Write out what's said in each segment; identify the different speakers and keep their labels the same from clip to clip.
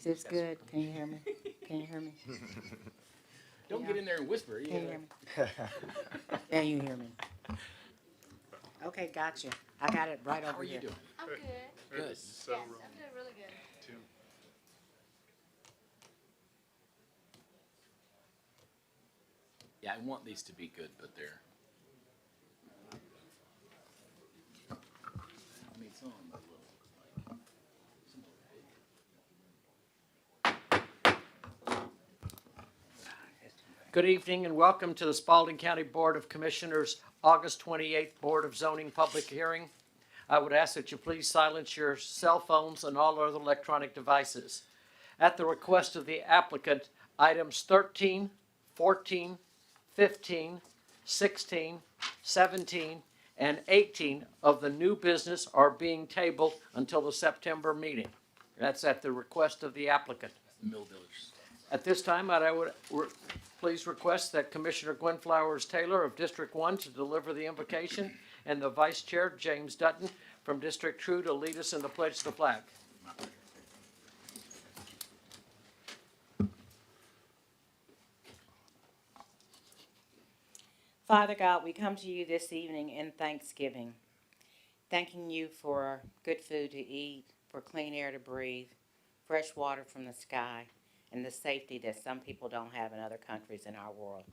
Speaker 1: Is this good? Can you hear me? Can you hear me?
Speaker 2: Don't get in there and whisper.
Speaker 1: Can you hear me? Can you hear me? Okay, gotcha. I got it right
Speaker 2: How
Speaker 1: over
Speaker 2: are you
Speaker 1: here.
Speaker 2: doing?
Speaker 3: I'm good.
Speaker 2: Good.
Speaker 3: Yes, I'm doing really good.
Speaker 2: Yeah, I want these to be good, but they're. I mean, some of them are a little like. Some of them are big. Good evening and welcome to the Spalding County Board of Commissioners August 28th Board of Zoning Public Hearing. I would ask that you please silence your cell phones and all other electronic devices. At the request of the applicant, items 13, 14, 15, 16, 17, and 18 of the new business are being tabled until the September meeting. That's at the request of the applicant. Mill Village. At this time, I would please request that Commissioner Gwen Flowers Taylor of District 1 to deliver the invocation and the Vice Chair, James Dutton, from District 2 to lead us in the pledge to the flag.
Speaker 1: Father God, we come to you this evening in thanksgiving, thanking you for good food to eat, for clean air to breathe, fresh water from the sky, and the safety that some people don't have in other countries in our world.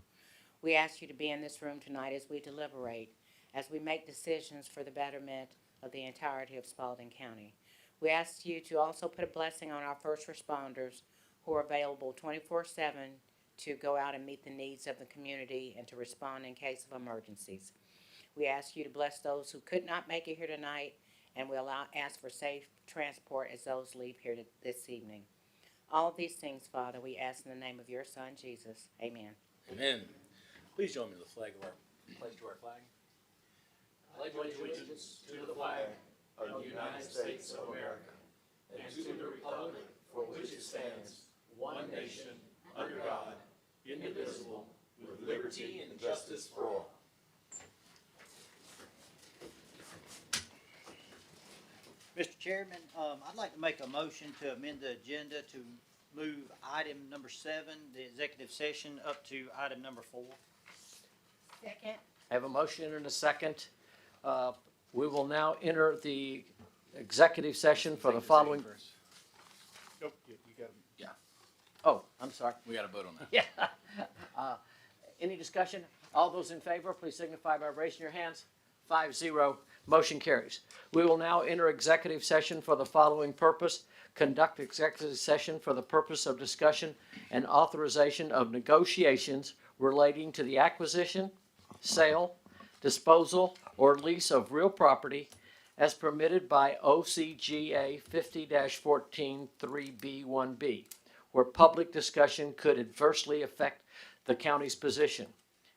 Speaker 1: We ask you to be in this room tonight as we deliberate, as we make decisions for the betterment of the entirety of Spalding County. We ask you to also put a blessing on our first responders who are available 24/7 to go out and meet the needs of the community and to respond in case of emergencies. We ask you to bless those who could not make it here tonight, and we'll ask for safe transport as those leave here this evening. All of these things, Father, we ask in the name of your Son, Jesus. Amen.
Speaker 2: Amen. Please join me in the flag of our pledge to our flag. I pledge allegiance to the flag of the United States of America and to the republic for which it stands, one nation, under God, indivisible, with liberty and justice for all.
Speaker 4: Mr. Chairman, I'd like to make a motion to amend the agenda to move item number 7, the executive session, up to item number 4.
Speaker 1: Second.
Speaker 2: I have a motion and a second. We will now enter the executive session for the following.
Speaker 5: Nope, you got it.
Speaker 2: Yeah. Oh, I'm sorry.
Speaker 5: We got to vote on that.
Speaker 2: Yeah. Any discussion? All those in favor, please signify by raising your hands. 5-0, motion carries. We will now enter executive session for the following purpose. Conduct executive session for the purpose of discussion and authorization of negotiations relating to the acquisition, sale, disposal, or lease of real property as permitted by OCGA 50-14 3B1B, where public discussion could adversely affect the county's position.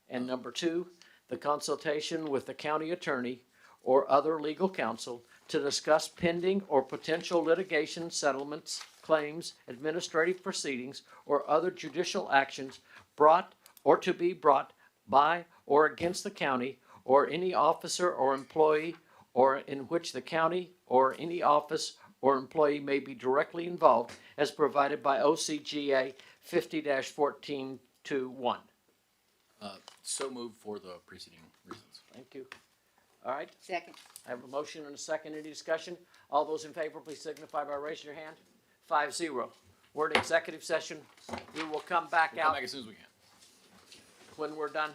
Speaker 2: And number 2, the consultation with the county attorney or other legal counsel to discuss pending or potential litigation settlements, claims, administrative proceedings, or other judicial actions brought or to be brought by or against the county or any officer or employee, or in which the county or any office or employee may be directly involved, as provided by OCGA 50-14-1.
Speaker 5: So moved for the preceding reasons.
Speaker 2: Thank you. All right,
Speaker 1: Second.
Speaker 2: I have a motion and a second. Any discussion? All those in favor, please signify by raising your hand. 5-0. We're in executive session. We will come back
Speaker 5: We'll
Speaker 2: out
Speaker 5: come back as soon as we can.
Speaker 2: when we're done.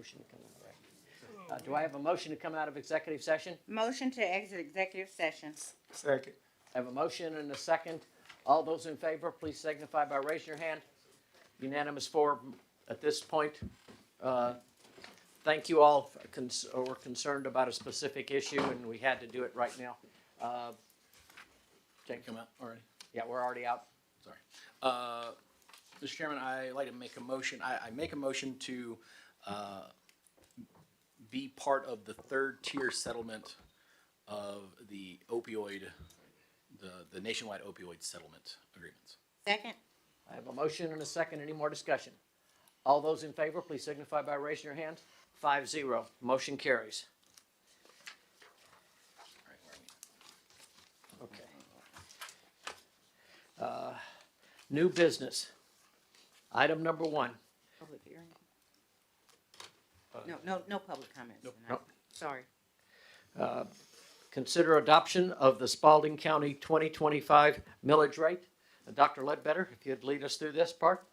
Speaker 2: motion to come out of, do I have a motion to come out of executive session?
Speaker 1: Motion to exit executive session.
Speaker 5: Second.
Speaker 2: I have a motion and a second. All those in favor, please signify by raising your hand. Unanimous for at this point. Thank you all. We're concerned about a specific issue, and we had to do it right now. Jake,
Speaker 5: Come out already?
Speaker 2: yeah, we're already out.
Speaker 5: Sorry. Mr. Chairman, I like to make a motion. I make a motion to be part of the third tier settlement of the opioid, the nationwide opioid settlement agreements.
Speaker 1: Second.
Speaker 2: I have a motion and a second. Any more discussion? All those in favor, please signify by raising your hand. 5-0. Motion carries.
Speaker 5: All right, where are we?
Speaker 2: Okay. New business. Item number 1.
Speaker 1: Public hearing. No public comments tonight.
Speaker 2: Nope.
Speaker 1: Sorry.
Speaker 2: Consider adoption of the Spalding County 2025 millage rate. Dr. Ledbetter, if you'd lead us through this part.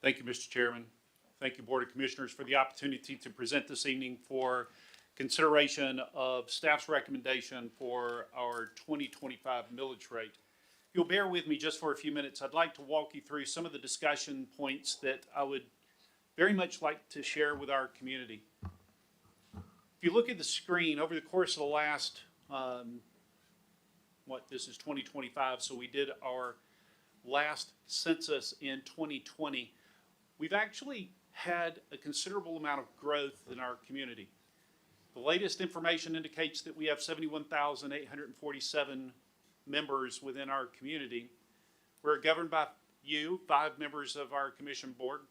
Speaker 3: Thank you, Mr. Chairman. Thank you, Board of Commissioners, for the opportunity to present this evening for consideration of staff's recommendation for our 2025 millage rate. If you'll bear with me just for a few minutes, I'd like to walk you through some of the discussion points that I would very much like to share with our community. If you look at the screen, over the course of the last, this is 2025, so we did our last census in 2020. We've actually had a considerable amount of growth in our community. The latest information indicates that we have 71,847 members within our community. We're governed by you, 5 members of our commission board.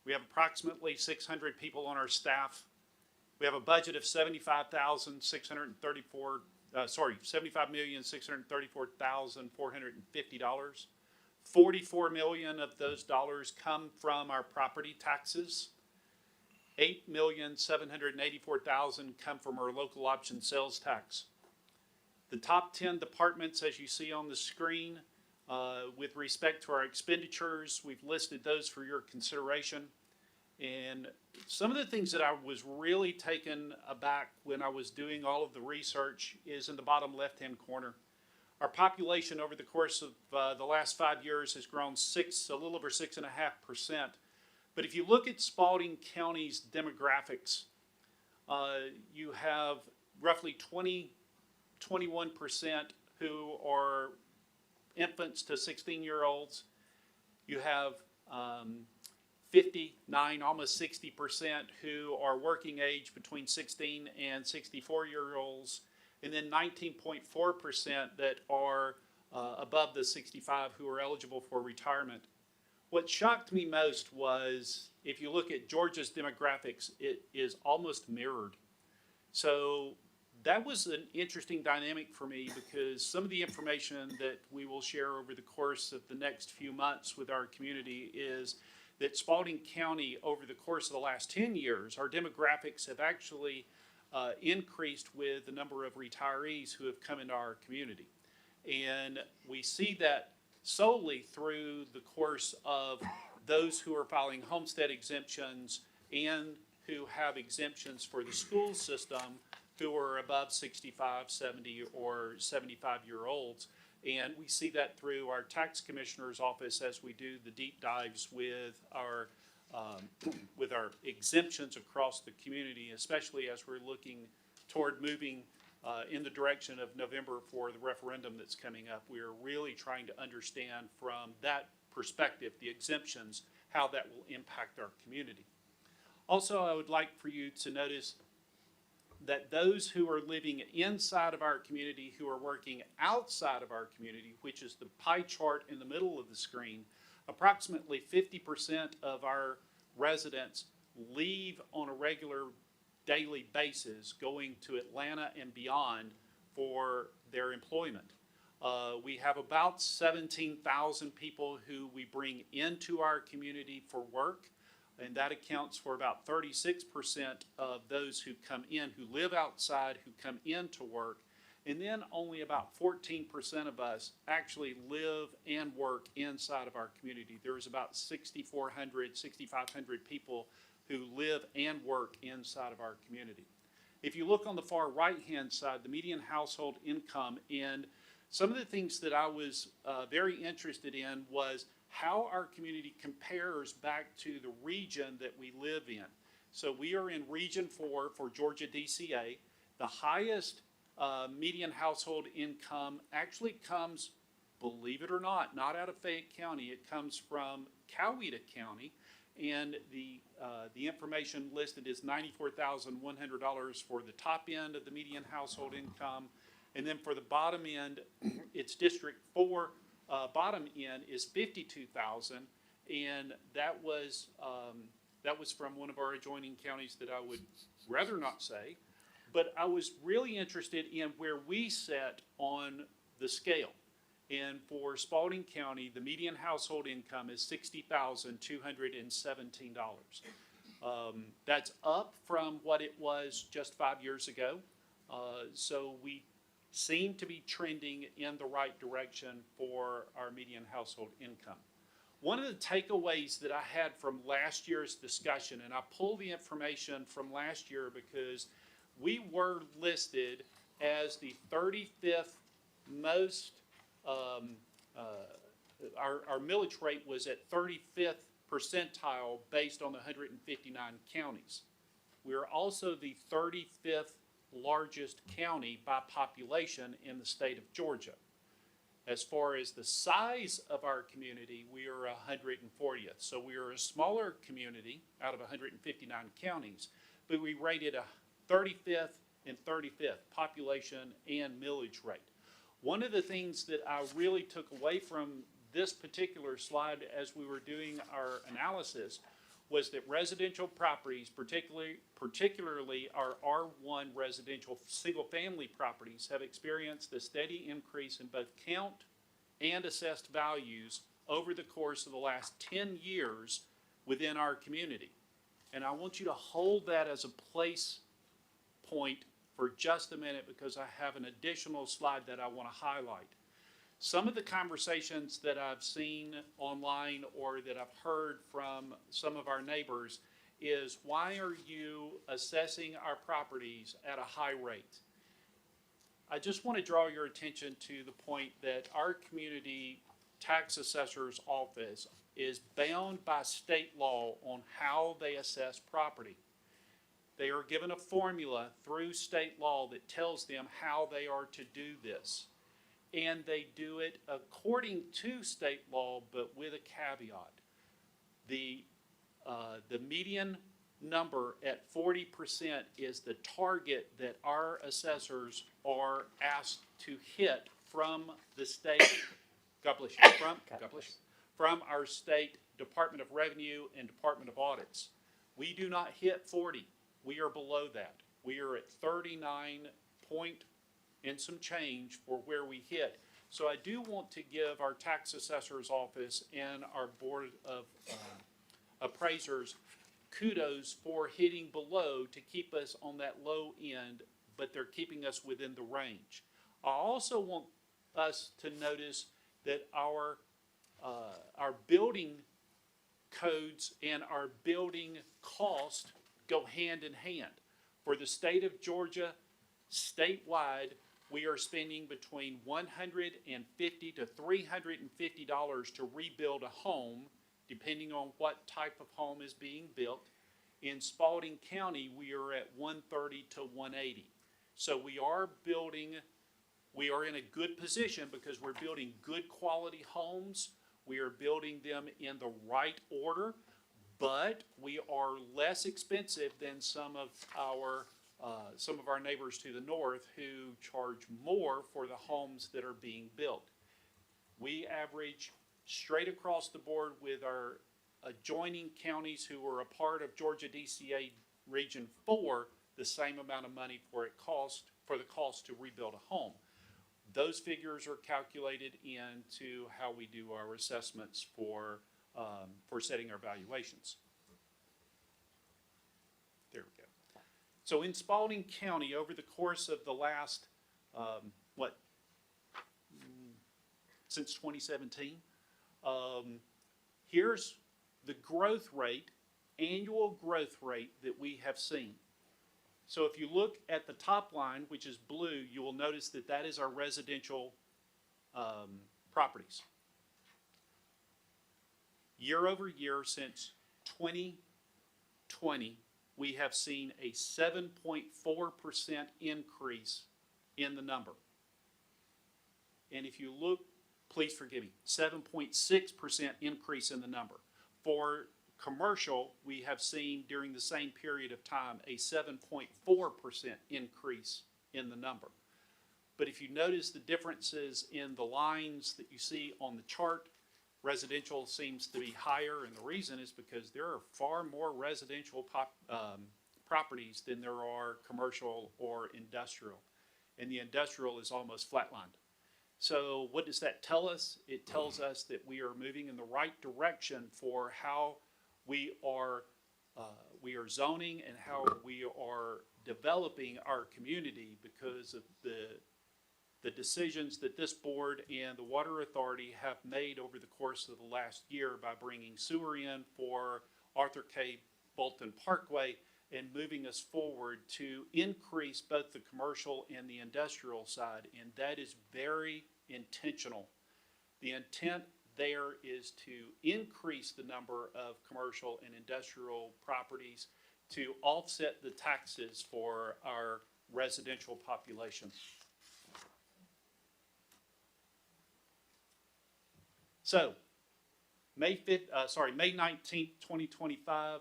Speaker 3: We have approximately 600 people on our staff. We have a budget of $75,634,450. 44 million of those dollars come from our property taxes. 8,784,000 come from our local option sales tax. The top 10 departments, as you see on the screen, with respect to our expenditures, we've listed those for your consideration. And some of the things that I was really taken aback when I was doing all of the research is in the bottom left-hand corner. Our population over the course of the last 5 years has grown a little over 6.5%. But if you look at Spalding County's demographics, you have roughly 21% who are infants to 16-year-olds. You have 59, almost 60% who are working age between 16 and 64-year-olds, and then 19.4% that are above the 65 who are eligible for retirement. What shocked me most was, if you look at Georgia's demographics, it is almost mirrored. So that was an interesting dynamic for me, because some of the information that we will share over the course of the next few months with our community is that Spalding County, over the course of the last 10 years, our demographics have actually increased with the number of retirees who have come into our community. And we see that solely through the course of those who are filing homestead exemptions and who have exemptions for the school system, who are above 65, 70, or 75-year-olds. And we see that through our tax commissioner's office as we do the deep dives with our exemptions across the community, especially as we're looking toward moving in the direction of November for the referendum that's coming up. We are really trying to understand from that perspective, the exemptions, how that will impact our community. Also, I would like for you to notice that those who are living inside of our community, who are working outside of our community, which is the pie chart in the middle of the screen, approximately 50% of our residents leave on a regular daily basis, going to Atlanta and beyond for their employment. We have about 17,000 people who we bring into our community for work, and that accounts for about 36% of those who come in, who live outside, who come in to work. And then only about 14% of us actually live and work inside of our community. There's about 6,400, 6,500 people who live and work inside of our community. If you look on the far right-hand side, the median household income, and some of the things that I was very interested in was how our community compares back to the region that we live in. So we are in Region 4 for Georgia DCA. The highest median household income actually comes, believe it or not out of Fayette County. It comes from Coweta County, and the information listed is $94,100 for the top end of the median household income, and then for the bottom end, it's District 4. Bottom end is $52,000, and that was from one of our adjoining counties that I would rather not say. But I was really interested in where we set on the scale. And for Spalding County, the median household income is $60,217. That's up from what it was just 5 years ago. So we seem to be trending in the right direction for our median household income. One of the takeaways that I had from last year's discussion, and I pulled the information from last year because we were listed as the 35th most, our millage rate was at 35th percentile based on the 159 counties. We are also the 35th largest county by population in the state of Georgia. As far as the size of our community, we are 140th. So we are a smaller community out of 159 counties, but we rated a 35th and 35th population and millage rate. One of the things that I really took away from this particular slide as we were doing our analysis was that residential properties, particularly our R1 residential single-family properties, have experienced a steady increase in both count and assessed values over the course of the last 10 years within our community. And I want you to hold that as a place point for just a minute because I have an additional slide that I want to highlight. Some of the conversations that I've seen online or that I've heard from some of our neighbors is, why are you assessing our properties at a high rate? I just want to draw your attention to the point that our community tax assessor's office is bound by state law on how they assess property. They are given a formula through state law that tells them how they are to do this. And they do it according to state law, but with a caveat. The median number at 40% is the target that our assessors are asked to hit from the state, God bless you, from our state Department of Revenue and Department of Audits. We do not hit 40. We are below that. We are at 39 point and some change for where we hit. So I do want to give our tax assessor's office and our board of appraisers kudos for hitting below to keep us on that low end, but they're keeping us within the range. I also want us to notice that our building codes and our building cost go hand in hand. For the state of Georgia, statewide, we are spending between $150 to $350 to rebuild a home, depending on what type of home is being built. In Spalding County, we are at $130 to $180. So we are in a good position because we're building good quality homes. We are building them in the right order, but we are less expensive than some of our neighbors to the north who charge more for the homes that are being built. We average straight across the board with our adjoining counties who are a part of Georgia DCA Region 4 the same amount of money for the cost to rebuild a home. Those figures are calculated into how we do our assessments for setting our valuations. There we go. So in Spalding County, over the course of the last what, since 2017. Here's the growth rate, annual growth rate that we have seen. So if you look at the top line, which is blue, you will notice that that is our residential properties. Year over year since 2020, we have seen a 7.4% increase in the number. And if you look, please forgive me, 7.6% increase in the number. For commercial, we have seen during the same period of time a 7.4% increase in the number. But if you notice the differences in the lines that you see on the chart, residential seems to be higher, and the reason is because there are far more residential properties than there are commercial or industrial, and the industrial is almost flatlined. So what does that tell us? It tells us that we are moving in the right direction for how we are zoning and how we are developing our community because of the decisions that this board and the Water Authority have made over the course of the last year by bringing sewer in for Arthur K. Bolton Parkway and moving us forward to increase both the commercial and the industrial side, and that is very intentional. The intent there is to increase the number of commercial and industrial properties to offset the taxes for our residential population. So, May 19th, 2025,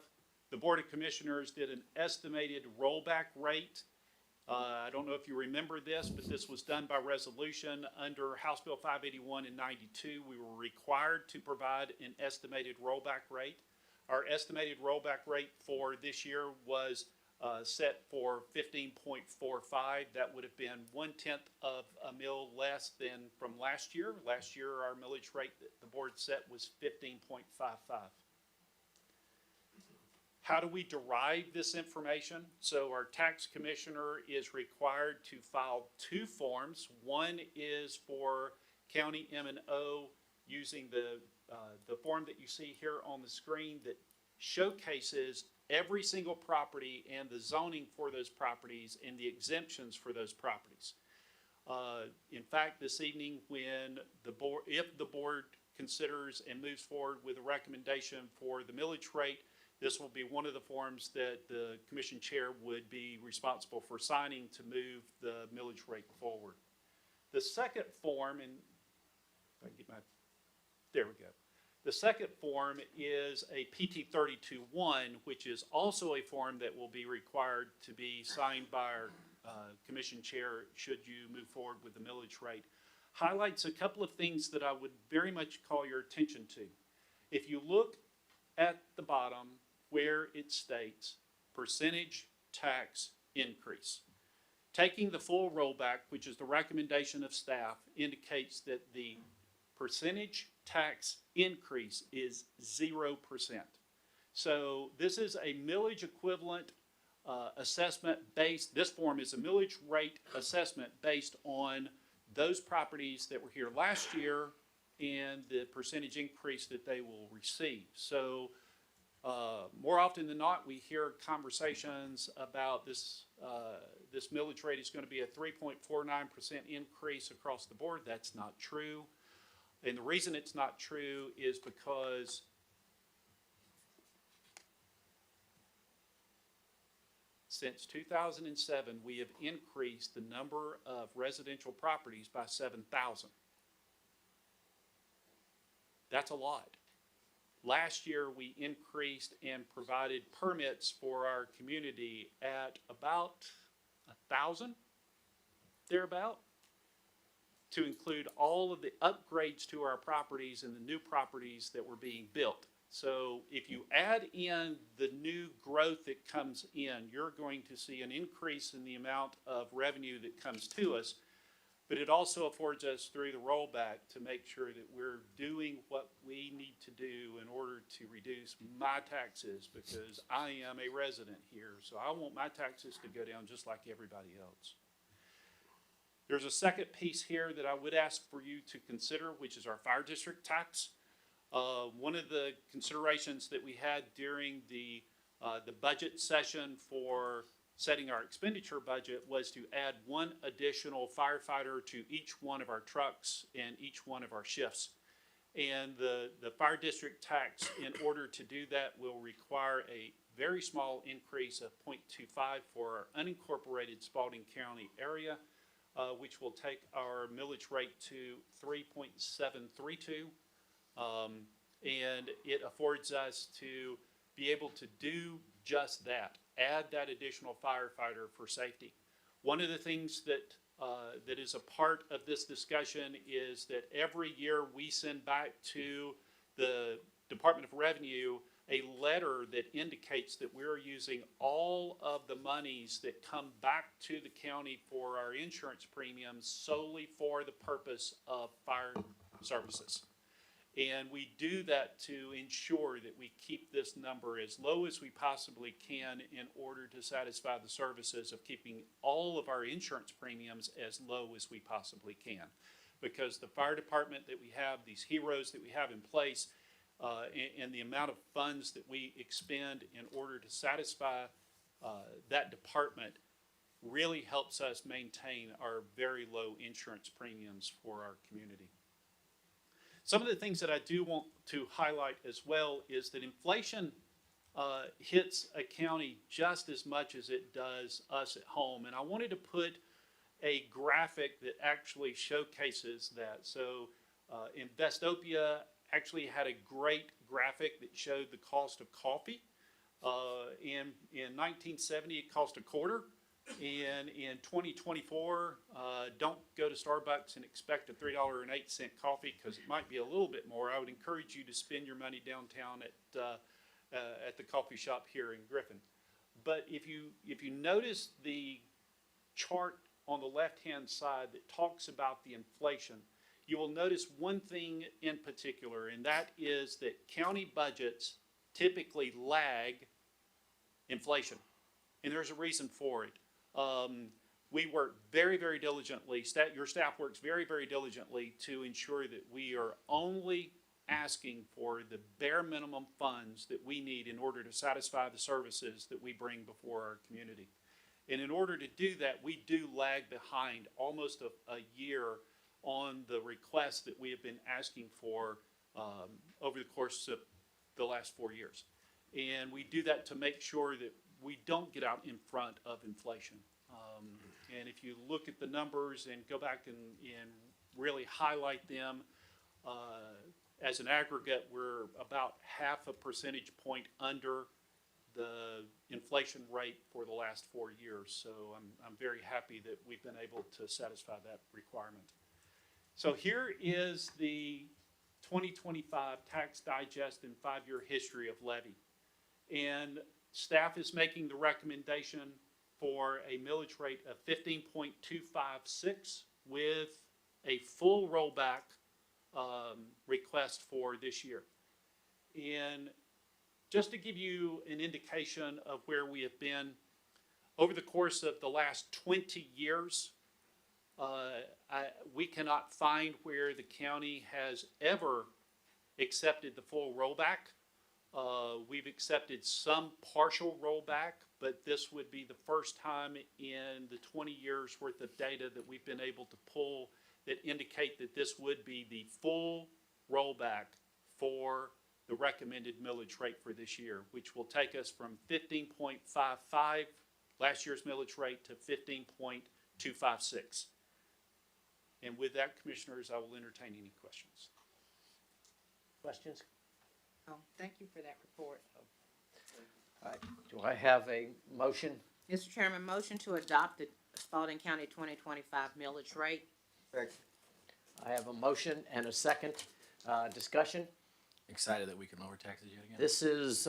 Speaker 3: the Board of Commissioners did an estimated rollback rate. I don't know if you remember this, but this was done by resolution under House Bill 581 in 92. We were required to provide an estimated rollback rate. Our estimated rollback rate for this year was set for 15.45. That would have been 1/10 of a mil less than from last year. Last year, our millage rate that the board set was 15.55. How do we derive this information? So our tax commissioner is required to file two forms. One is for county M&O using the form that you see here on the screen that showcases every single property and the zoning for those properties and the exemptions for those properties. In fact, this evening, when if the board considers and moves forward with a recommendation for the millage rate, this will be one of the forms that the commission chair would be responsible for signing to move the millage rate forward. The second form, and if I can get there we go. The second form is a PT 32-1, which is also a form that will be required to be signed by our commission chair should you move forward with the millage rate. Highlights a couple of things that I would very much call your attention to. If you look at the bottom where it states percentage tax increase, taking the full rollback, which is the recommendation of staff, indicates that the percentage tax increase is 0%. So this is a millage equivalent assessment based, this form is a millage rate assessment based on those properties that were here last year and the percentage increase that they will receive. So more often than not, we hear conversations about this, this millage rate is going to be a 3.49% increase across the board. That's not true. And the reason it's not true is because since 2007, we have increased the number of residential properties by 7,000. That's a lot. Last year, we increased and provided permits for our community at about 1,000, thereabout, to include all of the upgrades to our properties and the new properties that were being built. So if you add in the new growth that comes in, you're going to see an increase in the amount of revenue that comes to us, but it also affords us through the rollback to make sure that we're doing what we need to do in order to reduce my taxes, because I am a resident here, so I want my taxes to go down just like everybody else. There's a second piece here that I would ask for you to consider, which is our fire district tax. One of the considerations that we had during the budget session for setting our expenditure budget was to add one additional firefighter to each one of our trucks and each one of our shifts. And the fire district tax, in order to do that, will require a very small increase of 0.25 for our unincorporated Spalding County area, which will take our millage rate to 3.732. And it affords us to be able to do just that, add that additional firefighter for safety. One of the things that that is a part of this discussion is that every year we send back to the Department of Revenue a letter that indicates that we're using all of the monies that come back to the county for our insurance premiums solely for the purpose of fire services. And we do that to ensure that we keep this number as low as we possibly can in order to satisfy the services of keeping all of our insurance premiums as low as we possibly can. Because the fire department that we have, these heroes that we have in place, and the amount of funds that we expend in order to satisfy that department really helps us maintain our very low insurance premiums for our community. Some of the things that I do want to highlight as well is that inflation hits a county just as much as it does us at home. And I wanted to put a graphic that actually showcases that. So Investopia actually had a great graphic that showed the cost of coffee. In 1970, it cost $0.25. And in 2024, don't go to Starbucks and expect a $3.08 coffee because it might be a little bit more. I would encourage you to spend your money downtown at the coffee shop here in Griffin. But if you notice the chart on the left-hand side that talks about the inflation, you will notice one thing in particular, and that is that county budgets typically lag inflation. And there's a reason for it. We work very, very diligently, your staff works very, very diligently to ensure that we are only asking for the bare minimum funds that we need in order to satisfy the services that we bring before our community. And in order to do that, we do lag behind almost a year on the requests that we have been asking for over the course of the last 4 years. And we do that to make sure that we don't get out in front of inflation. And if you look at the numbers and go back and really highlight them, as an aggregate, we're about 0.5 percentage point under the inflation rate for the last 4 years. So I'm very happy that we've been able to satisfy that requirement. So here is the 2025 Tax Digest and 5-year history of levy. And staff is making the recommendation for a millage rate of 15.256 with a full rollback request for this year. And just to give you an indication of where we have been, over the course of the last 20 years, we cannot find where the county has ever accepted the full rollback. We've accepted some partial rollback, but this would be the first time in the 20 years worth of data that we've been able to pull that indicate that this would be the full rollback for the recommended millage rate for this year, which will take us from 15.55, last year's millage rate, to 15.256. And with that, Commissioners, I will entertain any questions.
Speaker 2: Questions?
Speaker 1: Oh, thank you for that report.
Speaker 2: All right. Do I have a motion?
Speaker 1: Mr. Chairman, motion to adopt the Spalding County 2025 millage rate.
Speaker 2: I have a motion and a second. Discussion.
Speaker 5: Excited that we can lower taxes yet again.
Speaker 2: This is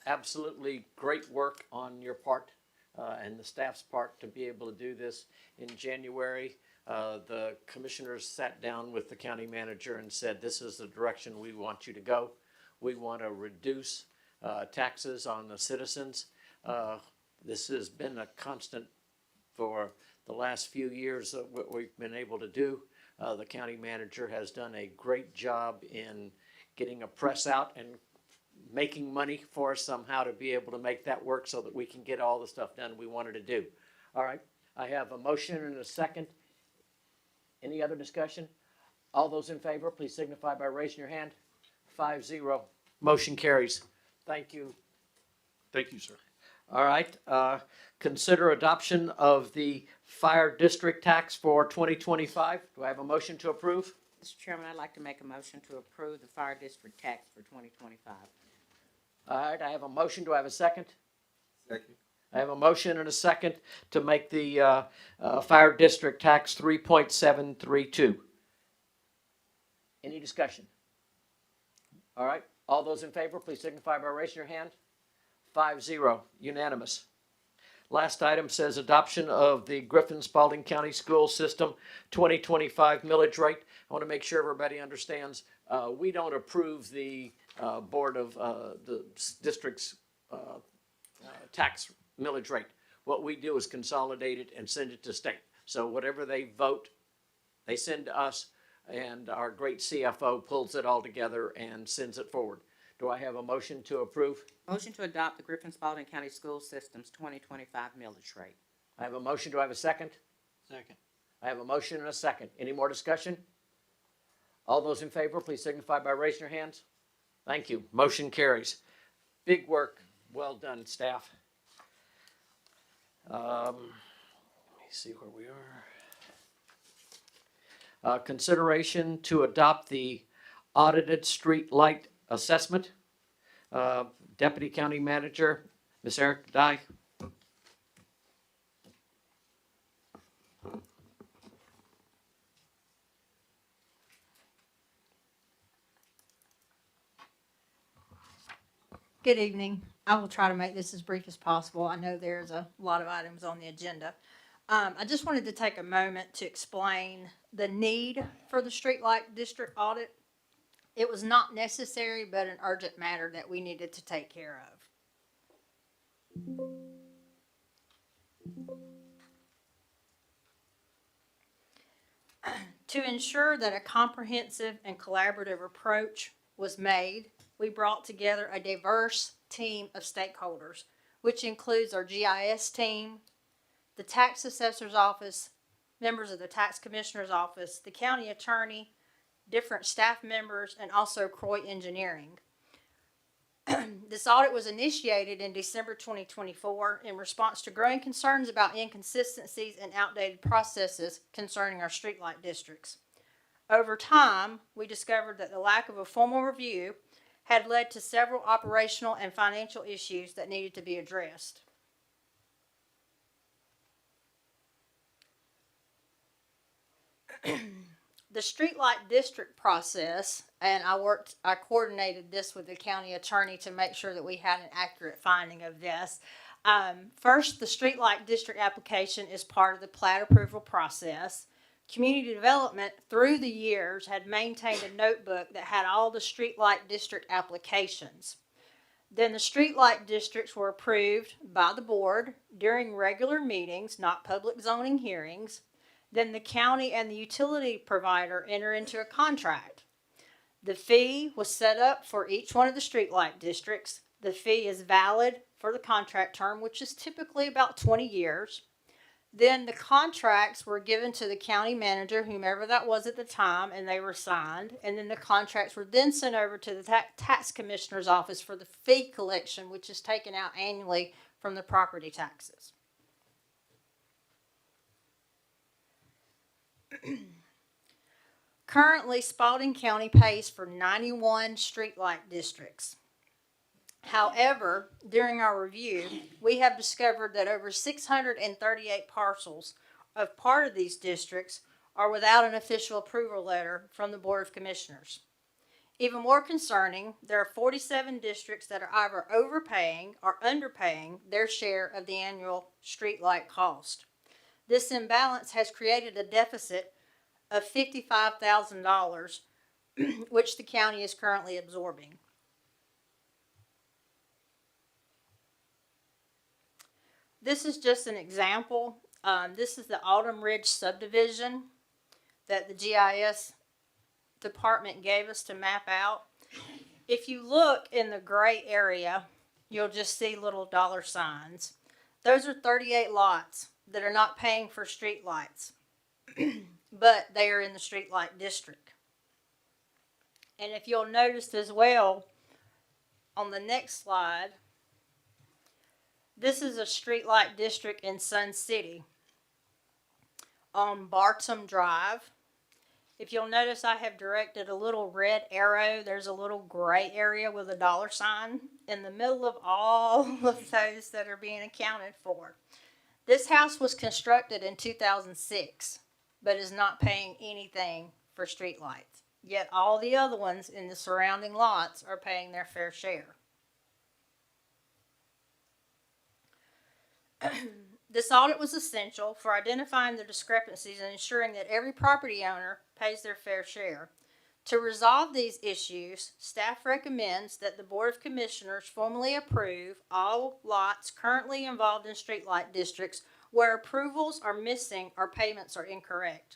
Speaker 2: absolutely great work on your part and the staff's part to be able to do this in January. The commissioners sat down with the county manager and said, this is the direction we want you to go. We want to reduce taxes on the citizens. This has been a constant for the last few years of what we've been able to do. The county manager has done a great job in getting a press out and making money for us somehow to be able to make that work so that we can get all the stuff done we wanted to do. All right, I have a motion and a second. Any other discussion? All those in favor, please signify by raising your hand. 5-0. Motion carries. Thank you.
Speaker 3: Thank you, sir.
Speaker 2: All right, consider adoption of the fire district tax for 2025. Do I have a motion to approve?
Speaker 1: Mr. Chairman, I'd like to make a motion to approve the fire district tax for 2025.
Speaker 2: All right, I have a motion. Do I have a second?
Speaker 6: Second.
Speaker 2: I have a motion and a second to make the fire district tax 3.732. Any discussion? All right, all those in favor, please signify by raising your hand. 5-0, unanimous. Last item says adoption of the Griffin Spalding County School System 2025 millage rate. I want to make sure everybody understands, we don't approve the board of the district's tax millage rate. What we do is consolidate it and send it to state. So whatever they vote, they send to us, and our great CFO pulls it all together and sends it forward. Do I have a motion to approve?
Speaker 1: Motion to adopt the Griffin Spalding County School System's 2025 millage rate.
Speaker 2: I have a motion. Do I have a second?
Speaker 4: Second.
Speaker 2: I have a motion and a second. Any more discussion? All those in favor, please signify by raising your hands. Thank you. Motion carries. Big work. Well done, staff. Let me see where we are. Consideration to adopt the audited street light assessment. Deputy County Manager, Ms. Eric Dye.
Speaker 7: Good evening. I will try to make this as brief as possible. I know there's a lot of items on the agenda. I just wanted to take a moment to explain the need for the streetlight district audit. It was not necessary, but an urgent matter that we needed to take care of. To ensure that a comprehensive and collaborative approach was made, we brought together a diverse team of stakeholders, which includes our GIS team, the tax assessor's office, members of the tax commissioner's office, the county attorney, different staff members, and also Croy Engineering. This audit was initiated in December 2024 in response to growing concerns about inconsistencies and outdated processes concerning our streetlight districts. Over time, we discovered that the lack of a formal review had led to several operational and financial issues that needed to be addressed. The streetlight district process, and I coordinated this with the county attorney to make sure that we had an accurate finding of this. First, the streetlight district application is part of the plat approval process. Community development through the years had maintained a notebook that had all the streetlight district applications. Then the streetlight districts were approved by the board during regular meetings, not public zoning hearings. Then the county and the utility provider enter into a contract. The fee was set up for each one of the streetlight districts. The fee is valid for the contract term, which is typically about 20 years. Then the contracts were given to the county manager, whomever that was at the time, and they were signed. And then the contracts were then sent over to the tax commissioner's office for the fee collection, which is taken out annually from the property taxes. Currently, Spalding County pays for 91 streetlight districts. However, during our review, we have discovered that over 638 parcels of part of these districts are without an official approval letter from the Board of Commissioners. Even more concerning, there are 47 districts that are either overpaying or underpaying their share of the annual streetlight cost. This imbalance has created a deficit of $55,000, which the county is currently absorbing. This is just an example This is the Autumn Ridge subdivision that the GIS department gave us to map out. If you look in the gray area, you'll just see little dollar signs. Those are 38 lots that are not paying for street lights, but they are in the streetlight district. And if you'll notice as well, on the next slide, this is a streetlight district in Sun City on Bartum Drive. If you'll notice, I have directed a little red arrow. There's a little gray area with a dollar sign in the middle of all of those that are being accounted for. This house was constructed in 2006, but is not paying anything for streetlights. Yet all the other ones in the surrounding lots are paying their fair share. This audit was essential for identifying the discrepancies and ensuring that every property owner pays their fair share. To resolve these issues, staff recommends that the Board of Commissioners formally approve all lots currently involved in streetlight districts where approvals are missing or payments are incorrect.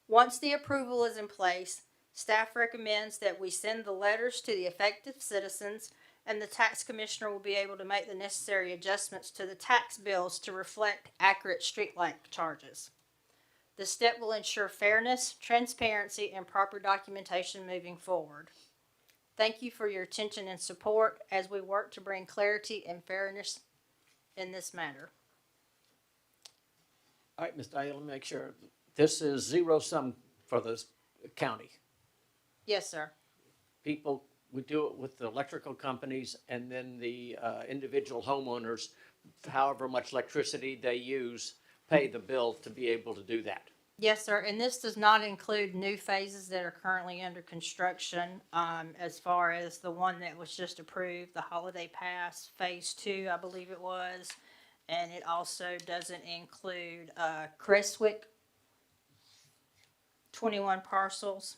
Speaker 7: Once the approval is in place, staff recommends that we send the letters to the affected citizens, and the tax commissioner will be able to make the necessary adjustments to the tax bills to reflect accurate streetlight charges. This step will ensure fairness, transparency, and proper documentation moving forward. Thank you for your attention and support as we work to bring clarity and fairness in this matter.
Speaker 2: All right, Ms. Dahlia, let me make sure. This is zero sum for the county.
Speaker 7: Yes, sir.
Speaker 2: People, we do it with the electrical companies and then the individual homeowners, however much electricity they use, pay the bill to be able to do that.
Speaker 7: Yes, sir. And this does not include new phases that are currently under construction, as far as the one that was just approved, the Holiday Pass Phase 2, I believe it was. And it also doesn't include Crestwick, 21 parcels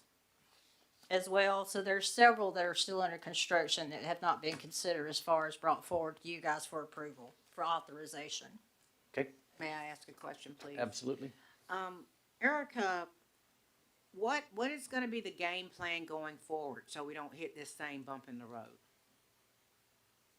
Speaker 7: as well. So there's several that are still under construction that have not been considered as far as brought forward to you guys for approval, for authorization.
Speaker 2: Okay,
Speaker 1: May I ask a question, please?
Speaker 2: absolutely.
Speaker 1: Erica, what is gonna be the game plan going forward so we don't hit this same bump in the road?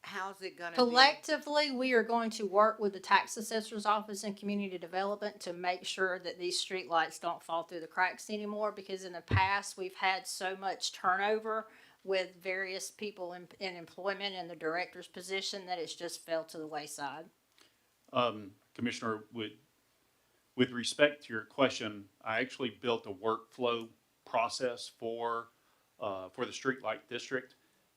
Speaker 1: How's it gonna be?
Speaker 7: Collectively, we are going to work with the tax assessor's office and community development to make sure that these streetlights don't fall through the cracks anymore, because in the past, we've had so much turnover with various people in employment in the director's position that it's just fell to the wayside.
Speaker 3: Commissioner, with respect to your question, I actually built a workflow process for the streetlight district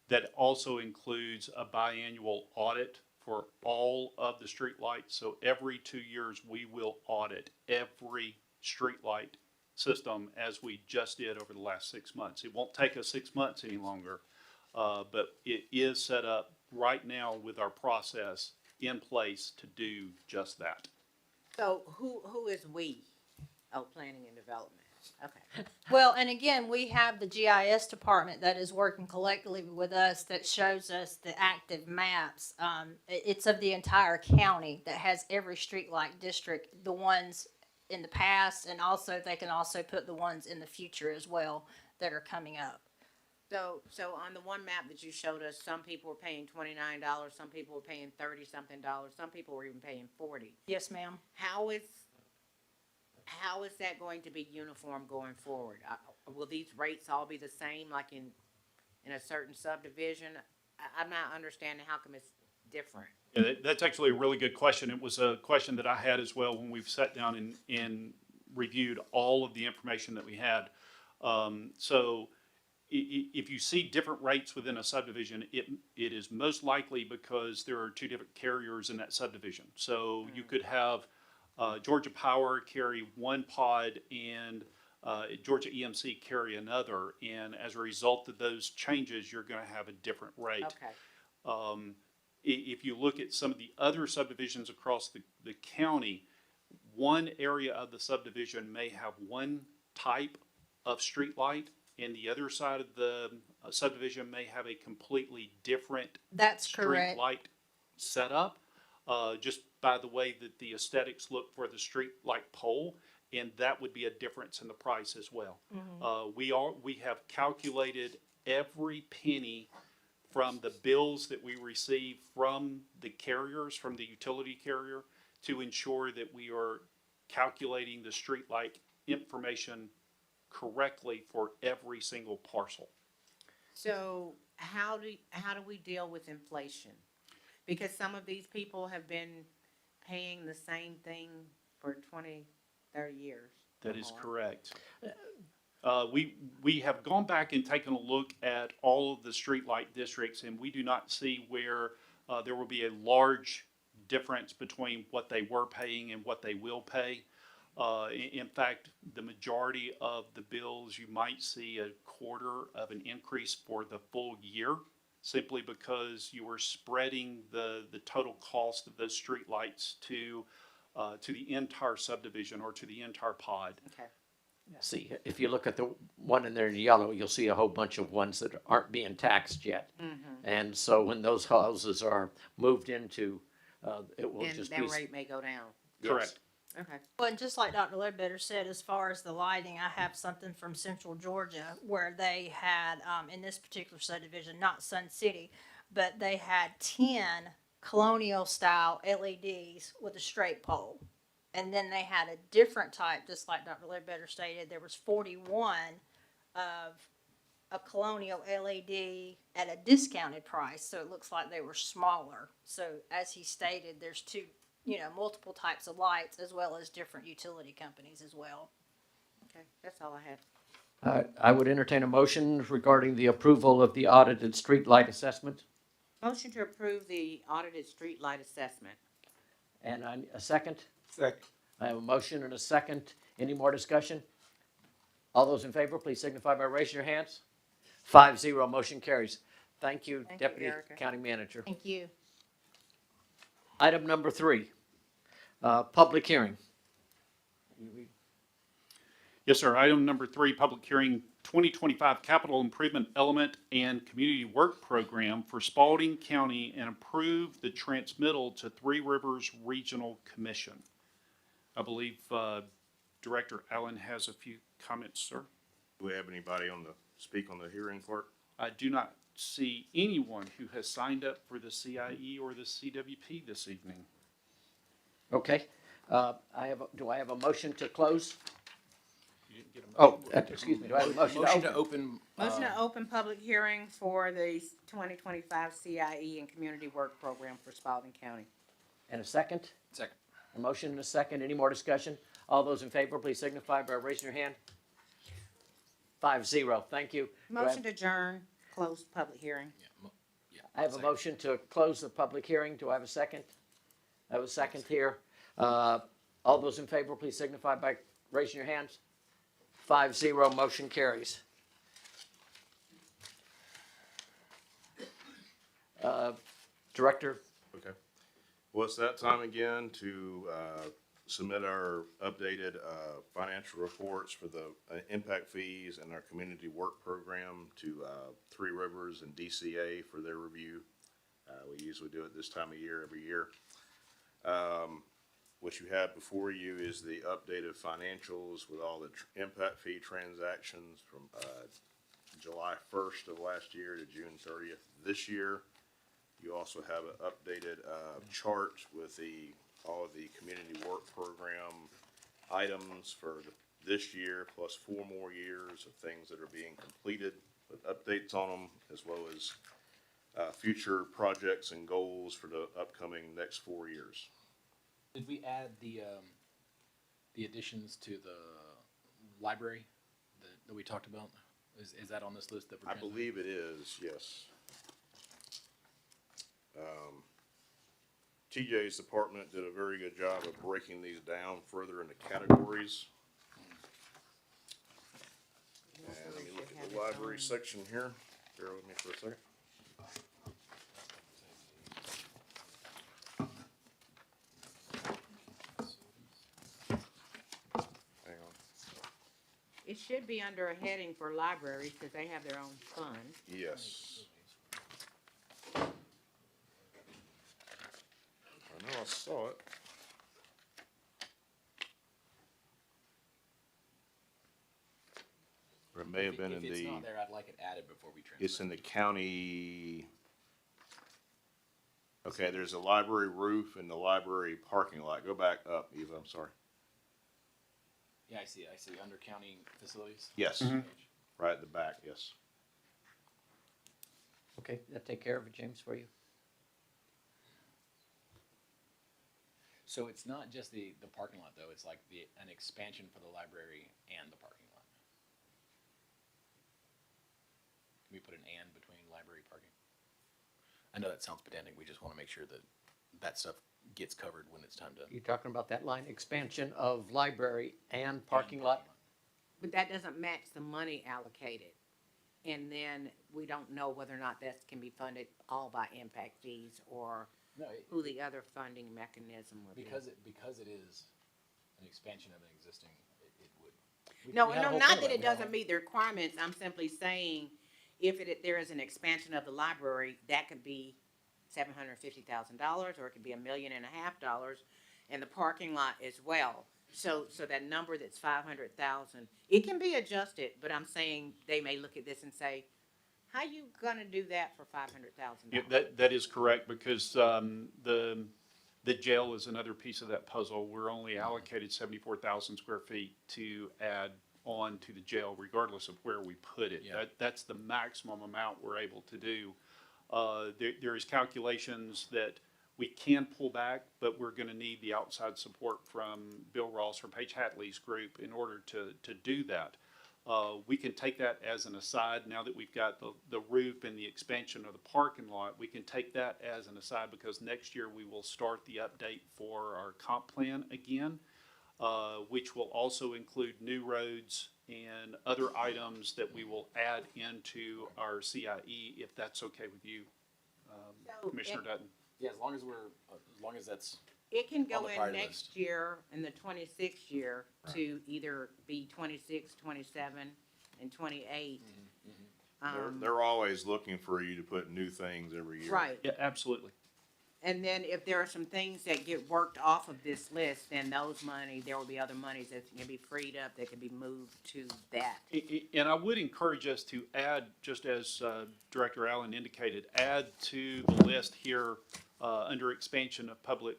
Speaker 3: that also includes a biannual audit for all of the streetlights. So every 2 years, we will audit every streetlight system as we just did over the last 6 months. It won't take us 6 months any longer, but it is set up right now with our process in place to do just that.
Speaker 1: So who is we? Oh, planning and development. Okay.
Speaker 7: Well, and again, we have the GIS department that is working collectively with us that shows us the active maps. It's of the entire county that has every streetlight district, the ones in the past, and also they can also put the ones in the future as well that are coming up.
Speaker 1: So on the one map that you showed us, some people were paying $29, some people were paying $30-something, some people were even paying $40.
Speaker 7: Yes, ma'am.
Speaker 1: How is that going to be uniform going forward? Will these rates all be the same, like in a certain subdivision? I'm not understanding how come it's different.
Speaker 3: Yeah, that's actually a really good question. It was a question that I had as well when we've sat down and reviewed all of the information that we had. So if you see different rates within a subdivision, it is most likely because there are two different carriers in that subdivision. So you could have Georgia Power carry one pod and Georgia EMC carry another. And as a result of those changes, you're going to have a different rate.
Speaker 1: Okay.
Speaker 3: If you look at some of the other subdivisions across the county, one area of the subdivision may have one type of street light, and the other side of the subdivision may have a completely different
Speaker 7: That's
Speaker 3: street
Speaker 7: correct.
Speaker 3: light setup. just by the way that the aesthetics look for the street light pole, and that would be a difference in the price as well. We have calculated every penny from the bills that we receive from the carriers, from the utility carrier, to ensure that we are calculating the streetlight information correctly for every single parcel.
Speaker 1: So how do we deal with inflation? Because some of these people have been paying the same thing for 20, 30 years.
Speaker 3: That
Speaker 1: or
Speaker 3: is
Speaker 1: more.
Speaker 3: correct. We have gone back and taken a look at all of the streetlight districts, and we do not see where there will be a large difference between what they were paying and what they will pay. In fact, the majority of the bills, you might see a quarter of an increase for the full year, simply because you are spreading the total cost of those streetlights to the entire subdivision or to the entire pod.
Speaker 1: Okay.
Speaker 2: See, if you look at the one in there in yellow, you'll see a whole bunch of ones that aren't being taxed yet. And so when those houses are moved into, it will
Speaker 1: And
Speaker 2: just
Speaker 1: that
Speaker 2: be.
Speaker 1: rate may go down.
Speaker 3: Correct.
Speaker 1: Okay.
Speaker 7: Well, and just like Dr. Ledbetter said, as far as the lighting, I have something from Central Georgia where they had, in this particular subdivision, not Sun City, but they had 10 colonial style LEDs with a straight pole. And then they had a different type, just like Dr. Ledbetter stated, there was 41 of a colonial LED at a discounted price, so it looks like they were smaller. So as he stated, there's two, multiple types of lights as well as different utility companies as well.
Speaker 1: Okay. That's all I had.
Speaker 2: I would entertain a motion regarding the approval of the audited streetlight assessment.
Speaker 1: Motion to approve the audited streetlight assessment.
Speaker 2: And a second?
Speaker 6: Second.
Speaker 2: I have a motion and a second. Any more discussion? All those in favor, please signify by raising your hands. 5-0, motion carries. Thank you,
Speaker 1: Thank you,
Speaker 2: Deputy
Speaker 1: Erica.
Speaker 2: County Manager.
Speaker 1: Thank you.
Speaker 2: Item number 3, public hearing.
Speaker 3: Yes, sir. Item number 3, public hearing 2025 capital improvement element and community work program for Spalding County, and approve the transmittal to Three Rivers Regional Commission. I believe Director Allen has a few comments, sir.
Speaker 6: Do we have anybody speak on the hearing part?
Speaker 3: I do not see anyone who has signed up for the CIE or the CWP this evening.
Speaker 2: Okay. Do I have a motion to close?
Speaker 3: You didn't get a
Speaker 2: Oh,
Speaker 3: motion.
Speaker 2: excuse me. Do I have a motion
Speaker 5: Motion
Speaker 2: to
Speaker 5: to
Speaker 2: open?
Speaker 5: open.
Speaker 1: Motion to open public hearing for the 2025 CIE and community work program for Spalding County.
Speaker 2: And a second?
Speaker 5: Second.
Speaker 2: A motion and a second. Any more discussion? All those in favor, please signify by raising your hand. 5-0. Thank you. Do I have-
Speaker 1: Motion to adjourn, close public hearing.
Speaker 2: I have a motion to close the public hearing. Do I have a second? I have a second here. All those in favor, please signify by raising your hands. 5-0, motion carries. Director,
Speaker 6: Okay. Well, it's that time again to submit our updated financial reports for the impact fees and our community work program to Three Rivers and DCA for their review. We usually do it this time of year, every year. What you have before you is the updated financials with all the impact fee transactions from July 1st of last year to June 30th this year. You also have an updated chart with all of the community work program items for this year, plus 4 more years of things that are being completed with updates on them, as well as future projects and goals for the upcoming next 4 years.
Speaker 5: Did we add the additions to the library that we talked about? Is that on this list that we're?
Speaker 6: I believe it is, yes. TJ's department did a very good job of breaking these down further into categories. And let me look at the library section here. Bear with me for a second. Hang on.
Speaker 1: It should be under a heading for libraries because they have their own fund.
Speaker 6: Yes. I know I may have been in
Speaker 5: If it's
Speaker 6: the,
Speaker 5: not there, I'd like it added before we transfer.
Speaker 6: it's in the county. Okay, there's a library roof and the library parking lot. Go back up, Eva, I'm sorry.
Speaker 5: Yeah, I see, under county facilities.
Speaker 6: Yes, right at the back, yes.
Speaker 2: Okay, that take care of it, James, for you?
Speaker 5: So it's not just the parking lot though, it's like an expansion for the library and the parking lot. Can we put an and between library parking? I know that sounds pedantic, we just wanna make sure that that stuff gets covered when it's time to.
Speaker 2: You're talking about that line, expansion of library and parking lot?
Speaker 1: But that doesn't match the money allocated. And then we don't know whether or not that can be funded all by impact fees or
Speaker 5: No,
Speaker 1: who the other funding mechanism would be.
Speaker 5: because it is an expansion of an existing, it would.
Speaker 1: No,
Speaker 5: We had a
Speaker 1: no,
Speaker 5: whole
Speaker 1: not
Speaker 5: thing
Speaker 1: that
Speaker 5: about
Speaker 1: it doesn't meet the requirements. I'm simply saying if there is an expansion of the library, that could be $750,000 or it could be $1.5 million, and the parking lot as well. So that number that's 500,000, it can be adjusted, but I'm saying they may look at this and say, how you gonna do that for $500,000?
Speaker 3: Yeah, that is correct, because the jail is another piece of that puzzle. We're only allocated 74,000 square feet to add on to the jail, regardless of where we put it.
Speaker 5: Yeah.
Speaker 3: That's the maximum amount we're able to do. There is calculations that we can pull back, but we're gonna need the outside support from Bill Ross or Paige Hatley's group in order to do that. We can take that as an aside, now that we've got the roof and the expansion of the parking lot, we can take that as an aside, because next year we will start the update for our comp plan again, which will also include new roads and other items that we will add into our CIE, if that's okay with you,
Speaker 1: So
Speaker 3: Commissioner Dutton.
Speaker 5: Yeah, as long as that's,
Speaker 1: It can
Speaker 5: on
Speaker 1: go
Speaker 5: the
Speaker 1: in
Speaker 5: priority
Speaker 1: next
Speaker 5: list.
Speaker 1: year, in the 26th year, to either be 26, 27, and 28.
Speaker 6: They're always looking for you to put new things every year.
Speaker 1: Right.
Speaker 3: Yeah, absolutely.
Speaker 1: And then if there are some things that get worked off of this list, then there will be other monies that can be freed up, that can be moved to that.
Speaker 3: And I would encourage us to add, just as Director Allen indicated, add to the list here under expansion of public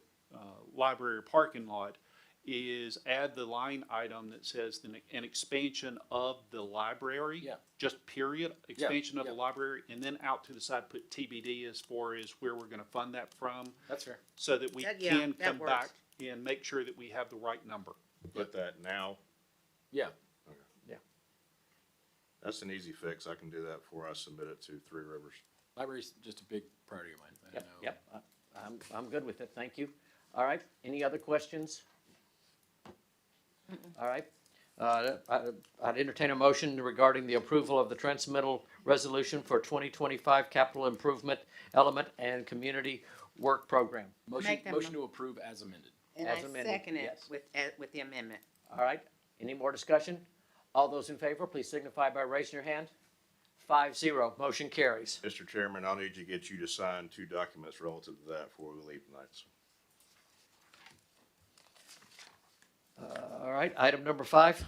Speaker 3: library or parking lot, is add the line item that says an expansion of the library.
Speaker 5: Yeah.
Speaker 3: Just period, expansion of the
Speaker 5: yeah.
Speaker 3: library, and then out to the side, put TBD as far as where we're gonna fund that from,
Speaker 5: that's fair.
Speaker 3: so that we
Speaker 1: Yeah,
Speaker 3: can
Speaker 1: that
Speaker 3: come
Speaker 1: works.
Speaker 3: back and make sure that we have the right number.
Speaker 6: Put that now.
Speaker 5: Yeah,
Speaker 6: That's an easy fix. I can do that before I submit it to Three Rivers.
Speaker 5: library's just a big priority of mine. I know.
Speaker 2: Yep, I'm good with it, thank you. All right, any other questions? All right, I'd entertain a motion regarding the approval of the transmittal resolution for 2025 capital improvement element and community work program.
Speaker 1: Make that
Speaker 5: Motion to approve as amended.
Speaker 1: And
Speaker 2: As
Speaker 1: I
Speaker 2: amended,
Speaker 1: second it
Speaker 2: yes.
Speaker 1: with the amendment.
Speaker 2: All right, any more discussion? All those in favor, please signify by raising your hand. 5-0, motion carries.
Speaker 6: Mr. Chairman, I'll need to get you to sign 2 documents relative to that before we leave tonight.
Speaker 2: All right, item number 5.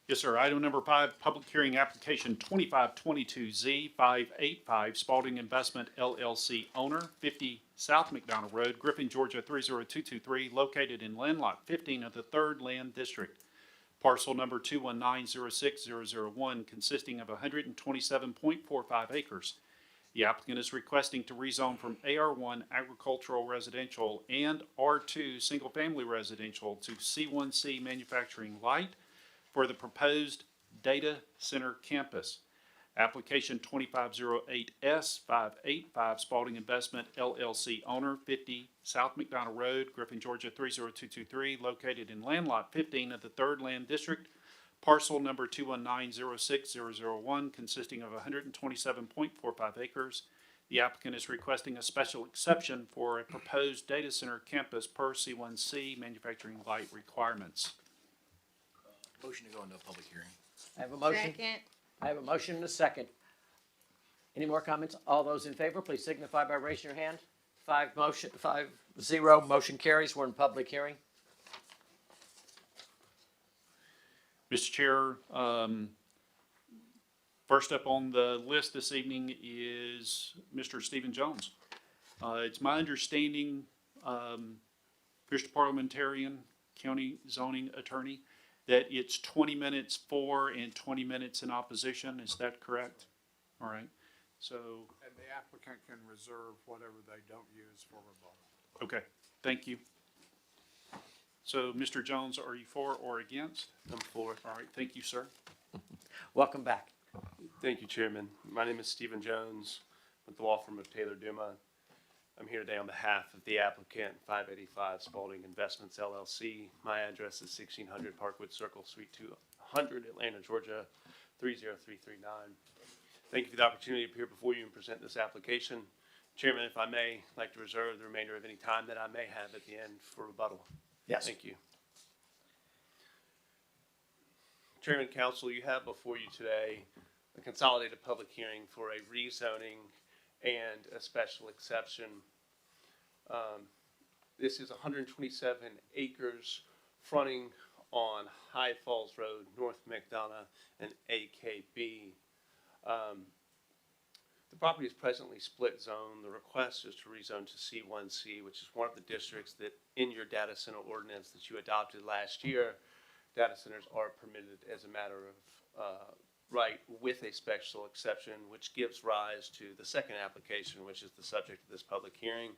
Speaker 3: Yes, sir. Item number 5, public hearing application 2522Z 585, Spalding Investment LLC owner, 50 South McDonald Road, Griffin, Georgia 30223, located in land lot 15 of the 3rd Land District. Parcel number 219060001, consisting of 127.45 acres. The applicant is requesting to rezone from AR1 agricultural residential and R2 single-family residential to C1C manufacturing light for the proposed data center campus. Application 2508S 585, Spalding Investment LLC owner, 50 South McDonald Road, Griffin, Georgia 30223, located in land lot 15 of the 3rd Land District. Parcel number 219060001, consisting of 127.45 acres. The applicant is requesting a special exception for a proposed data center campus per C1C manufacturing light requirements.
Speaker 5: Motion to go into a public hearing.
Speaker 2: I have a motion.
Speaker 1: Second.
Speaker 2: I have a motion and a second. Any more comments? All those in favor, please signify by raising your hand. 5-0, motion carries. We're in public hearing.
Speaker 3: Mr. Chair, First up on the list this evening is Mr. Stephen Jones. It's my understanding, Mr. Parliamentarian, County Zoning Attorney, that it's 20 minutes for and 20 minutes in opposition. Is that correct? All right. So,
Speaker 8: And the applicant can reserve whatever they don't use for rebuttal.
Speaker 3: okay, thank you. So, Mr. Jones, are you for or against?
Speaker 9: I'm for.
Speaker 3: All right, thank you, sir.
Speaker 2: Welcome back.
Speaker 9: Thank you, Chairman. My name is Stephen Jones with the law firm of Taylor Duma. I'm here today on behalf of the applicant, 585 Spalding Investments LLC. My address is 1600 Parkwood Circle, Suite 200, Atlanta, Georgia, 30339. Thank you for the opportunity to appear before you and present this application. Chairman, if I may, I'd like to reserve the remainder of any time that I may have at the end for rebuttal.
Speaker 2: Yes.
Speaker 9: Thank you. Chairman, Council, you have before you today a consolidated public hearing for a rezoning and a special exception. This is 127 acres fronting on High Falls Road, North McDonough, and AKB. The property is presently split zone. The request is to rezone to C1C, which is one of the districts that in your data center ordinance that you adopted last year, data centers are permitted as a matter of right with a special exception, which gives rise to the second application, which is the subject of this public hearing,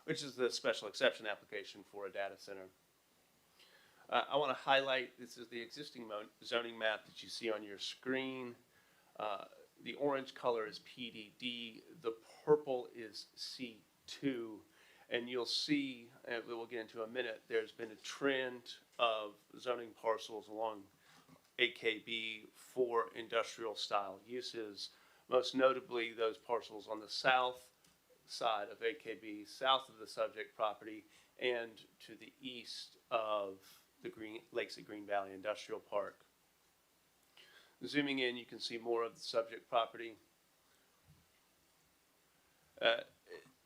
Speaker 9: which is the special exception application for a data center. I want to highlight, this is the existing zoning map that you see on your screen. The orange color is PDD, the purple is C2, and you'll see, and we'll get into a minute, there's been a trend of zoning parcels along AKB for industrial style uses, most notably those parcels on the south side of AKB, south of the subject property, and to the east of the Lakes at Green Valley Industrial Park. Zooming in, you can see more of the subject property.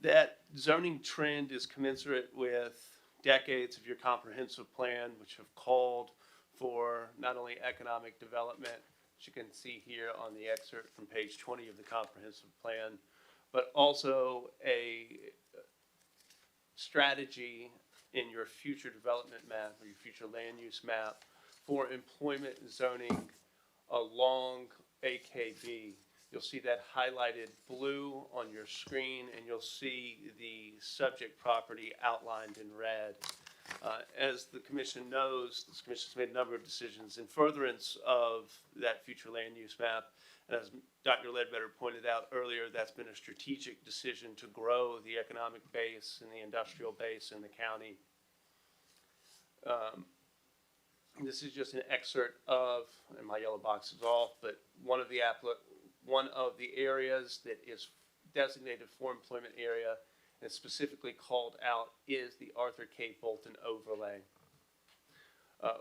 Speaker 9: That zoning trend is commensurate with decades of your comprehensive plan, which have called for not only economic development, which you can see here on the excerpt from page 20 of the comprehensive plan, but also a strategy in your future development map or your future land use map for employment zoning along AKB. You'll see that highlighted blue on your screen, and you'll see the subject property outlined in red. As the Commission knows, this Commission's made a number of decisions in furtherance of that future land use map. And as Dr. Ledbetter pointed out earlier, that's been a strategic decision to grow the economic base and the industrial base in the county. This is just an excerpt of, and my yellow box is off, but one of the areas that is designated for employment area and specifically called out is the Arthur K. Bolton overlay.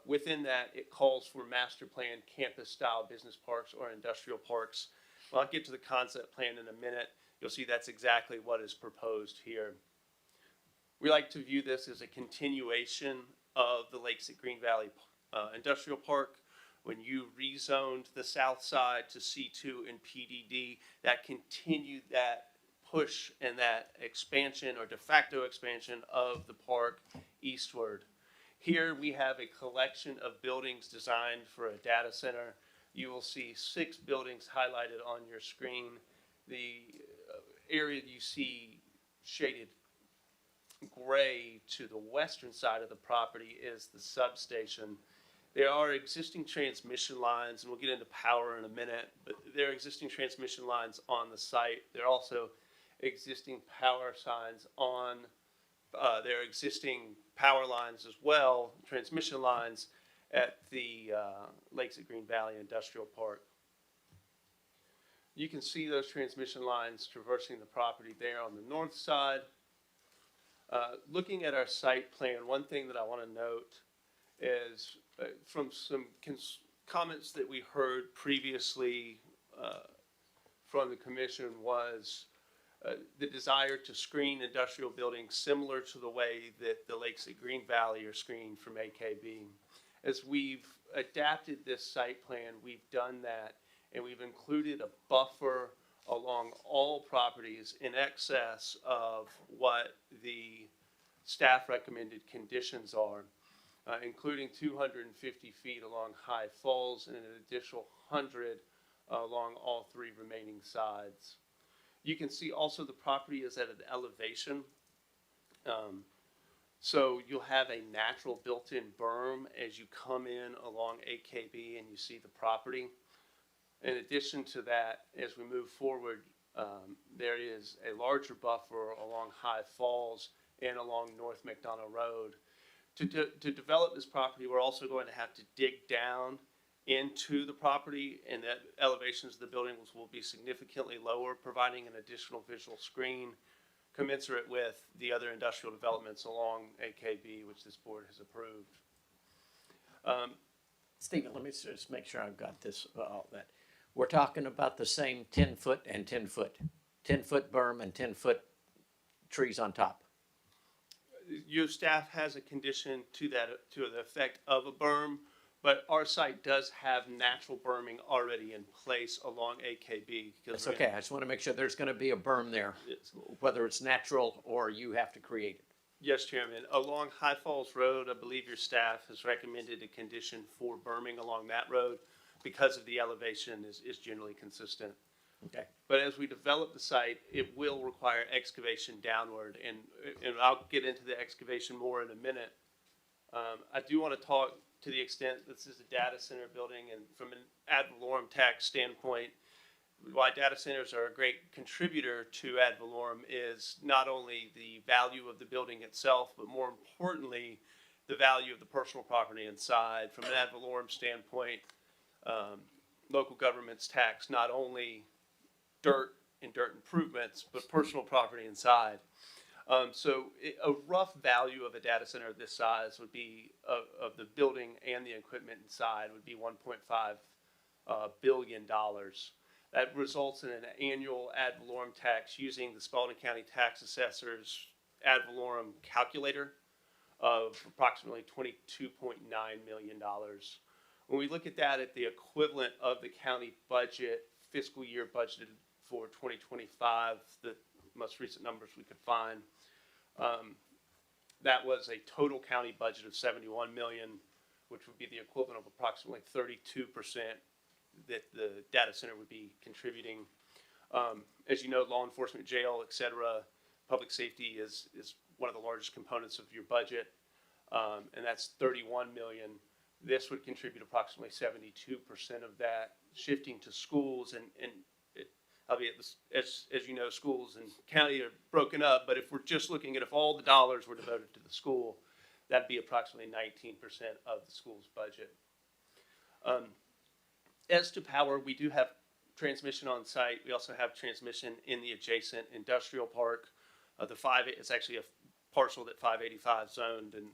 Speaker 9: Within that, it calls for master plan campus-style business parks or industrial parks. Well, I'll get to the concept plan in a minute. You'll see that's exactly what is proposed here. We like to view this as a continuation of the Lakes at Green Valley Industrial Park. When you rezoned the south side to C2 and PDD, that continued that push and that expansion or de facto expansion of the park eastward. Here we have a collection of buildings designed for a data center. You will see 6 buildings highlighted on your screen. The area you see shaded gray to the western side of the property is the substation. There are existing transmission lines, and we'll get into power in a minute, but there are existing transmission lines on the site. There are also existing power signs on, there are existing power lines as well, transmission lines at the Lakes at Green Valley Industrial Park. You can see those transmission lines traversing the property there on the north side. Looking at our site plan, one thing that I want to note is from some comments that we heard previously from the commission was the desire to screen industrial buildings similar to the way that the Lakes at Green Valley are screened from AKB. As we've adapted this site plan, we've done that and we've included a buffer along all properties in excess of what the staff recommended conditions are, including 250 feet along High Falls and an additional 100 along all three remaining sides. You can see also the property is at an elevation. So you'll have a natural built-in berm as you come in along AKB and you see the property. In addition to that, as we move forward, there is a larger buffer along High Falls and along North McDonough Road. To develop this property, we're also going to have to dig down into the property, and that elevations of the buildings will be significantly lower, providing an additional visual screen commensurate with the other industrial developments along AKB, which this board has approved.
Speaker 2: Stephen, let me just make sure I've got this, all that. We're talking about the same 10-foot and 10-foot, 10-foot berm and 10-foot trees on top.
Speaker 9: Your staff has a condition to the effect of a berm, but our site does have natural berming already in place along AKB.
Speaker 2: That's okay, I just want to make sure there's going to be a berm there, whether it's natural or you have to create it.
Speaker 9: Yes, Chairman. Along High Falls Road, I believe your staff has recommended a condition for berming along that road because of the elevation is generally consistent.
Speaker 2: Okay.
Speaker 9: But as we develop the site, it will require excavation downward, and I'll get into the excavation more in a minute. I do want to talk to the extent this is a data center building, and from an ad valorem tax standpoint, why data centers are a great contributor to ad valorem is not only the value of the building itself, but more importantly, the value of the personal property inside. From an ad valorem standpoint, local governments tax not only dirt and dirt improvements, but personal property inside. So a rough value of a data center of this size would be, of the building and the equipment inside, would be $1.5 billion. That results in an annual ad valorem tax using the Spalding County Tax Assessor's ad valorem calculator of approximately $22.9 million. When we look at that at the equivalent of the county budget, fiscal year budgeted for 2025, the most recent numbers we could find, that was a total county budget of $71 million, which would be the equivalent of approximately 32% that the data center would be contributing. As you know, law enforcement, jail, et cetera, public safety is one of the largest components of your budget, and that's $31 million. This would contribute approximately 72% of that, shifting to schools, and albeit, as you know, schools and county are broken up, but if we're just looking at if all the dollars were devoted to the school, that'd be approximately 19% of the school's budget. As to power, we do have transmission on site. We also have transmission in the adjacent industrial park. It's actually a parcel that 585 zoned and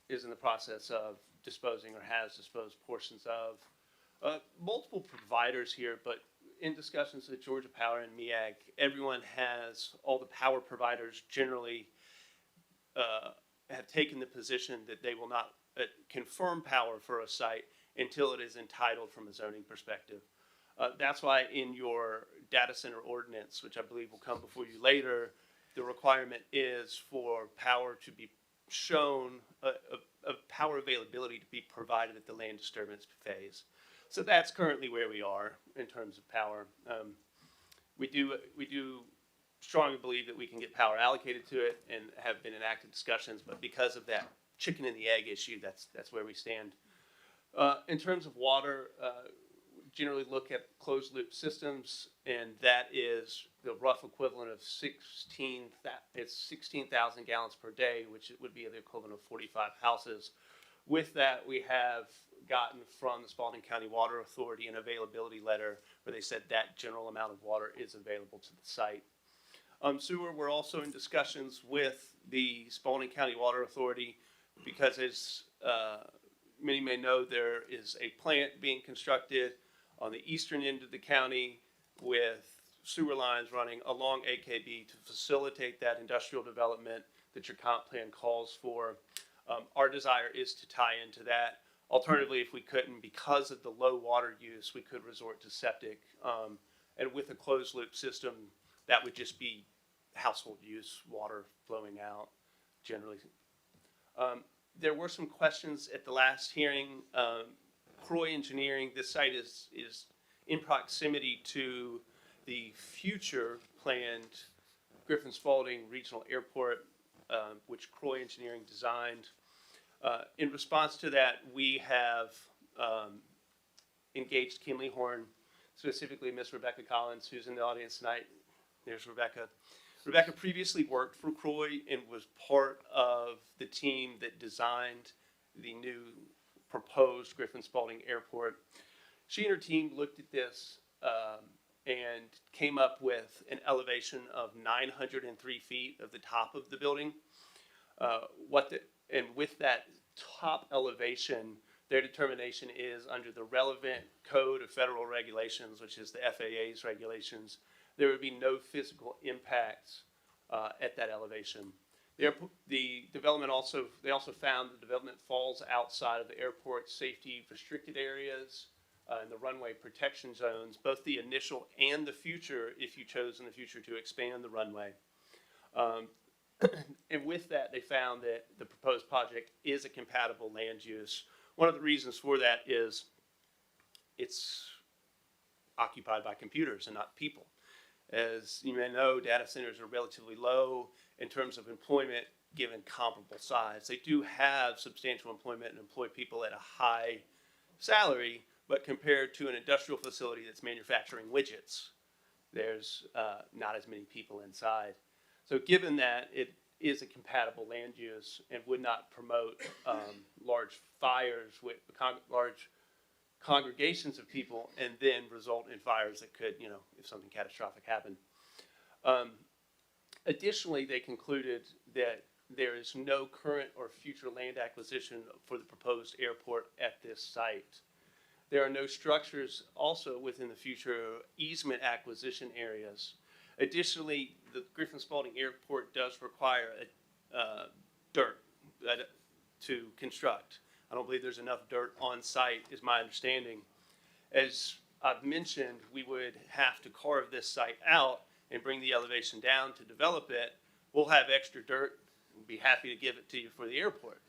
Speaker 9: is in the process of disposing or has disposed portions of. Multiple providers here, but in discussions with Georgia Power and MEAG, everyone has, all the power providers generally have taken the position that they will not confirm power for a site until it is entitled from a zoning perspective. That's why in your data center ordinance, which I believe will come before you later, the requirement is for power to be shown, of power availability to be provided at the land disturbance phase. So that's currently where we are in terms of power. We do strongly believe that we can get power allocated to it and have been in active discussions, but because of that chicken and the egg issue, that's where we stand. In terms of water, generally look at closed loop systems, and that is the rough equivalent of 16,000 gallons per day, which would be the equivalent of 45 houses. With that, we have gotten from the Spalding County Water Authority an availability letter where they said that general amount of water is available to the site. Sewer, we're also in discussions with the Spalding County Water Authority because, as many may know, there is a plant being constructed on the eastern end of the county with sewer lines running along AKB to facilitate that industrial development that your comp plan calls for. Our desire is to tie into that. Alternatively, if we couldn't, because of the low water use, we could resort to septic. And with a closed loop system, that would just be household use water flowing out generally. There were some questions at the last hearing. Croy Engineering, this site is in proximity to the future planned Griffin Spalding Regional Airport, which Croy Engineering designed. In response to that, we have engaged Kimley Horn, specifically Miss Rebecca Collins, who's in the audience tonight. There's Rebecca. Rebecca previously worked for Croy and was part of the team that designed the new proposed Griffin Spalding Airport. She and her team looked at this and came up with an elevation of 903 feet of the top of the building. And with that top elevation, their determination is under the relevant code of federal regulations, which is the FAA's regulations, there would be no physical impacts at that elevation. The development they also found the development falls outside of the airport's safety restricted areas and the runway protection zones, both the initial and the future, if you chose in the future to expand the runway. And with that, they found that the proposed project is a compatible land use. One of the reasons for that is it's occupied by computers and not people. As you may know, data centers are relatively low in terms of employment given comparable size. They do have substantial employment and employ people at a high salary, but compared to an industrial facility that's manufacturing widgets, there's not as many people inside. So given that, it is a compatible land use and would not promote large fires with large congregations of people and then result in fires that could, if something catastrophic happened. Additionally, they concluded that there is no current or future land acquisition for the proposed airport at this site. There are no structures also within the future easement acquisition areas. Additionally, the Griffin Spalding Airport does require dirt to construct. I don't believe there's enough dirt on site, is my understanding. As I've mentioned, we would have to carve this site out and bring the elevation down to develop it. We'll have extra dirt and be happy to give it to you for the airport.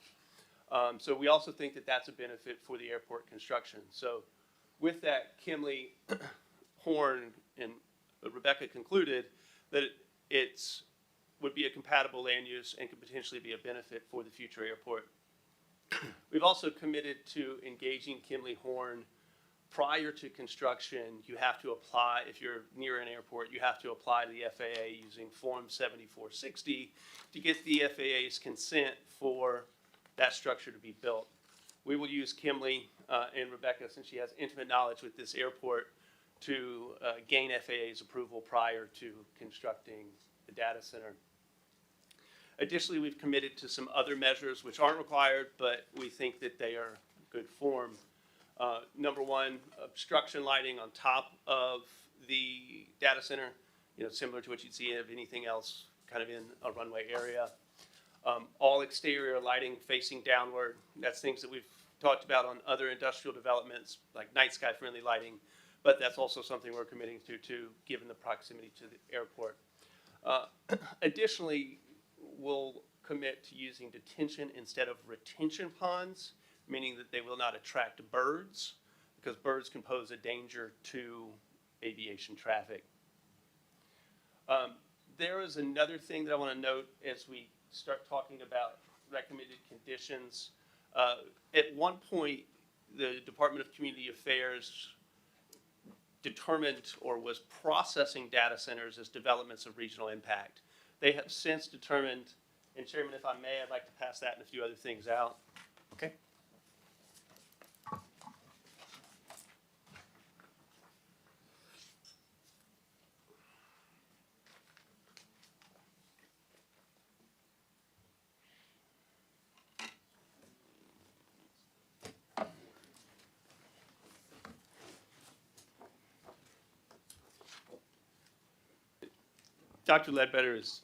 Speaker 9: So we also think that that's a benefit for the airport construction. So with that, Kimley, Horn, and Rebecca concluded that it would be a compatible land use and could potentially be a benefit for the future airport. We've also committed to engaging Kimley Horn prior to construction. You have to apply, if you're near an airport, you have to apply to the FAA using Form 7460 to get the FAA's consent for that structure to be built. We will use Kimley and Rebecca, since she has intimate knowledge with this airport, to gain FAA's approval prior to constructing the data center. Additionally, we've committed to some other measures which aren't required, but we think that they are good form. Number one, obstruction lighting on top of the data center, similar to what you'd see of anything else kind of in a runway area. All exterior lighting facing downward. That's things that we've talked about on other industrial developments, like night sky friendly lighting, but that's also something we're committing to given the proximity to the airport. Additionally, we'll commit to using detention instead of retention ponds, meaning that they will not attract birds, because birds can pose a danger to aviation traffic. There is another thing that I want to note as we start talking about recommended conditions. At one point, the Department of Community Affairs determined or was processing data centers as developments of regional impact. They have since determined, and Chairman, if I may, I'd like to pass that and a few other things out. Okay. Dr. Ledbetter is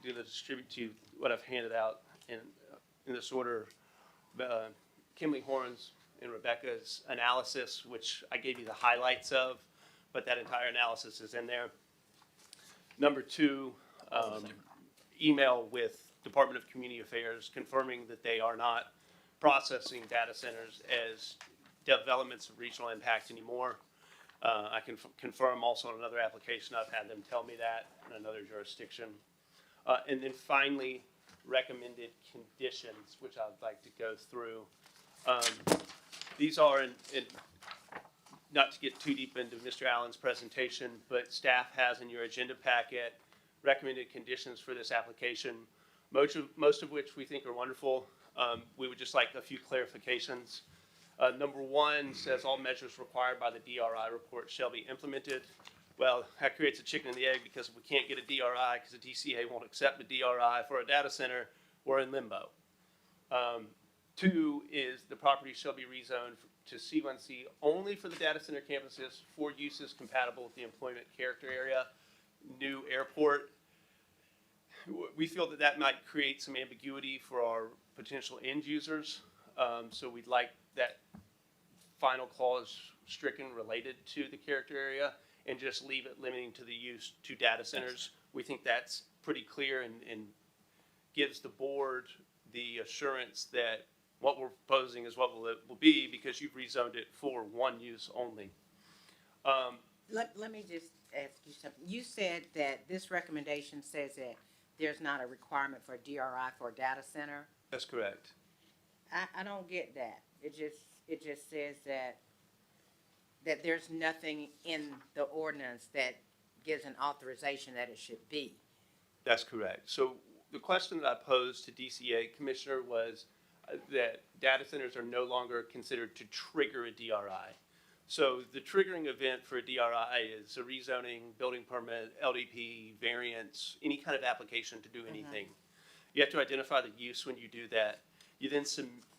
Speaker 9: going to distribute to you what I've handed out in this order. Kimley Horn's in Rebecca's analysis, which I gave you the highlights of, but that entire analysis is in there. Number two, email with Department of Community Affairs confirming that they are not processing data centers as developments of regional impact anymore. I can confirm also on another application, I've had them tell me that in another jurisdiction. And then finally, recommended conditions, which I'd like to go through. These are, not to get too deep into Mr. Allen's presentation, but staff has in your agenda packet recommended conditions for this application, most of which we think are wonderful. We would just like a few clarifications. Number one says all measures required by the DRI report shall be implemented. Well, that creates a chicken and the egg, because if we can't get a DRI because the DCA won't accept a DRI for a data center, we're in limbo. Two is the property shall be rezoned to C1C only for the data center campuses for uses compatible with the employment character area. New airport. We feel that that might create some ambiguity for our potential end users. So we'd like that final clause stricken related to the character area and just leave it limiting to the use to data centers. We think that's pretty clear and gives the board the assurance that what we're proposing is what it will be, because you've rezoned it for one use only.
Speaker 1: Let me just ask you something. You said that this recommendation says that there's not a requirement for a DRI for a data center.
Speaker 9: That's correct.
Speaker 1: I don't get that. It just says that there's nothing in the ordinance that gives an authorization that it should be.
Speaker 9: That's correct. So the question that I posed to DCA Commissioner was that data centers are no longer considered to trigger a DRI. So the triggering event for a DRI is a rezoning, building permit, LDP, variance, any kind of application to do anything. You have to identify the use when you do that. You then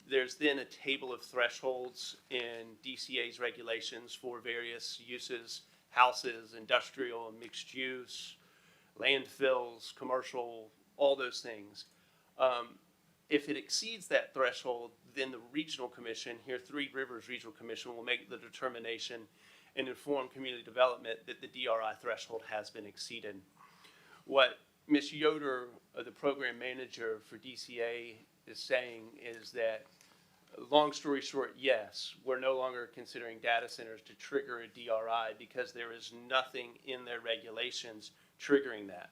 Speaker 9: there's then a table of thresholds in DCA's regulations for various uses, houses, industrial, mixed use, landfills, commercial, all those things. If it exceeds that threshold, then the regional commission, here Three Rivers Regional Commission, will make the determination and inform community development that the DRI threshold has been exceeded. What Ms. Yoder, the program manager for DCA, is saying is that, long story short, yes, we're no longer considering data centers to trigger a DRI because there is nothing in their regulations triggering that.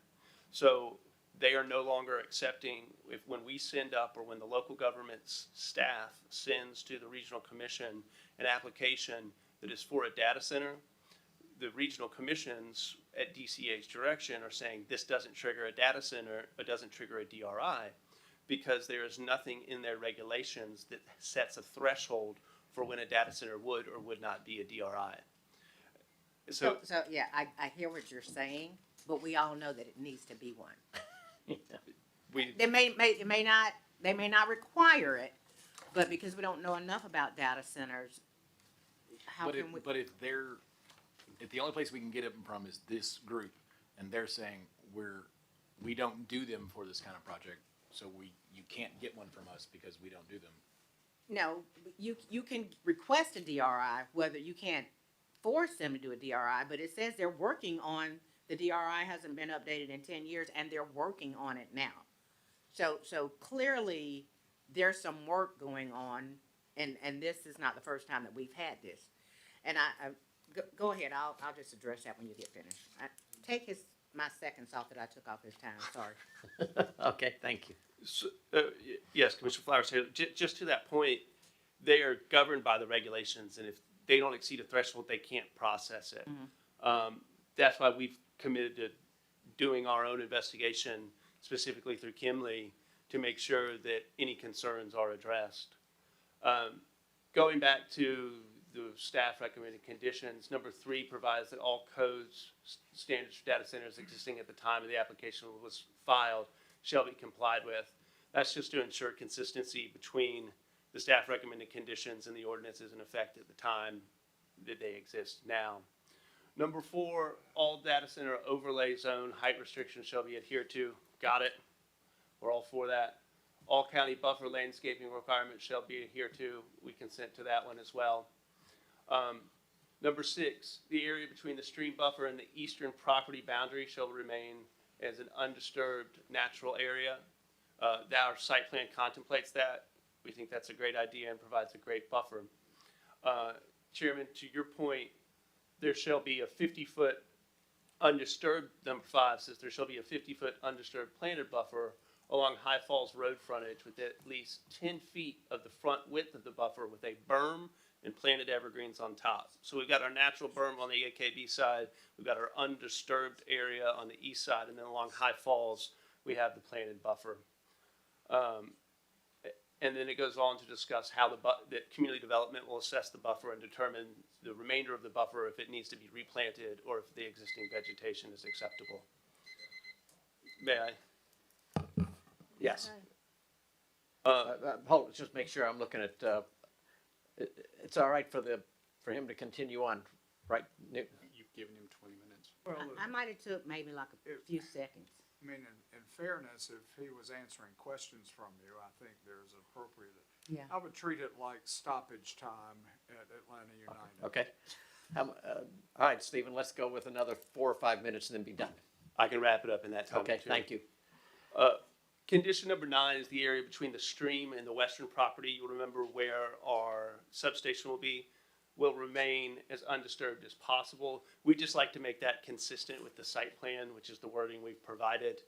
Speaker 9: So they are no longer accepting, when we send up, or when the local government's staff sends to the regional commission an application that is for a data center, the regional commissions at DCA's direction are saying this doesn't trigger a data center, it doesn't trigger a DRI, because there is nothing in their regulations that sets a threshold for when a data center would or would not be a DRI.
Speaker 1: So yeah, I hear what you're saying, but we all know that it needs to be one. They may not require it, but because we don't know enough about data centers, how
Speaker 5: But
Speaker 1: can we?
Speaker 5: if the only place we can get it from is this group, and they're saying we don't do them for this kind of project, so you can't get one from us because we don't do them.
Speaker 1: No, you can request a DRI, whether you can't force them to do a DRI, but it says they're working on, the DRI hasn't been updated in 10 years, and they're working on it now. So clearly, there's some work going on, and this is not the first time that we've had this. And go ahead, I'll just address that when you get finished. Take my seconds off that I took off his time, sorry.
Speaker 2: Okay, thank you.
Speaker 9: So, yes, Commissioner Flowers, just to that point, they are governed by the regulations, and if they don't exceed a threshold, they can't process it. That's why we've committed to doing our own investigation, specifically through Kimley, to make sure that any concerns are addressed. Going back to the staff recommended conditions, number 3 provides that all codes, standards for data centers existing at the time of the application was filed shall be complied with. That's just to ensure consistency between the staff recommended conditions and the ordinances in effect at the time that they exist now. Number 4, all data center overlay zone height restrictions shall be adhered to. Got it. We're all for that. All county buffer landscaping requirements shall be adhered to. We consent to that one as well. Number 6, the area between the stream buffer and the eastern property boundary shall remain as an undisturbed natural area. Our site plan contemplates that. We think that's a great idea and provides a great buffer. Chairman, to your point, there shall be a 50-foot undisturbed, number 5 says there shall be a 50-foot undisturbed planted buffer along High Falls Road frontage with at least 10 feet of the front width of the buffer with a berm and planted evergreens on top. So we've got our natural berm on the AKB side, we've got our undisturbed area on the east side, and then along High Falls, we have the planted buffer. And then it goes on to discuss how that community development will assess the buffer and determine the remainder of the buffer if it needs to be replanted or if the existing vegetation is acceptable. May I? Yes.
Speaker 2: Hold, just make sure I'm looking at, it's all right for him to continue on, right, Nick?
Speaker 3: You've given him 20 minutes.
Speaker 8: Well,
Speaker 1: I might have took maybe like a few seconds.
Speaker 8: I mean, in fairness, if he was answering questions from you, I think there's appropriate.
Speaker 1: Yeah.
Speaker 8: I would treat it like stoppage time at Atlanta United.
Speaker 2: Okay. All right, Stephen, let's go with another 4 or 5 minutes and then be done.
Speaker 9: I can wrap it up in that time.
Speaker 2: Okay,
Speaker 9: too.
Speaker 2: thank you.
Speaker 9: Condition number 9 is the area between the stream and the western property. You'll remember where our substation will remain as undisturbed as possible. We just like to make that consistent with the site plan, which is the wording we've provided,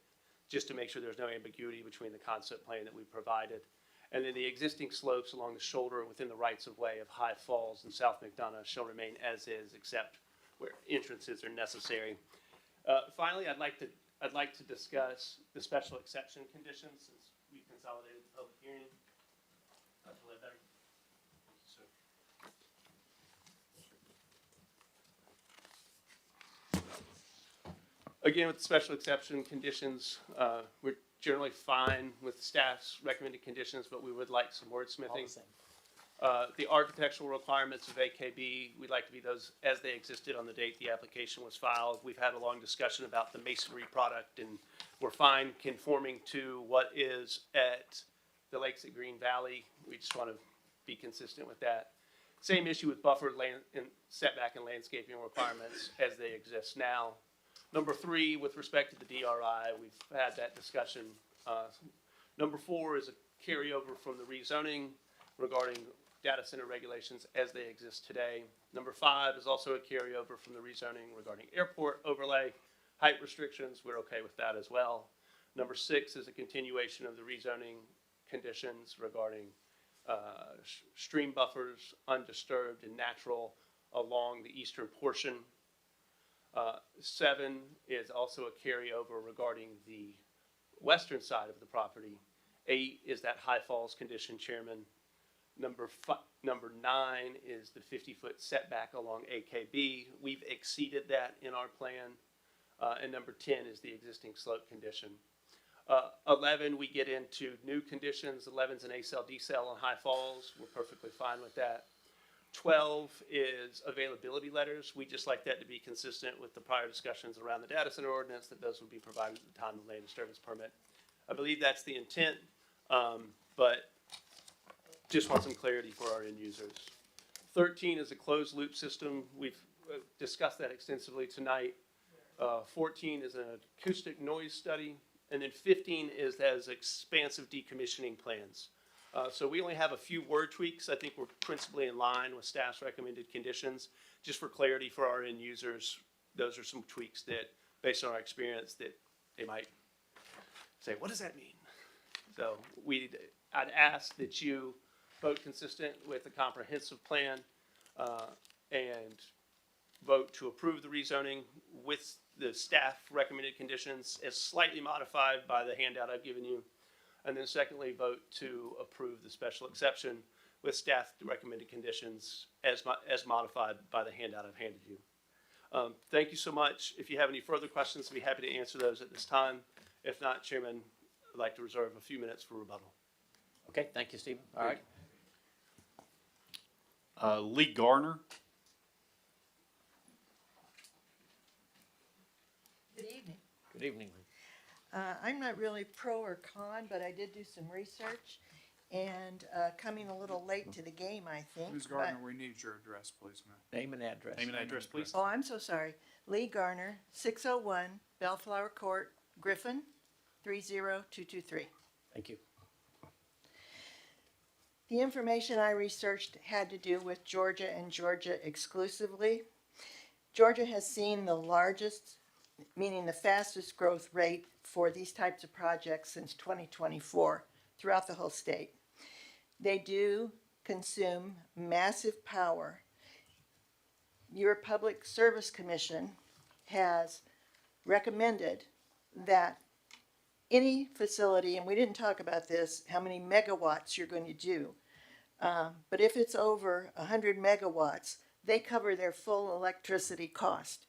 Speaker 9: just to make sure there's no ambiguity between the concept plan that we provided. And then the existing slopes along the shoulder within the rights of way of High Falls and South McDonough shall remain as is, except where entrances are necessary. Finally, I'd like to discuss the special exception conditions since we consolidated the public hearing. Dr. Ledbetter. Again, with the special exception conditions, we're generally fine with staff's recommended conditions, but we would like some wordsmithing. The architectural requirements of AKB, we'd like to be those as they existed on the date the application was filed. We've had a long discussion about the masonry product, and we're fine conforming to what is at the lakes at Green Valley. We just want to be consistent with that. Same issue with buffer land and setback and landscaping requirements as they exist now. Number 3, with respect to the DRI, we've had that discussion. Number 4 is a carryover from the rezoning regarding data center regulations as they exist today. Number 5 is also a carryover from the rezoning regarding airport overlay, height restrictions. We're okay with that as well. Number 6 is a continuation of the rezoning conditions regarding stream buffers, undisturbed and natural along the eastern portion. 7 is also a carryover regarding the western side of the property. 8 is that High Falls condition, Chairman. Number 9 is the 50-foot setback along AKB. We've exceeded that in our plan. And number 10 is the existing slope condition. 11, we get into new conditions. 11's an A-cell, D-cell on High Falls. We're perfectly fine with that. 12 is availability letters. We just like that to be consistent with the prior discussions around the data center ordinance, that those would be provided at the time of the land disturbance permit. I believe that's the intent, but just want some clarity for our end users. 13 is a closed loop system. We've discussed that extensively tonight. 14 is an acoustic noise study. And then 15 is as expansive decommissioning plans. So we only have a few word tweaks. I think we're principally in line with staff's recommended conditions. Just for clarity for our end users, those are some tweaks that, based on our experience, that they might say, what does that mean? So I'd ask that you vote consistent with the comprehensive plan and vote to approve the rezoning with the staff recommended conditions as slightly modified by the handout I've given you. And then secondly, vote to approve the special exception with staff recommended conditions as modified by the handout I've handed you. Thank you so much. If you have any further questions, I'd be happy to answer those at this time. If not, Chairman, I'd like to reserve a few minutes for rebuttal.
Speaker 2: Okay, thank you, Stephen. All right.
Speaker 3: Lee Garner.
Speaker 7: Good evening.
Speaker 2: Good evening.
Speaker 10: I'm not really pro or con, but I did do some research and coming a little late to the game, I think.
Speaker 8: Ms.
Speaker 10: but-
Speaker 8: Gardner, we need your address, please, ma'am.
Speaker 2: Name and address.
Speaker 3: Name and address, please.
Speaker 10: Oh, I'm so sorry. Lee Garner, 601 Bellflower Court, Griffin, 30223.
Speaker 2: Thank you.
Speaker 10: The information I researched had to do with Georgia and Georgia exclusively. Georgia has seen the largest, meaning the fastest growth rate for these types of projects since 2024 throughout the whole state. They do consume massive power. Your Public Service Commission has recommended that any facility, and we didn't talk about this, how many megawatts you're going to do, but if it's over 100 megawatts, they cover their full electricity cost.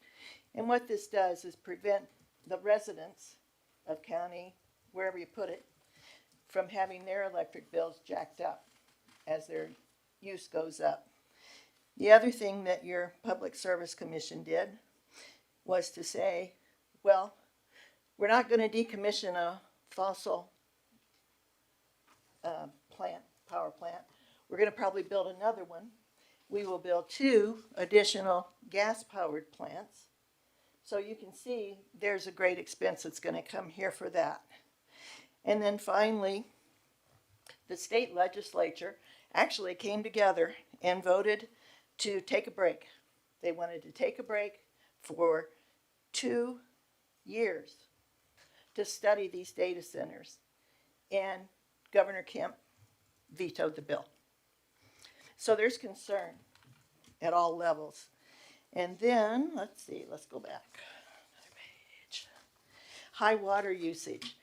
Speaker 10: And what this does is prevent the residents of county, wherever you put it, from having their electric bills jacked up as their use goes up. The other thing that your Public Service Commission did was to say, well, we're not going to decommission a fossil power plant. We're going to probably build another one. We will build 2 additional gas-powered plants. So you can see there's a great expense that's going to come here for that. And then finally, the state legislature actually came together and voted to take a break. They wanted to take a break for 2 years to study these data centers. And Governor Kemp vetoed the bill. So there's concern at all levels. And then, let's see, let's go back. Another page. High water usage.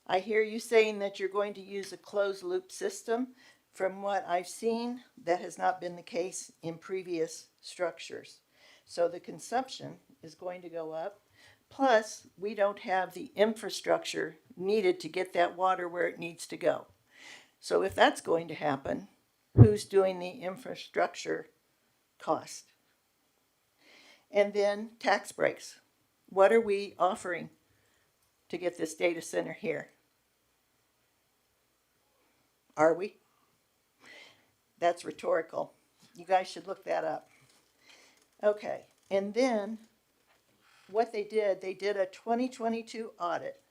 Speaker 10: I hear you saying that you're going to use a closed loop system. From what I've seen, that has not been the case in previous structures. So the consumption is going to go up. Plus, we don't have the infrastructure needed to get that water where it needs to go. So if that's going to happen, who's doing the infrastructure cost? And then tax breaks. What are we offering to get this data center here? Are we? That's rhetorical. You guys should look that up. Okay, and then what they did a 2022 audit,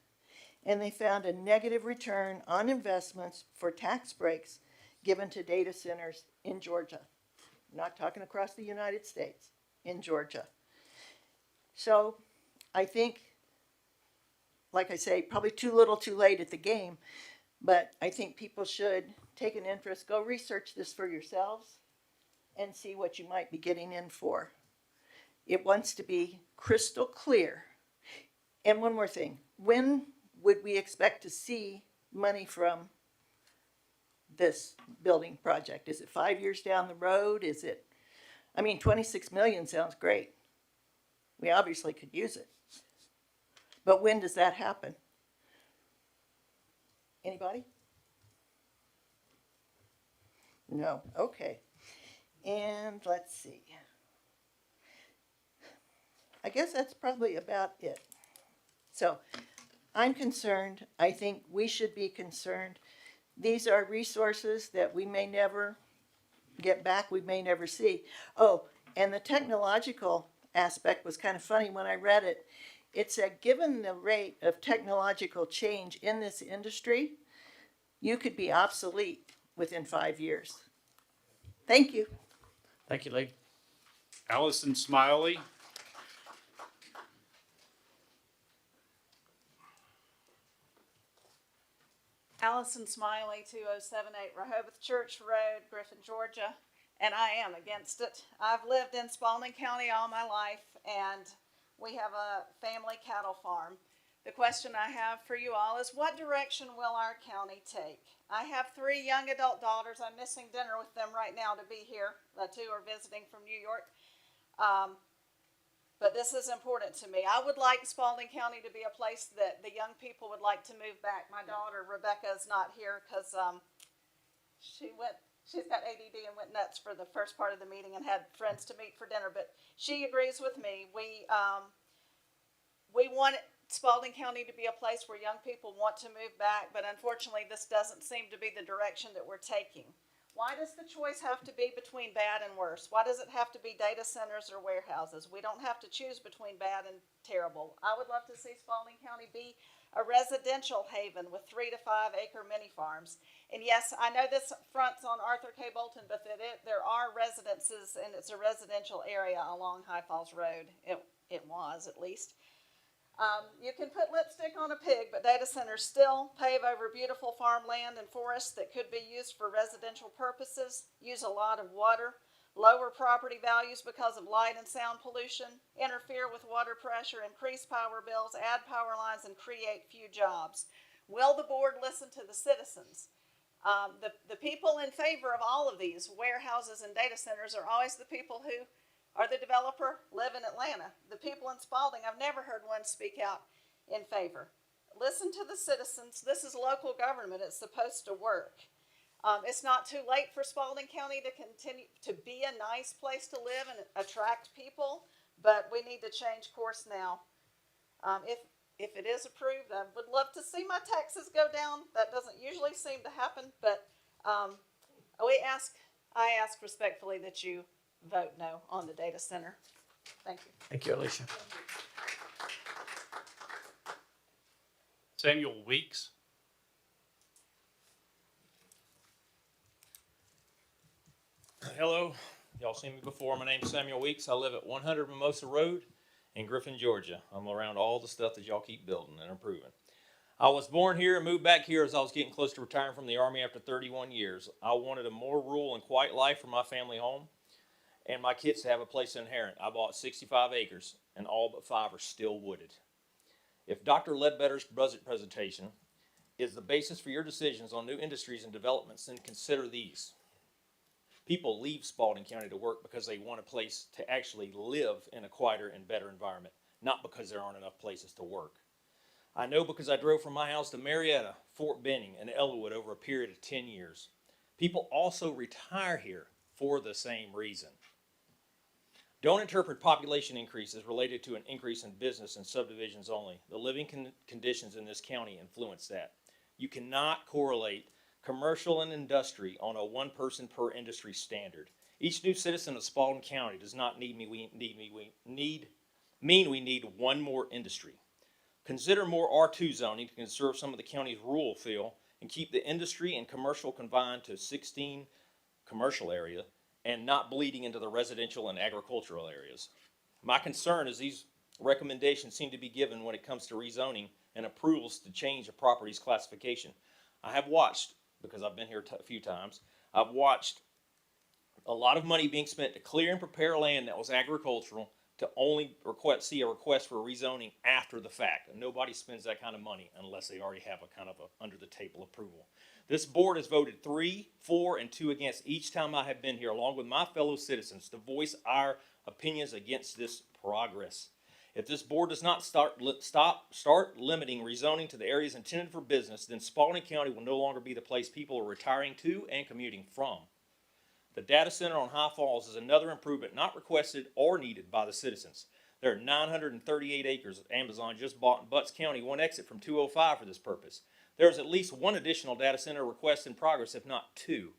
Speaker 10: and they found a negative return on investments for tax breaks given to data centers in Georgia. I'm not talking across the United States, in Georgia. So I think, like I say, probably too little too late at the game, but I think people should take an interest, go research this for yourselves and see what you might be getting in for. It wants to be crystal clear. And one more thing, when would we expect to see money from this building project? Is it 5 years down the road? Is it, 26 million sounds great. We obviously could use it. But when does that happen? Anybody? No, okay. And let's see. I guess that's probably about it. So I'm concerned. I think we should be concerned. These are resources that we may never get back, we may never see. Oh, and the technological aspect was kind of funny when I read it. It said, given the rate of technological change in this industry, you could be obsolete within 5 years. Thank you.
Speaker 2: Thank you, Lee.
Speaker 3: Allison Smiley.
Speaker 11: Allison Smiley, 2078 Rehoboth Church Road, Griffin, Georgia, and I am against it. I've lived in Spalding County all my life, and we have a family cattle farm. The question I have for you all is, what direction will our county take? I have 3 young adult daughters. I'm missing dinner with them right now to be here. The 2 are visiting from New York. But this is important to me. I would like Spalding County to be a place that the young people would like to move back. My daughter, Rebecca, is not here because she's got ADD and went nuts for the first part of the meeting and had friends to meet for dinner. But she agrees with me. We want Spalding County to be a place where young people want to move back, but unfortunately, this doesn't seem to be the direction that we're taking. Why does the choice have to be between bad and worse? Why does it have to be data centers or warehouses? We don't have to choose between bad and terrible. I would love to see Spalding County be a residential haven with 3 to 5 acre mini farms. And yes, I know this fronts on Arthur K. Bolton, but there are residences, and it's a residential area along High Falls Road. It was, at least. You can put lipstick on a pig, but data centers still pave over beautiful farmland and forests that could be used for residential purposes, use a lot of water, lower property values because of light and sound pollution, interfere with water pressure, increase power bills, add power lines, and create few jobs. Will the board listen to the citizens? The people in favor of all of these warehouses and data centers are always the people who are the developer, live in Atlanta. The people in Spalding, I've never heard one speak out in favor. Listen to the citizens. This is local government. It's supposed to work. It's not too late for Spalding County to continue to be a nice place to live and attract people, but we need to change course now. If it is approved, I would love to see my taxes go down. That doesn't usually seem to happen, but I ask respectfully that you vote no on the data center. Thank you.
Speaker 2: Thank you, Alicia.
Speaker 3: Samuel Weeks.
Speaker 12: Hello, y'all seen me before. My name's Samuel Weeks. I live at 100 Mimosa Road in Griffin, Georgia. I'm around all the stuff that y'all keep building and improving. I was born here and moved back here as I was getting close to retiring from the Army after 31 years. I wanted a more rural and quiet life for my family home and my kids to have a place to inherit. I bought 65 acres and all but 5 are still wooded. If Dr. Ledbetter's budget presentation is the basis for your decisions on new industries and developments, then consider these. People leave Spalding County to work because they want a place to actually live in a quieter and better environment, not because there aren't enough places to work. I know because I drove from my house to Marietta, Fort Benning, and Elwood over a period of 10 years. People also retire here for the same reason. Don't interpret population increases related to an increase in business and subdivisions only. The living conditions in this county influence that. You cannot correlate commercial and industry on a one person per industry standard. Each new citizen of Spalding County does not mean we need one more industry. Consider more R2 zoning to conserve some of the county's rural feel and keep the industry and commercial confined to 16 commercial area and not bleeding into the residential and agricultural areas. My concern is these recommendations seem to be given when it comes to rezoning and approvals to change a property's classification. I have watched, because I've been here a few times, I've watched a lot of money being spent to clear and prepare land that was agricultural to only see a request for rezoning after the fact. And nobody spends that kind of money unless they already have a kind of a under the table approval. This board has voted 3, 4, and 2 against each time I have been here, along with my fellow citizens, to voice our opinions against this progress. If this board does not start limiting rezoning to the areas intended for business, then Spalding County will no longer be the place people are retiring to and commuting from. The data center on High Falls is another improvement not requested or needed by the citizens. There are 938 acres Amazon just bought in Butts County, one exit from 205 for this purpose. There is at least one additional data center request in progress, if not 2.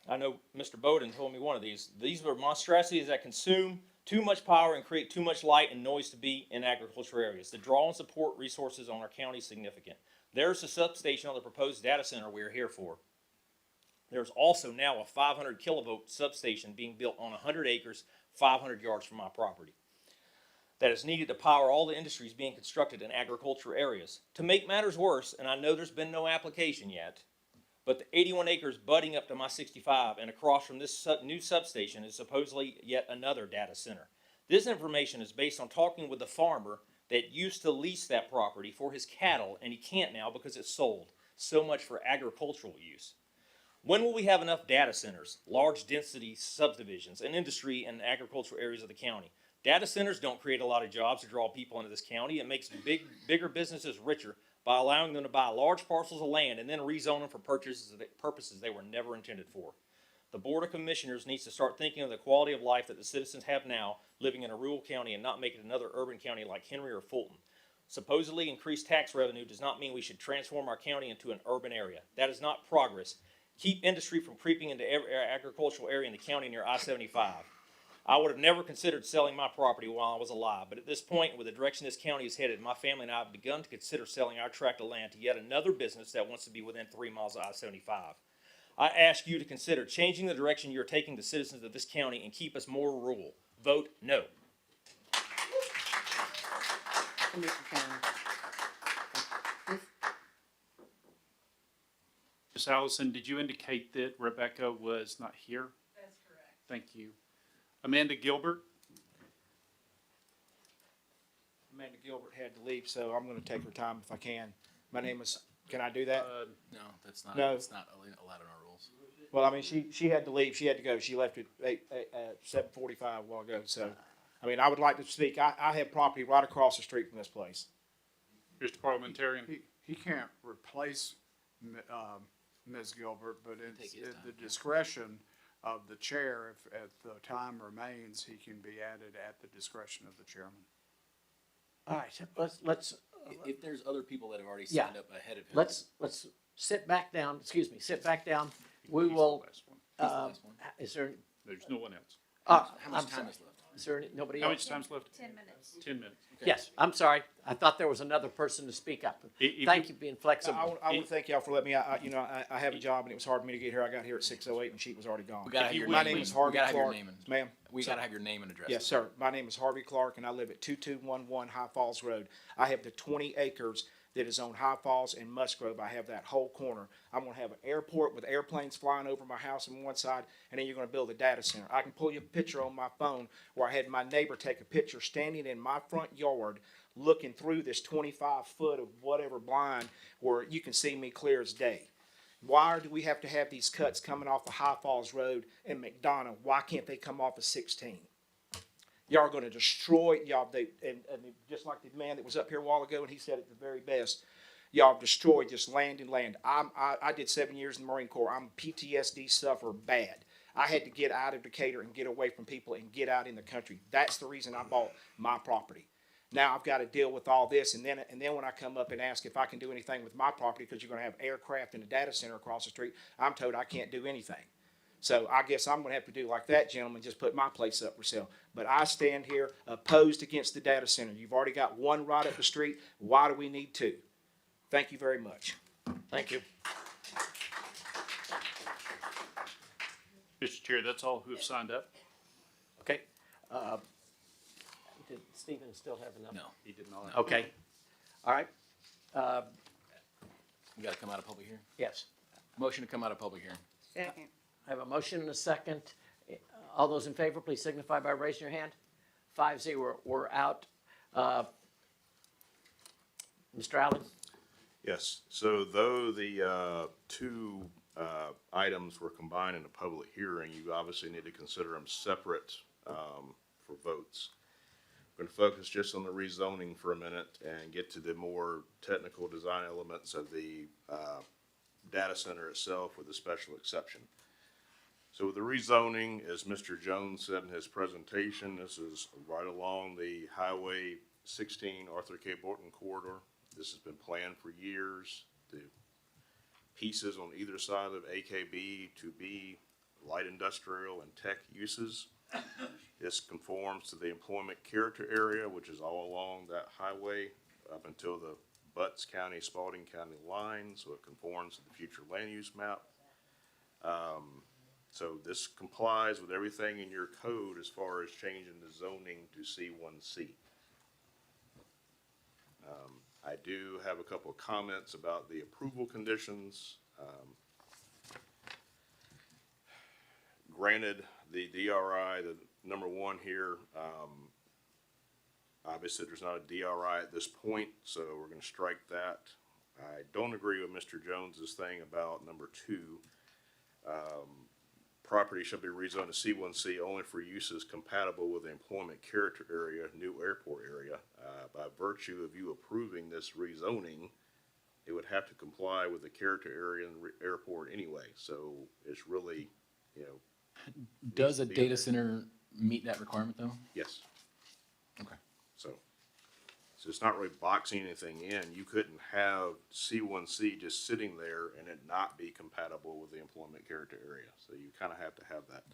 Speaker 12: I know Mr. Bowden told me one of these. These are monstrosities that consume too much power and create too much light and noise to be in agricultural areas. The draw and support resources on our county is significant. There's a substation on the proposed data center we are here for. There's also now a 500 kilovolt substation being built on 100 acres, 500 yards from my property, that is needed to power all the industries being constructed in agricultural areas. To make matters worse, and I know there's been no application yet, but the 81 acres butting up to my 65 and across from this new substation is supposedly yet another data center. This information is based on talking with the farmer that used to lease that property for his cattle, and he can't now because it's sold. So much for agricultural use. When will we have enough data centers, large density subdivisions, and industry in agricultural areas of the county? Data centers don't create a lot of jobs to draw people into this county. It makes bigger businesses richer by allowing them to buy large parcels of land and then rezone them for purposes they were never intended for. The Board of Commissioners needs to start thinking of the quality of life that the citizens have now living in a rural county and not make it another urban county like Henry or Fulton. Supposedly increased tax revenue does not mean we should transform our county into an urban area. That is not progress. Keep industry from creeping into every agricultural area in the county near I-75. I would have never considered selling my property while I was alive, but at this point, with the direction this county is headed, my family and I have begun to consider selling our tract of land to yet another business that wants to be within 3 miles of I-75. I ask you to consider changing the direction you're taking the citizens of this county and keep us more rural. Vote no.
Speaker 3: Ms. Allison, did you indicate that Rebecca was not here?
Speaker 11: That's correct.
Speaker 3: Thank you. Amanda Gilbert?
Speaker 13: Amanda Gilbert had to leave, so I'm gonna take her time if I can. My name is, can I do that?
Speaker 5: No, that's not,
Speaker 13: No.
Speaker 5: it's not allowed in our rules.
Speaker 13: Well, I mean, she had to leave, she had to go, she left at 7:45 a while ago, so, I mean, I would like to speak, I have property right across the street from this place.
Speaker 3: Mr. Parliamentarian?
Speaker 8: He can't replace, Ms. Gilbert, but it's
Speaker 5: Take his
Speaker 8: at the
Speaker 5: time.
Speaker 8: discretion of the chair. If the time remains, he can be added at the discretion of the chairman.
Speaker 2: All right, let's,
Speaker 5: If there's other people that have already
Speaker 2: Yeah.
Speaker 5: signed up ahead of him.
Speaker 2: let's sit back down, sit back down. We
Speaker 3: He's the
Speaker 2: will,
Speaker 3: last one.
Speaker 5: He's the last one.
Speaker 2: is there,
Speaker 3: There's no one else.
Speaker 5: How
Speaker 2: I'm
Speaker 5: much time
Speaker 2: sorry.
Speaker 5: is left?
Speaker 2: Is there nobody
Speaker 3: How
Speaker 2: else?
Speaker 3: much time's left?
Speaker 11: 10 minutes.
Speaker 3: 10 minutes.
Speaker 2: Yes, I'm sorry. I thought there was another person to speak up.
Speaker 3: If
Speaker 2: Thank
Speaker 3: you-
Speaker 2: you for being
Speaker 13: I
Speaker 2: flexible.
Speaker 13: want to thank y'all for letting me, I have a job and it was hard for me to get here, I got here at 6:08 and she was already gone.
Speaker 5: We gotta have
Speaker 3: you
Speaker 5: your
Speaker 3: would,
Speaker 13: My
Speaker 5: name.
Speaker 13: name is
Speaker 5: We
Speaker 13: Harvey
Speaker 5: gotta have your
Speaker 13: Clark,
Speaker 5: name and,
Speaker 13: ma'am.
Speaker 5: we
Speaker 13: Sorry.
Speaker 5: gotta have your name and address.
Speaker 13: Yes, sir. My name is Harvey Clark, and I live at 2211 High Falls Road. I have the 20 acres that is on High Falls and Musgrove. I have that whole corner. I'm gonna have an airport with airplanes flying over my house on one side, and then you're gonna build a data center. I can pull you a picture on my phone where I had my neighbor take a picture standing in my front yard looking through this 25-foot of whatever blind where you can see me clear as day. Why do we have to have these cuts coming off of High Falls Road and McDonough? Why can't they come off of 16? Y'all are going to destroy y'all. And just like the man that was up here a while ago, and he said it the very best. Y'all have destroyed just land and land. I did 7 years in the Marine Corps. I'm a PTSD sufferer bad. I had to get out of Decatur and get away from people and get out in the country. That's the reason I bought my property. Now I've got to deal with all this, and then when I come up and ask if I can do anything with my property because you're going to have aircraft and a data center across the street, I'm told I can't do anything. So I guess I'm going to have to do like that gentleman, just put my place up for sale. But I stand here opposed against the data center. You've already got one right up the street. Why do we need two? Thank you very much.
Speaker 2: Thank you.
Speaker 3: Mr. Chair, that's all who have signed up.
Speaker 2: Okay. Did Stephen still have enough?
Speaker 5: No,
Speaker 3: He did not.
Speaker 2: Okay. All right.
Speaker 5: we gotta come out of public hearing.
Speaker 2: Yes.
Speaker 5: Motion to come out of public hearing.
Speaker 1: Second.
Speaker 2: I have a motion and a second. All those in favor, please signify by raising your hand. 5-0. We're out. Mr. Allen?
Speaker 6: Yes, so though the two items were combined in a public hearing, you obviously need to consider them separate for votes. We're going to focus just on the rezoning for a minute and get to the more technical design elements of the data center itself with a special exception. So with the rezoning, as Mr. Jones said in his presentation, this is right along the Highway 16 Arthur K. Borton corridor. This has been planned for years. The pieces on either side of AKB to be light industrial and tech uses. This conforms to the employment character area, which is all along that highway up until the Butts County, Spalding County line, so it conforms to the future land use map. So this complies with everything in your code as far as changing the zoning to C1C. I do have a couple of comments about the approval conditions. Granted, the DRI, the number one here, obviously there's not a DRI at this point, so we're gonna strike that. I don't agree with Mr. Jones's thing about number two. Property shall be rezoned to C1C only for uses compatible with the employment character area, new airport area. By virtue of you approving this rezoning, it would have to comply with the character area and airport anyway. So it's really you know,
Speaker 5: Does a
Speaker 6: needs to be in
Speaker 5: data
Speaker 6: there.
Speaker 5: center meet that requirement though?
Speaker 6: Yes.
Speaker 5: Okay.
Speaker 6: So it's not really boxing anything in. You couldn't have C1C just sitting there and it not be compatible with the employment character area. So you kind of have to have that.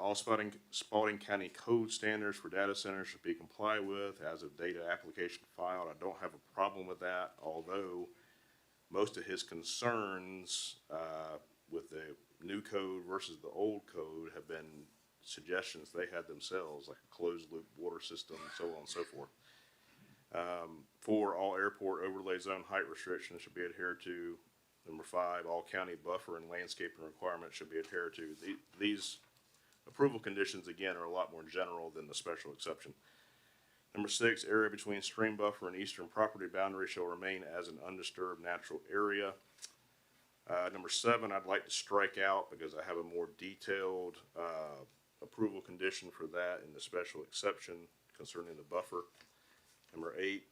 Speaker 6: All Spalding County code standards for data centers should be complied with as of data application filed. I don't have a problem with that, although most of his concerns, with the new code versus the old code have been suggestions they had themselves, like a closed loop water system, so on and so forth. 4, all airport overlay zone height restrictions should be adhered to. Number 5, all county buffer and landscaping requirements should be adhered to. These approval conditions, again, are a lot more general than the special exception. Number 6, area between stream buffer and eastern property boundary shall remain as an undisturbed natural area. Number 7, I'd like to strike out because I have a more detailed approval condition for that in the special exception concerning the buffer. Number 8,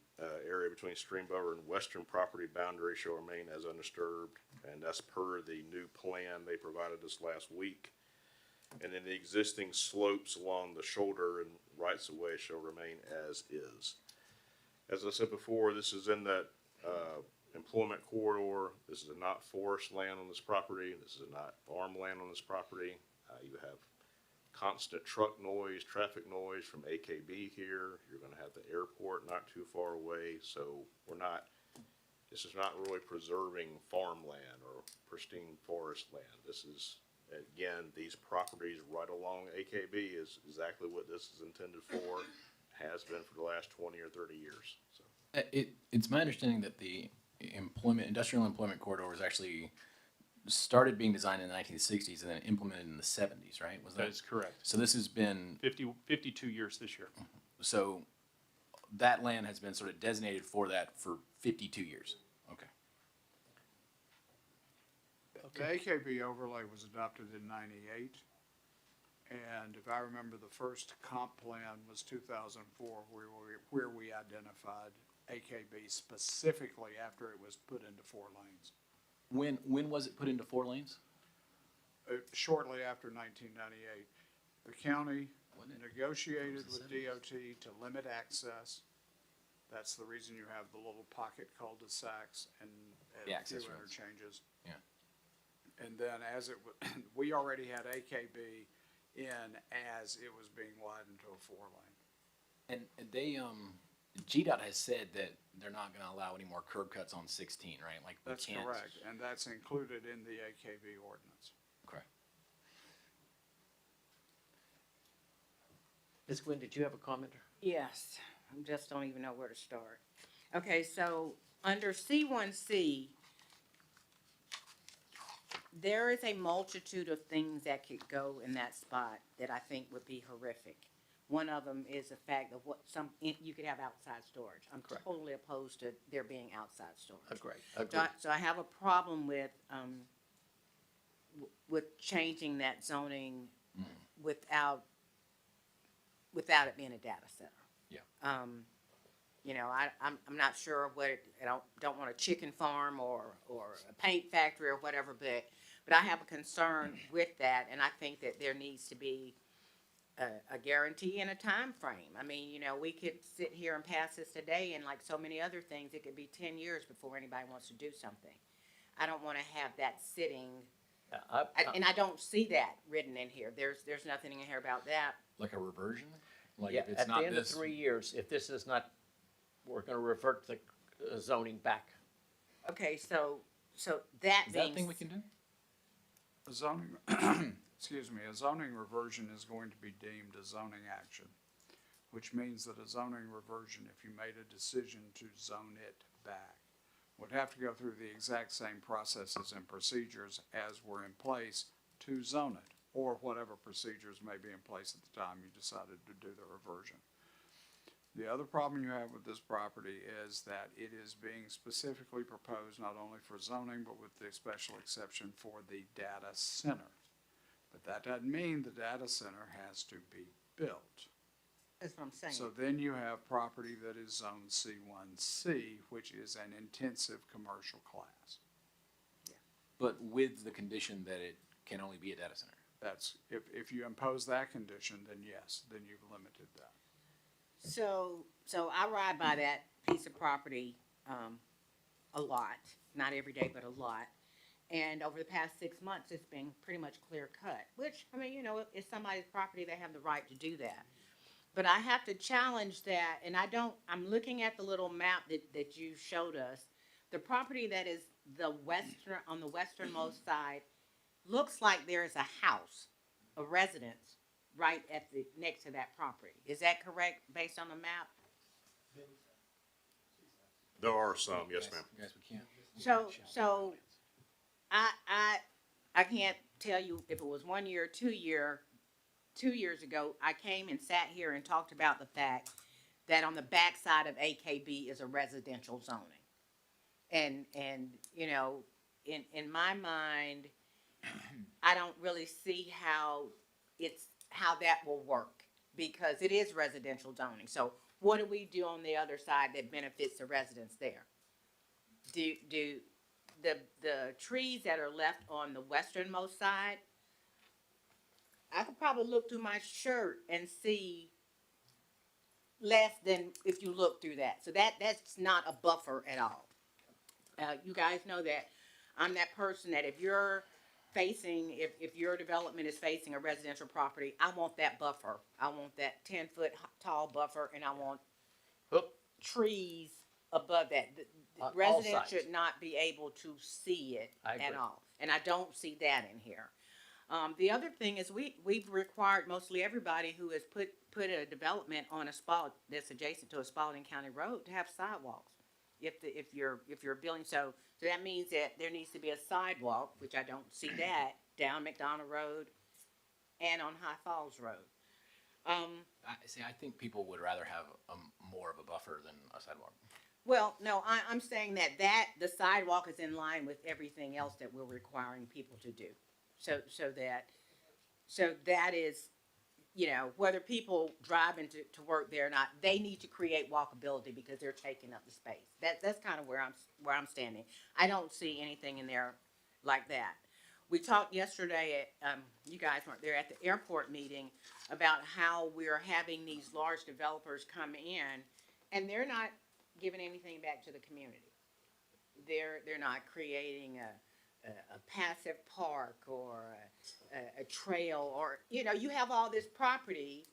Speaker 6: area between stream buffer and western property boundary shall remain as undisturbed, and that's per the new plan they provided us last week. And then the existing slopes along the shoulder and rights of way shall remain as is. As I said before, this is in that employment corridor. This is not forest land on this property. This is not farmland on this property. You have constant truck noise, traffic noise from AKB here. You're gonna have the airport not too far away, so this is not really preserving farmland or pristine forest land. This is, again, these properties right along AKB is exactly what this is intended for, has been for the last 20 or 30 years, so.
Speaker 5: It's my understanding that the industrial employment corridor was actually started being designed in the 1960s and then implemented in the 70s, right? Was
Speaker 3: That is correct.
Speaker 5: So this has been,
Speaker 3: 52 years this year.
Speaker 5: so that land has been sort of designated for that for 52 years. Okay.
Speaker 8: The AKB overlay was adopted in '98, and if I remember, the first comp plan was 2004, where we identified AKB specifically after it was put into 4 lanes.
Speaker 5: When was it put into 4 lanes?
Speaker 8: Shortly after 1998, the county negotiated with DOT to limit access. That's the reason you have the little pocket cul-de-sacs and
Speaker 5: The
Speaker 8: a
Speaker 5: access
Speaker 8: few
Speaker 5: roads.
Speaker 8: interchanges.
Speaker 5: Yeah.
Speaker 8: And then we already had AKB in as it was being widened to a 4-lane.
Speaker 5: And they, GDOT has said that they're not gonna allow any more curb cuts on 16, right? Like, we
Speaker 8: That's
Speaker 5: can't.
Speaker 8: correct, and that's included in the AKB ordinance.
Speaker 5: Okay.
Speaker 2: Ms. Gwen, did you have a comment?
Speaker 1: Yes, I just don't even know where to start. Okay, so under C1C, there is a multitude of things that could go in that spot that I think would be horrific. One of them is the fact of you could have outside storage. I'm
Speaker 2: Correct.
Speaker 1: totally opposed to there being outside storage.
Speaker 2: Agreed.
Speaker 1: So I have a problem with changing that zoning without it being a data center.
Speaker 5: Yeah.
Speaker 1: You know, I'm not sure I don't want a chicken farm or a paint factory or whatever, but I have a concern with that, and I think that there needs to be a guarantee and a time frame. I mean, you know, we could sit here and pass this today, and like so many other things, it could be 10 years before anybody wants to do something. I don't want to have that sitting, and I don't see that written in here. There's nothing in here about that.
Speaker 5: Like a reversion? Like,
Speaker 2: Yeah,
Speaker 5: if it's
Speaker 2: at the
Speaker 5: not
Speaker 2: end of
Speaker 5: this.
Speaker 2: 3 years, if this is not, we're gonna revert the zoning back.
Speaker 1: Okay, so that
Speaker 5: Is
Speaker 1: being
Speaker 5: that a thing we can do?
Speaker 8: A zoning, excuse me, a zoning reversion is going to be deemed a zoning action, which means that a zoning reversion, if you made a decision to zone it back, would have to go through the exact same processes and procedures as were in place to zone it, or whatever procedures may be in place at the time you decided to do the reversion. The other problem you have with this property is that it is being specifically proposed not only for zoning, but with the special exception for the data center. But that doesn't mean the data center has to be built.
Speaker 1: That's what I'm saying.
Speaker 8: So then you have property that is zone C1C, which is an intensive commercial class.
Speaker 5: But with the condition that it can only be a data center.
Speaker 8: That's, if you impose that condition, then yes, then you've limited that.
Speaker 1: So I ride by that piece of property, a lot, not every day, but a lot. And over the past 6 months, it's been pretty much clear cut, which, I mean, it's somebody's property, they have the right to do that. But I have to challenge that, and I'm looking at the little map that you showed us. The property that is on the westernmost side, looks like there's a house, a residence, right next to that property. Is that correct, based on the map?
Speaker 6: There are some, yes, ma'am.
Speaker 5: Yes, we can.
Speaker 1: So I can't tell you if it was 1 year, 2 years ago, I came and sat here and talked about the fact that on the backside of AKB is a residential zoning. And in my mind, I don't really see how that will work, because it is residential zoning. So what do we do on the other side that benefits the residents there? Do the trees that are left on the westernmost side, I could probably look through my shirt and see less than if you look through that. So that's not a buffer at all. You guys know that I'm that person that if your development is facing a residential property, I want that buffer. I want that 10-foot tall buffer, and I want trees above that. The
Speaker 2: On all
Speaker 1: residents
Speaker 2: sides.
Speaker 1: should not be able to see it
Speaker 2: I agree.
Speaker 1: at all, and I don't see that in here. The other thing is we've required mostly everybody who has put a development on that's adjacent to a Spalding County road to have sidewalks. If you're building, so that means that there needs to be a sidewalk, which I don't see that, down McDonald Road and on High Falls Road.
Speaker 5: I think people would rather have more of a buffer than a sidewalk.
Speaker 1: Well, no, I'm saying that the sidewalk is in line with everything else that we're requiring people to do. So that is, whether people drive to work there or not, they need to create walkability because they're taking up the space. That's kind of where I'm standing. I don't see anything in there like that. We talked yesterday at, you guys weren't there, at the airport meeting about how we're having these large developers come in and they're not giving anything back to the community. They're not creating a passive park or a trail, or you have all this property.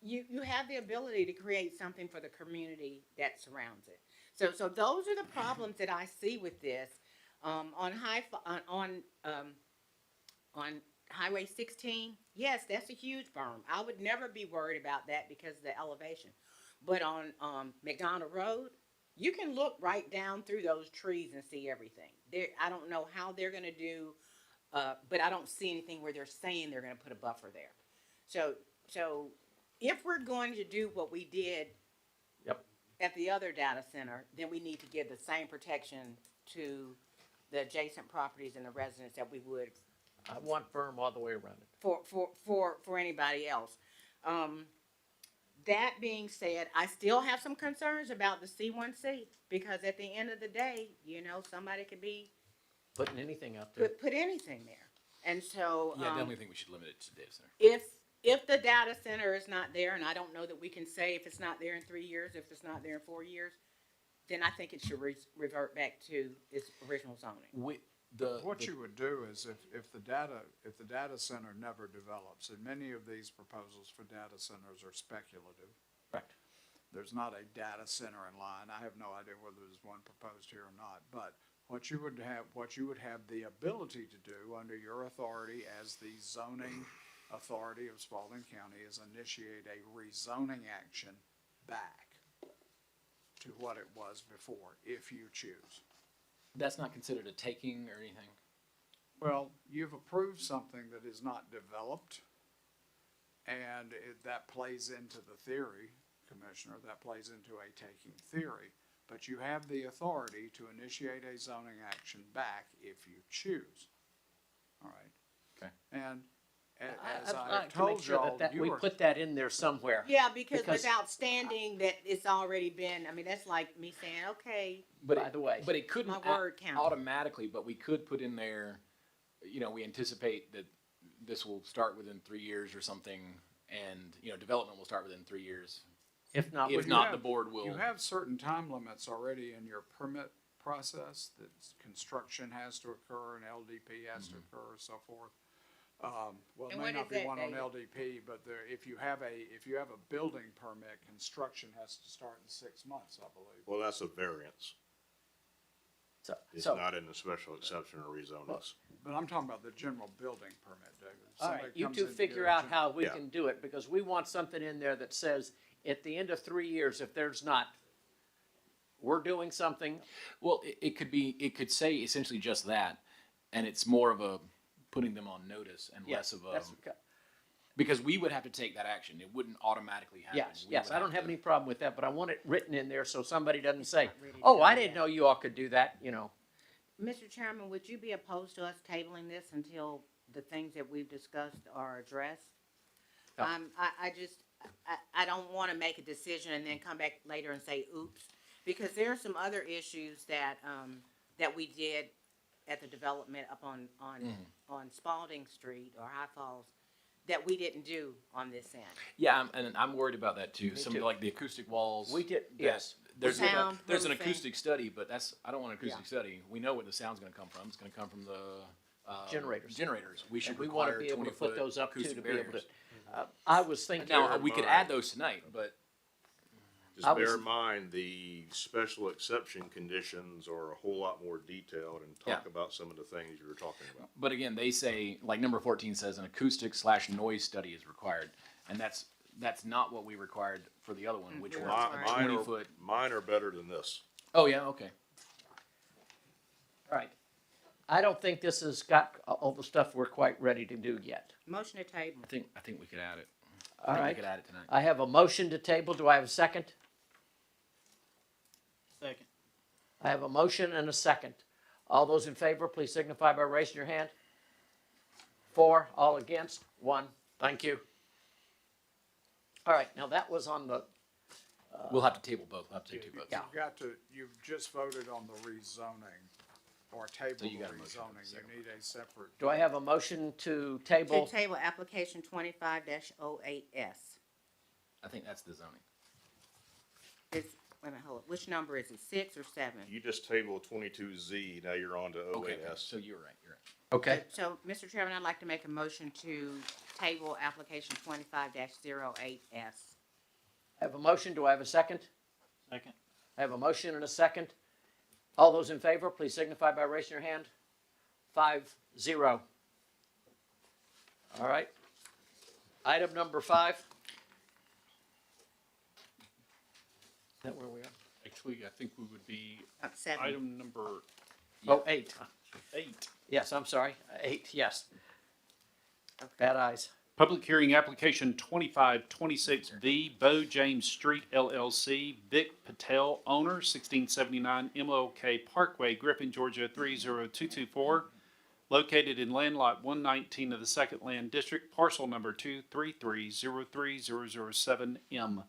Speaker 1: You have the ability to create something for the community that surrounds it. So those are the problems that I see with this. On Highway 16, yes, that's a huge berm. I would never be worried about that because of the elevation. But on McDonald Road, you can look right down through those trees and see everything. I don't know how they're going to do, but I don't see anything where they're saying they're going to put a buffer there. So if we're going to do what we did at the other data center, then we need to give the same protection to the adjacent properties and the residents that we would
Speaker 2: I want firm all the way around it.
Speaker 1: for anybody else. That being said, I still have some concerns about the C1C, because at the end of the day, somebody could be
Speaker 2: Putting anything up there.
Speaker 1: put anything there. And so,
Speaker 5: Yeah, I definitely think we should limit it to data center.
Speaker 1: if the data center is not there, and I don't know that we can say if it's not there in 3 years, if it's not there in 4 years, then I think it should revert back to its original zoning.
Speaker 8: What you would do is if the data center never develops, and many of these proposals for data centers are speculative.
Speaker 2: Correct.
Speaker 8: There's not a data center in line. I have no idea whether there's one proposed here or not, but what you would have the ability to do under your authority as the zoning authority of Spalding County is initiate a rezoning action back to what it was before, if you choose.
Speaker 5: That's not considered a taking or anything?
Speaker 8: Well, you've approved something that is not developed, and that plays into the theory, Commissioner, that plays into a taking theory. But you have the authority to initiate a zoning action back if you choose. All right?
Speaker 5: Okay.
Speaker 8: And as
Speaker 2: I'd
Speaker 8: I
Speaker 2: like to make
Speaker 8: told
Speaker 2: sure
Speaker 8: y'all,
Speaker 2: that
Speaker 8: you
Speaker 2: we
Speaker 8: were,
Speaker 2: put that in there somewhere.
Speaker 1: Yeah, because without standing that it's already been, that's like me saying, okay,
Speaker 5: But
Speaker 2: By the way.
Speaker 5: but it couldn't
Speaker 1: my word counts.
Speaker 5: automatically, but we could put in there, you know, we anticipate that this will start within 3 years or something, and, you know, development will start within 3 years.
Speaker 2: If not,
Speaker 5: If
Speaker 2: would
Speaker 5: not,
Speaker 2: you,
Speaker 5: the board will.
Speaker 8: You have certain time limits already in your permit process, that construction has to occur and LDP has to occur, so forth. Well, it
Speaker 1: And
Speaker 8: may
Speaker 1: what
Speaker 8: not
Speaker 1: is
Speaker 8: be
Speaker 1: that,
Speaker 8: one on
Speaker 1: David?
Speaker 8: LDP, but there, if you have a building permit, construction has to start in 6 months, I believe.
Speaker 6: Well, that's a variance.
Speaker 2: so,
Speaker 6: It's
Speaker 2: so,
Speaker 6: not in the special exception or rezonings.
Speaker 8: But I'm talking about the general building permit, David. If
Speaker 2: all right,
Speaker 8: somebody
Speaker 2: you
Speaker 8: comes
Speaker 2: two
Speaker 8: in to
Speaker 2: figure
Speaker 8: get a
Speaker 2: out how we
Speaker 6: Yeah.
Speaker 2: can do it, because we want something in there that says, at the end of 3 years, if there's not, we're doing something,
Speaker 5: Well, it could say essentially just that, and it's more of a putting them on notice and
Speaker 2: yes,
Speaker 5: less of a,
Speaker 2: that's,
Speaker 5: because we would have to take that action. It wouldn't automatically happen.
Speaker 2: yes,
Speaker 5: We
Speaker 2: yes,
Speaker 5: would
Speaker 2: I don't have
Speaker 5: to-
Speaker 2: any problem with that, but I want it written in there so somebody doesn't say,
Speaker 1: not ready to
Speaker 2: oh,
Speaker 1: do
Speaker 2: I didn't
Speaker 1: that.
Speaker 2: know you all could do that, you know.
Speaker 1: Mr. Chairman, would you be opposed to us tabling this until the things that we've discussed are addressed?
Speaker 2: No.
Speaker 1: I don't wanna make a decision and then come back later and say, oops, because there are some other issues that, that we did at the development up on Spalding Street or High Falls that we didn't do on this end.
Speaker 5: Yeah, and I'm worried about that too. Some
Speaker 2: too.
Speaker 5: like the acoustic walls.
Speaker 2: We did,
Speaker 5: that-
Speaker 2: yes.
Speaker 5: There's
Speaker 1: Sound,
Speaker 5: there's an
Speaker 1: roofing.
Speaker 5: acoustic study, but I don't want an acoustic
Speaker 1: Yeah.
Speaker 5: study. We know where the sound's going to come from. It's going to come from the
Speaker 2: Generators.
Speaker 5: Generators. We should
Speaker 2: And we want to
Speaker 5: require
Speaker 2: be able to
Speaker 5: 20-foot
Speaker 2: put those up too,
Speaker 5: acoustic
Speaker 2: to be able to,
Speaker 5: barriers.
Speaker 2: I was thinking.
Speaker 5: Now we could add those tonight, but
Speaker 6: Just
Speaker 2: I was-
Speaker 6: bear in mind, the special exception conditions are a whole lot more detailed and talk
Speaker 5: Yeah.
Speaker 6: about some of the things you were talking about.
Speaker 5: But again, they say, like number 14 says, an acoustic/noise study is required, and that's not what we required for the other one, which were
Speaker 1: Right.
Speaker 5: 20-foot.
Speaker 6: Mine are better than this.
Speaker 5: Oh yeah, okay.
Speaker 2: All right. I don't think this has got all the stuff we're quite ready to do yet.
Speaker 1: Motion to table.
Speaker 5: I think we could add it. I
Speaker 2: All
Speaker 5: think
Speaker 2: right.
Speaker 5: we could add it tonight.
Speaker 2: I have a motion to table. Do I have a second?
Speaker 4: Second.
Speaker 2: I have a motion and a second. All those in favor, please signify by raising your hand. 4, all against, 1. Thank you. All right, now that was on the,
Speaker 5: We'll have to table both. We'll have to take 2 votes.
Speaker 2: Yeah.
Speaker 8: You've just voted on the rezoning, or table the
Speaker 5: you got a motion,
Speaker 8: rezoning.
Speaker 5: second.
Speaker 8: You need a separate.
Speaker 2: do I have a motion to
Speaker 1: To
Speaker 2: table?
Speaker 1: table application 25-08S.
Speaker 5: I think that's the zoning.
Speaker 1: It's, wait a minute, hold it. Which number is it, 6 or 7?
Speaker 6: You just tabled 22Z, now you're on to
Speaker 5: Okay,
Speaker 6: 08S.
Speaker 5: so you're right. You're right.
Speaker 2: Okay.
Speaker 1: So, Mr. Chairman, I'd like to make a motion to table application 25-08S.
Speaker 2: I have a motion. Do I have a second?
Speaker 4: Second.
Speaker 2: I have a motion and a second. All those in favor, please signify by raising your hand. 5-0. All right. Item number 5. Is that where we are?
Speaker 3: Actually, I think we would be
Speaker 1: 7.
Speaker 3: item number
Speaker 2: Oh, 8.
Speaker 3: 8.
Speaker 2: Yes, I'm sorry. 8, yes. Bad eyes.
Speaker 3: Public hearing application 2526V, Bo James Street LLC, Vic Patel, owner, 1679 MLK Parkway, Griffin, Georgia, 30224, located in land lot 119 of the Second Land District, parcel number 233-03007M,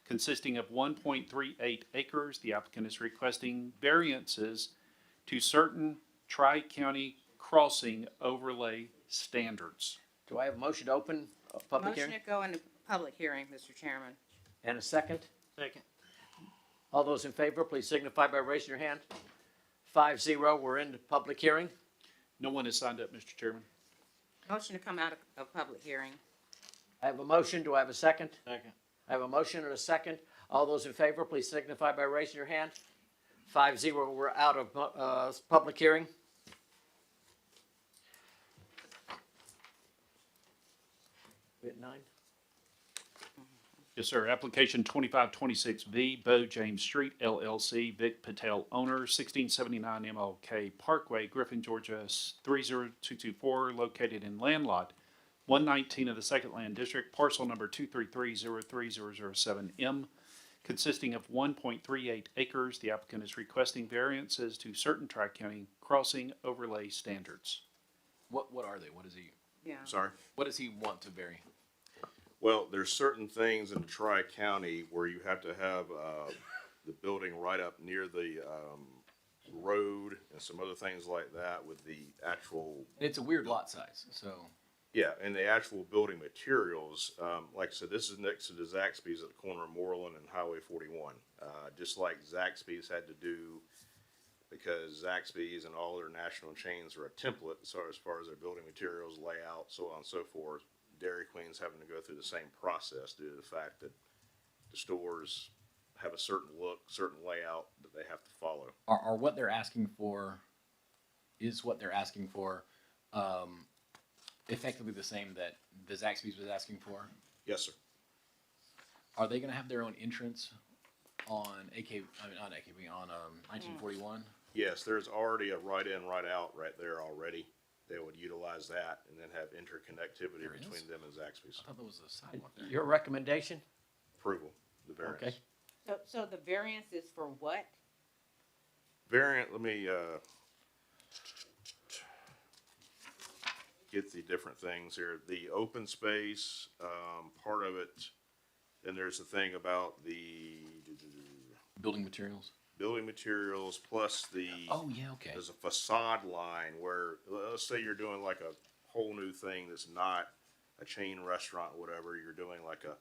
Speaker 3: consisting of 1.38 acres. The applicant is requesting variances to certain tri-county crossing overlay standards.
Speaker 2: Do I have a motion to open a public
Speaker 1: Motion
Speaker 2: hearing?
Speaker 1: to go into public hearing, Mr. Chairman.
Speaker 2: And a second?
Speaker 4: Second.
Speaker 2: All those in favor, please signify by raising your hand. 5-0, we're in the public hearing.
Speaker 3: No one has signed up, Mr. Chairman.
Speaker 1: Motion to come out of public hearing.
Speaker 2: I have a motion. Do I have a second?
Speaker 4: Second.
Speaker 2: I have a motion and a second. All those in favor, please signify by raising your hand. 5-0, we're out of public hearing. We at 9?
Speaker 3: Yes, sir. Application 2526V, Bo James Street LLC, Vic Patel, owner, 1679 MLK Parkway, Griffin, Georgia, 30224, located in land lot 119 of the Second Land District, parcel number 233-03007M, consisting of 1.38 acres. The applicant is requesting variances to certain tri-county crossing overlay standards.
Speaker 5: What are they? What is he?
Speaker 1: Yeah.
Speaker 6: Sorry?
Speaker 5: What does he want to vary?
Speaker 6: Well, there's certain things in the tri-county where you have to have, the building right up near the road and some other things like that with the actual,
Speaker 5: It's a weird lot size, so.
Speaker 6: yeah, and the actual building materials. Like I said, this is next to the Zaxby's at the corner of Moreland and Highway 41. Just like Zaxby's had to do, because Zaxby's and all their national chains are a template as far as their building materials, layout, so on and so forth. Dairy Queen's having to go through the same process due to the fact that the stores have a certain look, certain layout that they have to follow.
Speaker 5: Are what they're asking for, effectively the same that the Zaxby's was asking for?
Speaker 6: Yes, sir.
Speaker 5: Are they gonna have their own entrance on on 1941?
Speaker 6: Yes, there's already a right in, right out right there already. They would utilize that and then have interconnectivity
Speaker 5: There is?
Speaker 6: between them and Zaxby's.
Speaker 5: I thought there was a sidewalk there.
Speaker 2: Your recommendation?
Speaker 6: Approval, the variance.
Speaker 2: Okay.
Speaker 1: So the variance is for what?
Speaker 6: Variant, let me, get the different things here. The open space, part of it, then there's the thing about the
Speaker 5: Building materials?
Speaker 6: building materials plus the.
Speaker 5: Oh, yeah, okay.
Speaker 6: There's a facade line where, let's say you're doing like a whole new thing that's not a chain restaurant, or whatever, you're doing like a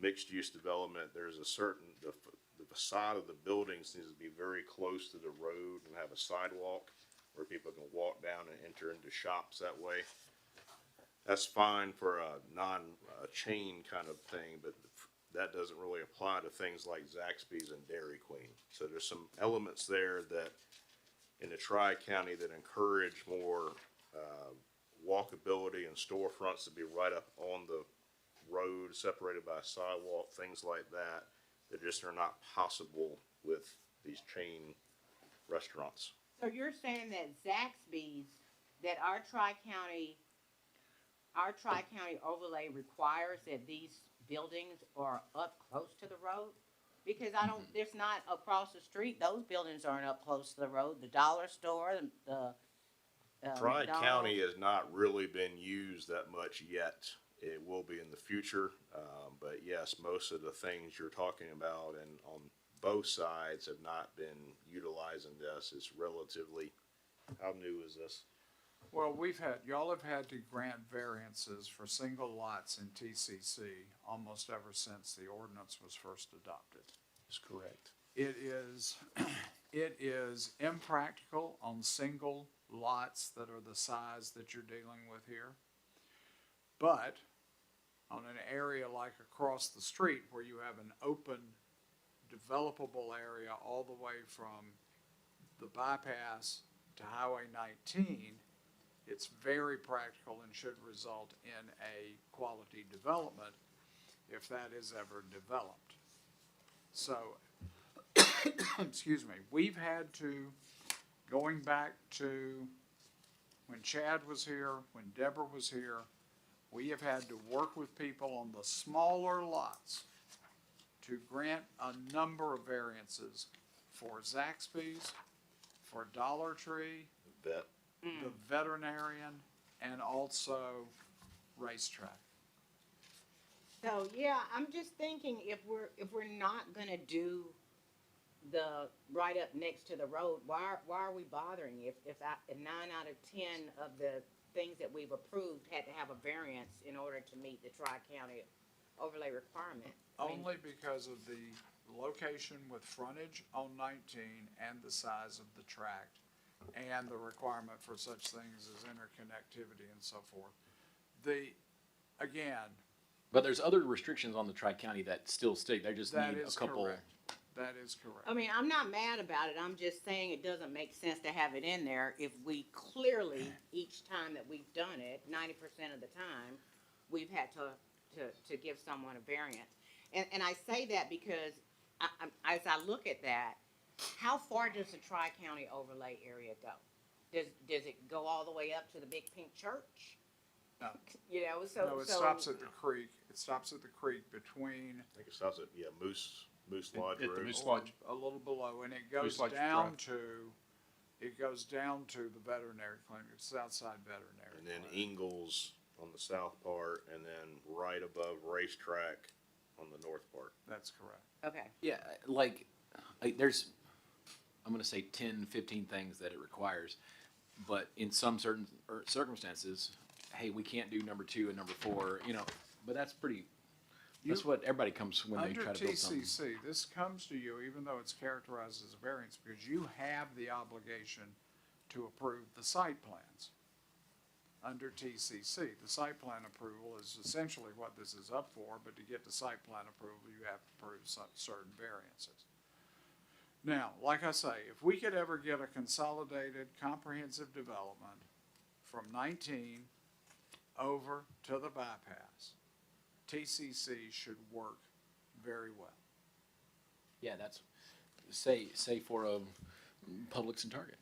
Speaker 6: mixed-use development, there's a certain, the facade of the buildings needs to be very close to the road and have a sidewalk where people can walk down and enter into shops that way. That's fine for a non-chain kind of thing, but that doesn't really apply to things like Zaxby's and Dairy Queen. So there's some elements there that in the Tri-County that encourage more walkability and storefronts to be right up on the road, separated by a sidewalk, things like that, that just are not possible with these chain restaurants.
Speaker 1: So you're saying that Zaxby's, that our tri-county overlay requires that these buildings are up close to the road? Because I don't, there's not across the street, those buildings aren't up close to the road, the dollar store, the
Speaker 6: Tri-County has not really been used that much yet. It will be in the future, but yes, most of the things you're talking about and on both sides have not been utilizing this. It's relatively, how new is this?
Speaker 8: Well, y'all have had to grant variances for single lots in TCC almost ever since the ordinance was first adopted.
Speaker 6: That's correct.
Speaker 8: It is impractical on single lots that are the size that you're dealing with here. But on an area like across the street where you have an open developable area all the way from the bypass to Highway 19, it's very practical and should result in a quality development if that is ever developed. So, excuse me, we've had to, going back to when Chad was here, when Deborah was here, we have had to work with people on the smaller lots to grant a number of variances for Zaxby's, for Dollar Tree,
Speaker 6: Vet.
Speaker 8: the veterinarian, and also racetrack.
Speaker 1: So, yeah, I'm just thinking if we're not gonna do the right up next to the road, why are we bothering? If 9 out of 10 of the things that we've approved had to have a variance in order to meet the Tri-County overlay requirement. I mean,
Speaker 8: Only because of the location with frontage on 19 and the size of the tract and the requirement for such things as interconnectivity and so forth. Again,
Speaker 5: But there's other restrictions on the Tri-County that still stay. They just
Speaker 8: that
Speaker 5: need a
Speaker 8: is
Speaker 5: couple.
Speaker 8: correct. That is correct.
Speaker 1: I mean, I'm not mad about it, I'm just saying it doesn't make sense to have it in there if we clearly, each time that we've done it, 90% of the time, we've had to give someone a variance. And I say that because as I look at that, how far does the Tri-County overlay area go? Does it go all the way up to the big pink church?
Speaker 8: No.
Speaker 1: You know, so.
Speaker 8: No, it stops at the creek. It stops at the creek between
Speaker 6: I think it starts at, Moose Lodge
Speaker 9: At the
Speaker 6: Road.
Speaker 9: Moose Lodge.
Speaker 8: a little below, and it goes
Speaker 9: Lodge
Speaker 8: down
Speaker 9: Drive.
Speaker 8: to the veterinary clinic, Southside Veterinary.
Speaker 6: And then
Speaker 8: Clinic.
Speaker 6: Ingles on the south part, and then right above Racetrack on the north part.
Speaker 8: That's correct.
Speaker 1: Okay.
Speaker 5: Yeah, like there's I'm gonna say 10, 15 things that it requires. But in some certain circumstances, hey, we can't do number 2 and number 4, you know, but that's pretty, that's what everybody comes when they
Speaker 8: Under
Speaker 5: try to build something.
Speaker 8: TCC, this comes to you, even though it's characterized as a variance, because you have the obligation to approve the site plans. Under TCC, the site plan approval is essentially what this is up for, but to get the site plan approval, you have to approve certain variances. Now, like I say, if we could ever get a consolidated, comprehensive development from 19 over to the bypass, TCC should work very well.
Speaker 5: Yeah, that's, say for a Publix and Target.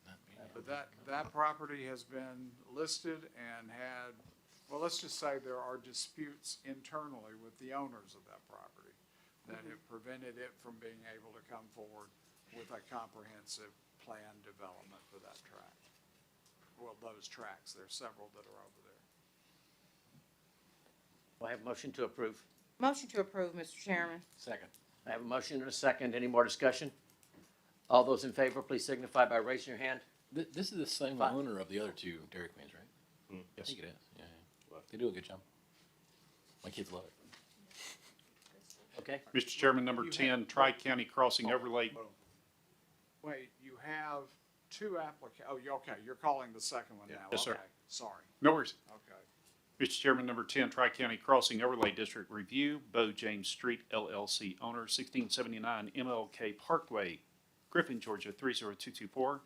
Speaker 8: But that property has been listed and had, well, let's just say there are disputes internally with the owners of that property that have prevented it from being able to come forward with a comprehensive plan development for that tract. Well, those tracks, there's several that are over there.
Speaker 2: Do I have a motion to approve?
Speaker 1: Motion to approve, Mr. Chairman.
Speaker 5: Second.
Speaker 2: I have a motion and a second. Any more discussion? All those in favor, please signify by raising your hand.
Speaker 5: This is the same
Speaker 2: Fine.
Speaker 5: owner of the other 2 Dairy Queens, right? I think it is, yeah. They do a good job. My kids love it.
Speaker 2: Okay?
Speaker 3: Mr. Chairman, number 10, Tri-County Crossing Overlay.
Speaker 8: Wait, you have 2 okay, you're calling the second one now.
Speaker 3: Yes, sir.
Speaker 8: Okay, sorry,
Speaker 3: No worries.
Speaker 8: okay.
Speaker 3: Mr. Chairman, number 10, Tri-County Crossing Overlay District Review, Bo James Street LLC, owner 1679 MLK Parkway, Griffin, Georgia 30224,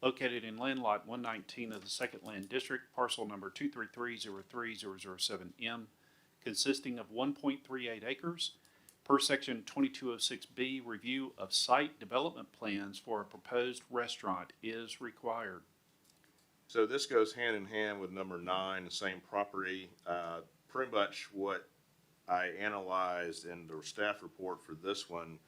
Speaker 3: located in land lot 119 of the Second Land District, parcel number 233030007M, consisting of 1.38 acres. Per section 2206B, review of site development plans for a proposed restaurant is required.
Speaker 6: So this goes hand in hand with number 9, the same property. Pretty much what I analyzed in the staff report for this one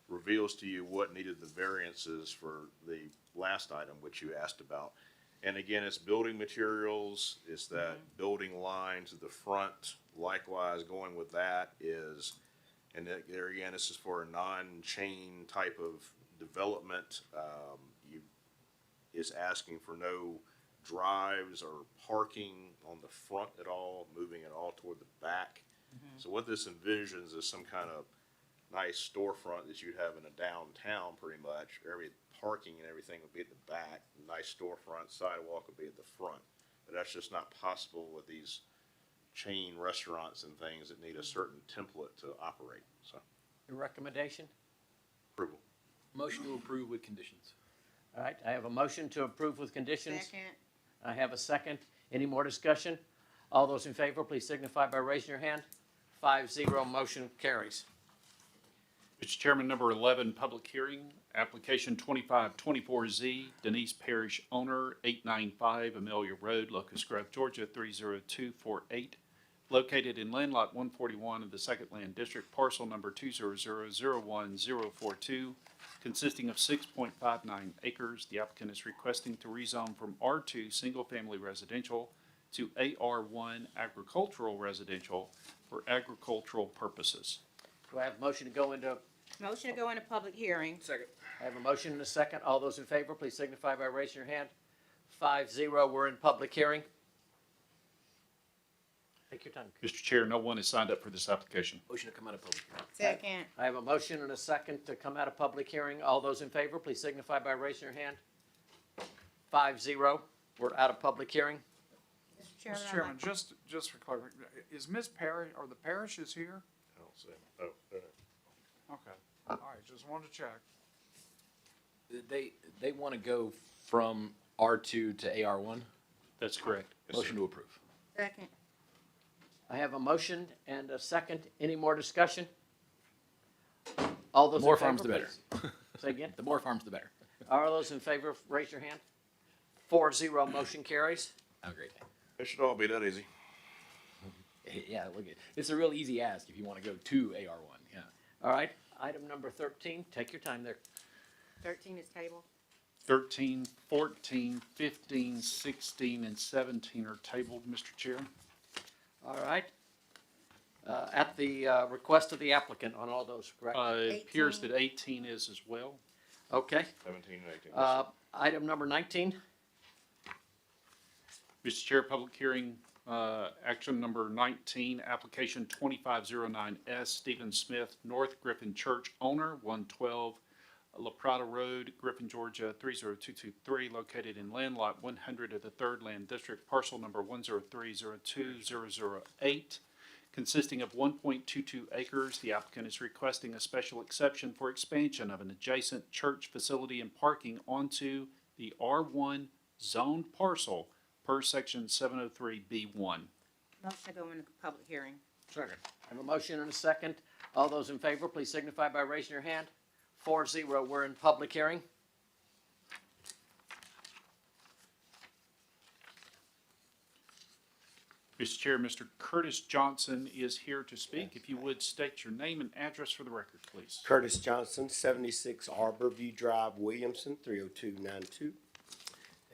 Speaker 6: reveals to you what needed the variances for the last item, which you asked about. And again, it's building materials, it's that building lines at the front. Likewise, going with that is, and there again, this is for a non-chain type of development. Is asking for no drives or parking on the front at all, moving it all toward the back. So what this envisions is some kind of nice storefront that you'd have in a downtown pretty much. Every parking and everything would be at the back, nice storefront, sidewalk would be at the front. But that's just not possible with these chain restaurants and things that need a certain template to operate, so
Speaker 2: Your recommendation?
Speaker 6: approval.
Speaker 5: Motion to approve with conditions.
Speaker 2: All right, I have a motion to approve with conditions.
Speaker 1: Second.
Speaker 2: I have a second. Any more discussion? All those in favor, please signify by raising your hand. 5-0, motion carries.
Speaker 3: Mr. Chairman, number 11, public hearing, application 2524Z, Denise Parrish, owner, 895 Amelia Road, Locust Grove, Georgia 30248, located in land lot 141 of the Second Land District, parcel number 200011042, consisting of 6.59 acres. The applicant is requesting to rezone from R2 Single Family Residential to AR1 Agricultural Residential for agricultural purposes.
Speaker 2: Do I have a motion to go into,
Speaker 1: Motion to go into public hearing.
Speaker 13: Second.
Speaker 2: I have a motion and a second. All those in favor, please signify by raising your hand. 5-0, we're in public hearing. Take your time.
Speaker 3: Mr. Chair, no one has signed up for this application.
Speaker 5: Motion to come out of public hearing.
Speaker 1: Second.
Speaker 2: I have a motion and a second to come out of public hearing. All those in favor, please signify by raising your hand. 5-0, we're out of public hearing.
Speaker 1: Mr. Chairman,
Speaker 8: Mr. Chairman, just for clarification, is Ms. Parrish, are the Parrishes here?
Speaker 6: I don't see. Oh,
Speaker 8: Okay, all right, just wanted to check.
Speaker 5: They want to go from R2 to AR1.
Speaker 3: That's correct.
Speaker 5: Motion to approve.
Speaker 1: Second.
Speaker 2: I have a motion and a second. Any more discussion? All those in
Speaker 5: More
Speaker 2: favor,
Speaker 5: farms, the better.
Speaker 2: please. Say again?
Speaker 5: The more farms, the better.
Speaker 2: All those in favor, raise your hand. 4-0, motion carries.
Speaker 5: Have a great day.
Speaker 6: it should all be that easy.
Speaker 5: Yeah, look at it's a real easy ask if you want to go to AR1. Yeah.
Speaker 2: All right, item number 13, take your time there.
Speaker 1: 13 is tabled.
Speaker 3: 13, 14, 15, 16, and 17 are tabled, Mr. Chair.
Speaker 2: All right. At the request of the applicant on all those, correct?
Speaker 3: It appears that 18 is as well.
Speaker 2: Okay.
Speaker 6: 17 and 18.
Speaker 2: Item number 19.
Speaker 3: Mr. Chair, public hearing, action number 19, application 2509S, Stephen Smith, North Griffin Church owner, 112 La Prada Road, Griffin, Georgia, 30223, located in land lot 100 of the 3rd Land District, parcel number 103020008, consisting of 1.22 acres. The applicant is requesting a special exception for expansion of an adjacent church facility and parking onto the R1 zoned parcel per section 703B1.
Speaker 1: Motion to go into public hearing.
Speaker 2: Second. I have a motion and a second. All those in favor, please signify by raising your hand. 4-0, we're in public hearing.
Speaker 3: Mr. Chair, Mr. Curtis Johnson is here to speak. If you would state your name and address for the record, please.
Speaker 14: Curtis Johnson, 76 Arborview Drive, Williamson, 30292.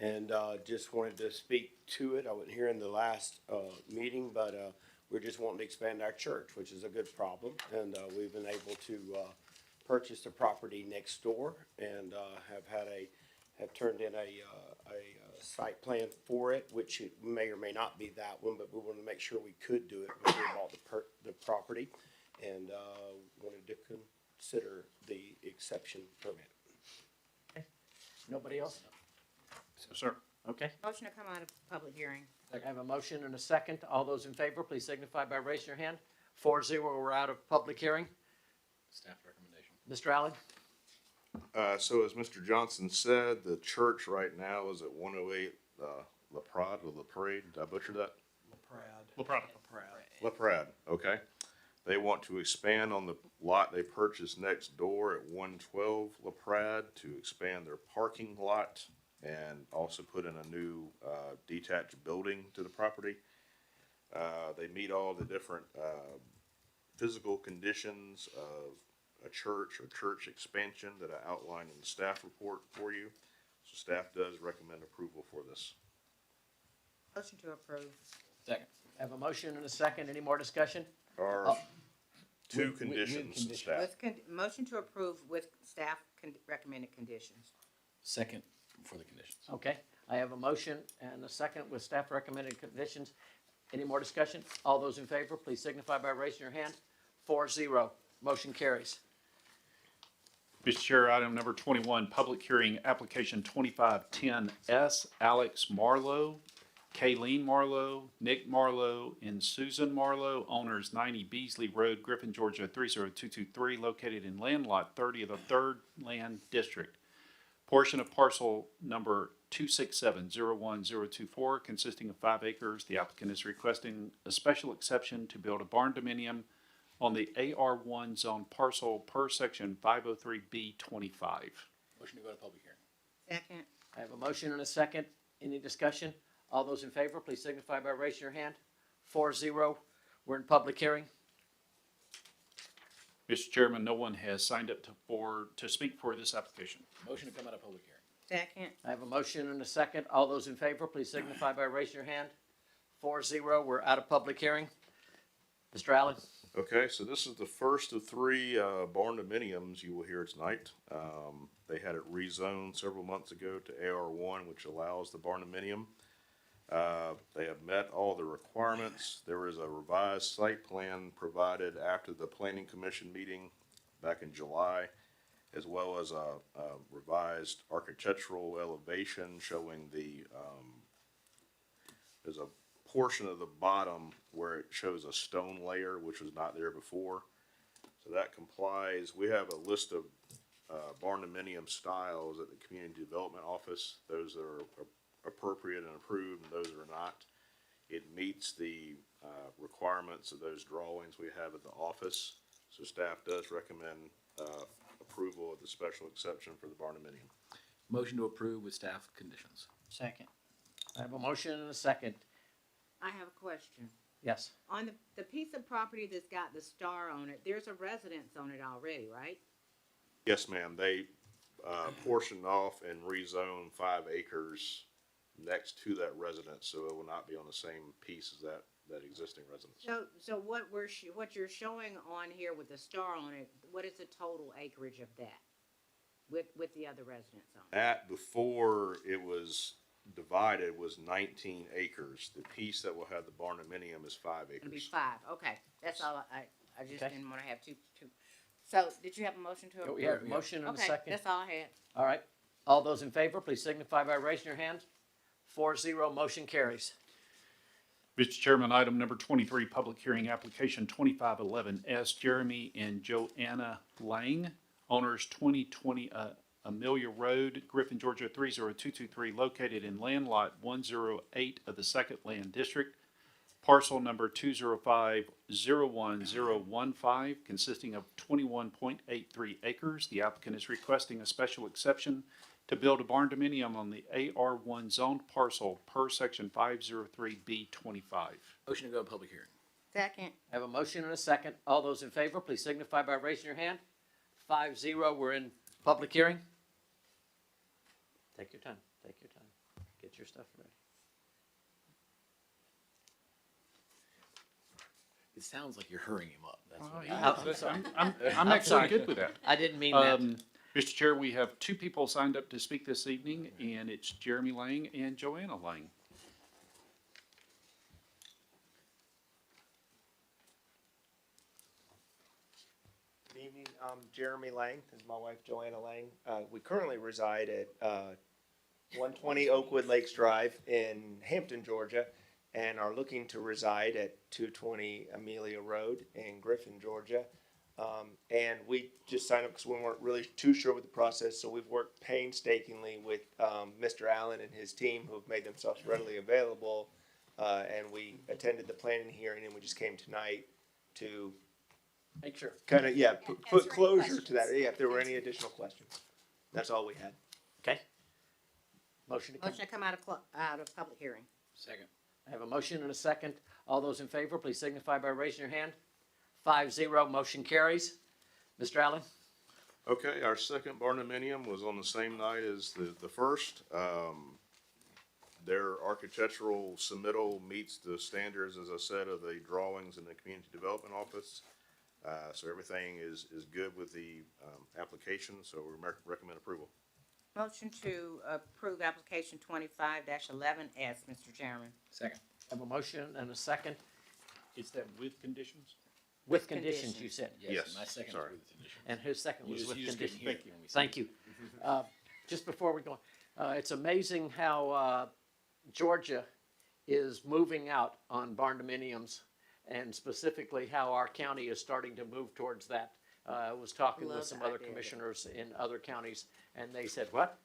Speaker 14: And just wanted to speak to it. I wasn't here in the last meeting, but we're just wanting to expand our church, which is a good problem. And we've been able to purchase the property next door and have turned in a site plan for it, which it may or may not be that one, but we wanted to make sure we could do it when we bought the property, and wanted to consider the exception permit.
Speaker 2: Nobody else?
Speaker 3: So, sir.
Speaker 2: Okay.
Speaker 1: Motion to come out of public hearing.
Speaker 2: I have a motion and a second. All those in favor, please signify by raising your hand. 4-0, we're out of public hearing.
Speaker 5: Staff recommendation.
Speaker 2: Mr. Allen?
Speaker 6: So as Mr. Johnson said, the church right now is at 108 La Prade or La Parade. Did I butcher that?
Speaker 3: La Prada.
Speaker 6: La Prade, okay. They want to expand on the lot they purchased next door at 112 La Prade to expand their parking lot and also put in a new detached building to the property. They meet all the different physical conditions of a church or church expansion that I outlined in the staff report for you. So staff does recommend approval for this.
Speaker 1: Motion to approve.
Speaker 5: Second.
Speaker 2: I have a motion and a second. Any more discussion?
Speaker 6: Are two
Speaker 2: with
Speaker 6: conditions,
Speaker 2: condition.
Speaker 6: staff.
Speaker 1: With motion to approve with staff recommended conditions.
Speaker 5: Second for the conditions.
Speaker 2: Okay. I have a motion and a second with staff recommended conditions. Any more discussion? All those in favor, please signify by raising your hand. 4-0, motion carries.
Speaker 3: Mr. Chair, item number 21, public hearing, application 2510S, Alex Marlowe, Kayleen Marlowe, Nick Marlowe, and Susan Marlowe, owners 90 Beasley Road, Griffin, Georgia, 30223, located in land lot 30 of the 3rd Land District. Portion of parcel number 267-01024, consisting of 5 acres. The applicant is requesting a special exception to build a barn dominium on the AR1 zone parcel per section 503B25.
Speaker 5: Motion to go to public hearing.
Speaker 1: Second.
Speaker 2: I have a motion and a second. Any discussion? All those in favor, please signify by raising your hand. 4-0, we're in public hearing.
Speaker 3: Mr. Chairman, no one has signed up to speak for this application.
Speaker 5: Motion to come out of public hearing.
Speaker 1: Second.
Speaker 2: I have a motion and a second. All those in favor, please signify by raising your hand. 4-0, we're out of public hearing. Mr. Allen?
Speaker 6: Okay, so this is the first of 3 barn dominiums you will hear tonight. They had it rezoned several months ago to AR1, which allows the barn dominium. They have met all the requirements. There was a revised site plan provided after the planning commission meeting back in July, as well as a revised architectural elevation showing there's a portion of the bottom where it shows a stone layer, which was not there before. So that complies. We have a list of barn dominium styles at the Community Development Office. Those are appropriate and approved, and those are not. It meets the requirements of those drawings we have at the office. So staff does recommend approval of the special exception for the barn dominium.
Speaker 5: Motion to approve with staff conditions.
Speaker 4: Second.
Speaker 2: I have a motion and a second.
Speaker 1: I have a question.
Speaker 2: Yes.
Speaker 1: On the piece of property that's got the star on it, there's a residence on it already, right?
Speaker 6: Yes, ma'am. They portioned off and rezoned 5 acres next to that residence, so it will not be on the same piece as that existing residence.
Speaker 1: So what what you're showing on here with the star on it, what is the total acreage of that? with the other residence zone?
Speaker 6: At, before it was divided, was 19 acres. The piece that will have the barndominium is 5
Speaker 1: It'll be
Speaker 6: acres.
Speaker 1: 5, okay, that's all, I just
Speaker 2: Okay.
Speaker 1: didn't wanna have two. So, did you have a motion to approve?
Speaker 2: We have a motion and a
Speaker 1: Okay,
Speaker 2: second.
Speaker 1: that's all I had.
Speaker 2: All right. All those in favor, please signify by raising your hand. 4-0, motion carries.
Speaker 3: Mr. Chairman, item number 23, public hearing application 2511S, Jeremy and Joanna Lang, owners 2020 Amelia Road, Griffin, Georgia 30223, located in land lot 108 of the Second Land District, parcel number 205-01015, consisting of 21.83 acres. The applicant is requesting a special exception to build a barn dominium on the AR1 zoned parcel per section 503B25.
Speaker 5: Motion to go to public hearing.
Speaker 1: Second.
Speaker 2: I have a motion and a second. All those in favor, please signify by raising your hand. 5-0, we're in public hearing. Take your time, take your time. Get your stuff ready.
Speaker 5: It sounds like you're hurrying him up. That's what
Speaker 2: I'm sorry.
Speaker 3: I'm actually good with that.
Speaker 2: I didn't mean that.
Speaker 3: Mr. Chair, we have two people signed up to speak this evening, and it's Jeremy Lang and Joanna Lang.
Speaker 13: Good evening, I'm Jeremy Lang, this is my wife Joanna Lang. We currently reside at 120 Oakwood Lakes Drive in Hampton, Georgia, and are looking to reside at 220 Amelia Road in Griffin, Georgia. And we just signed up because we weren't really too sure with the process, so we've worked painstakingly with Mr. Allen and his team who have made themselves readily available. And we attended the planning hearing, and we just came tonight to
Speaker 2: Make sure.
Speaker 13: kind of, yeah,
Speaker 7: Answer
Speaker 13: put
Speaker 7: any
Speaker 13: closure to that,
Speaker 7: questions.
Speaker 13: yeah, if there were any additional questions. That's all we had.
Speaker 2: Okay. Motion to come.
Speaker 1: Motion to come out of public hearing.
Speaker 5: Second.
Speaker 2: I have a motion and a second. All those in favor, please signify by raising your hand. 5-0, motion carries. Mr. Allen?
Speaker 6: Okay, our second barndominium was on the same night as the first. Their architectural submittal meets the standards, as I said, of the drawings in the Community Development Office. So everything is good with the application, so we recommend approval.
Speaker 1: Motion to approve application 25-11S, Mr. Chairman.
Speaker 5: Second.
Speaker 2: I have a motion and a second.
Speaker 3: Is that with conditions?
Speaker 2: With conditions, you said.
Speaker 6: Yes,
Speaker 5: My second
Speaker 6: sorry.
Speaker 5: was with condition.
Speaker 2: And his second was with
Speaker 5: You just couldn't
Speaker 2: conditions.
Speaker 5: hear it when we said
Speaker 2: Thank you. Just before we go on, it's amazing how Georgia is moving out on barndominiums, and specifically how our county is starting to move towards that. I was talking
Speaker 1: Love
Speaker 2: with some
Speaker 1: the
Speaker 2: other
Speaker 1: idea of it.
Speaker 2: commissioners in other counties, and they said, what?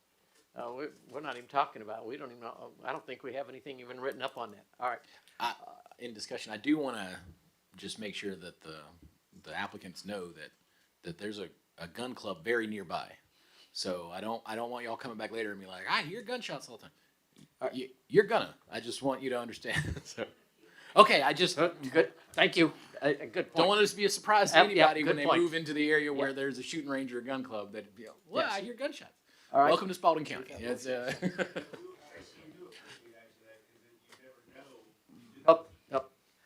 Speaker 2: We're not even talking about it. We don't even know, I don't think we have anything even written up on that. All right.
Speaker 5: In discussion, I do want to just make sure that the applicants know that there's a gun club very nearby. So I don't want y'all coming back later and be like, I hear gunshots all the time. You're gonna. I just want you to understand. So, okay, I just
Speaker 2: Good, thank you. A good
Speaker 5: don't
Speaker 2: point.
Speaker 5: want this to be a surprise to
Speaker 2: Yep,
Speaker 5: anybody
Speaker 2: good
Speaker 5: when they
Speaker 2: point.
Speaker 5: move into the area where
Speaker 2: Yep.
Speaker 5: there's a shooting range or a gun club that, well,
Speaker 2: Yes.
Speaker 5: I hear gunshots.
Speaker 2: All right.
Speaker 5: Welcome to Spalding County. It's,
Speaker 2: Up.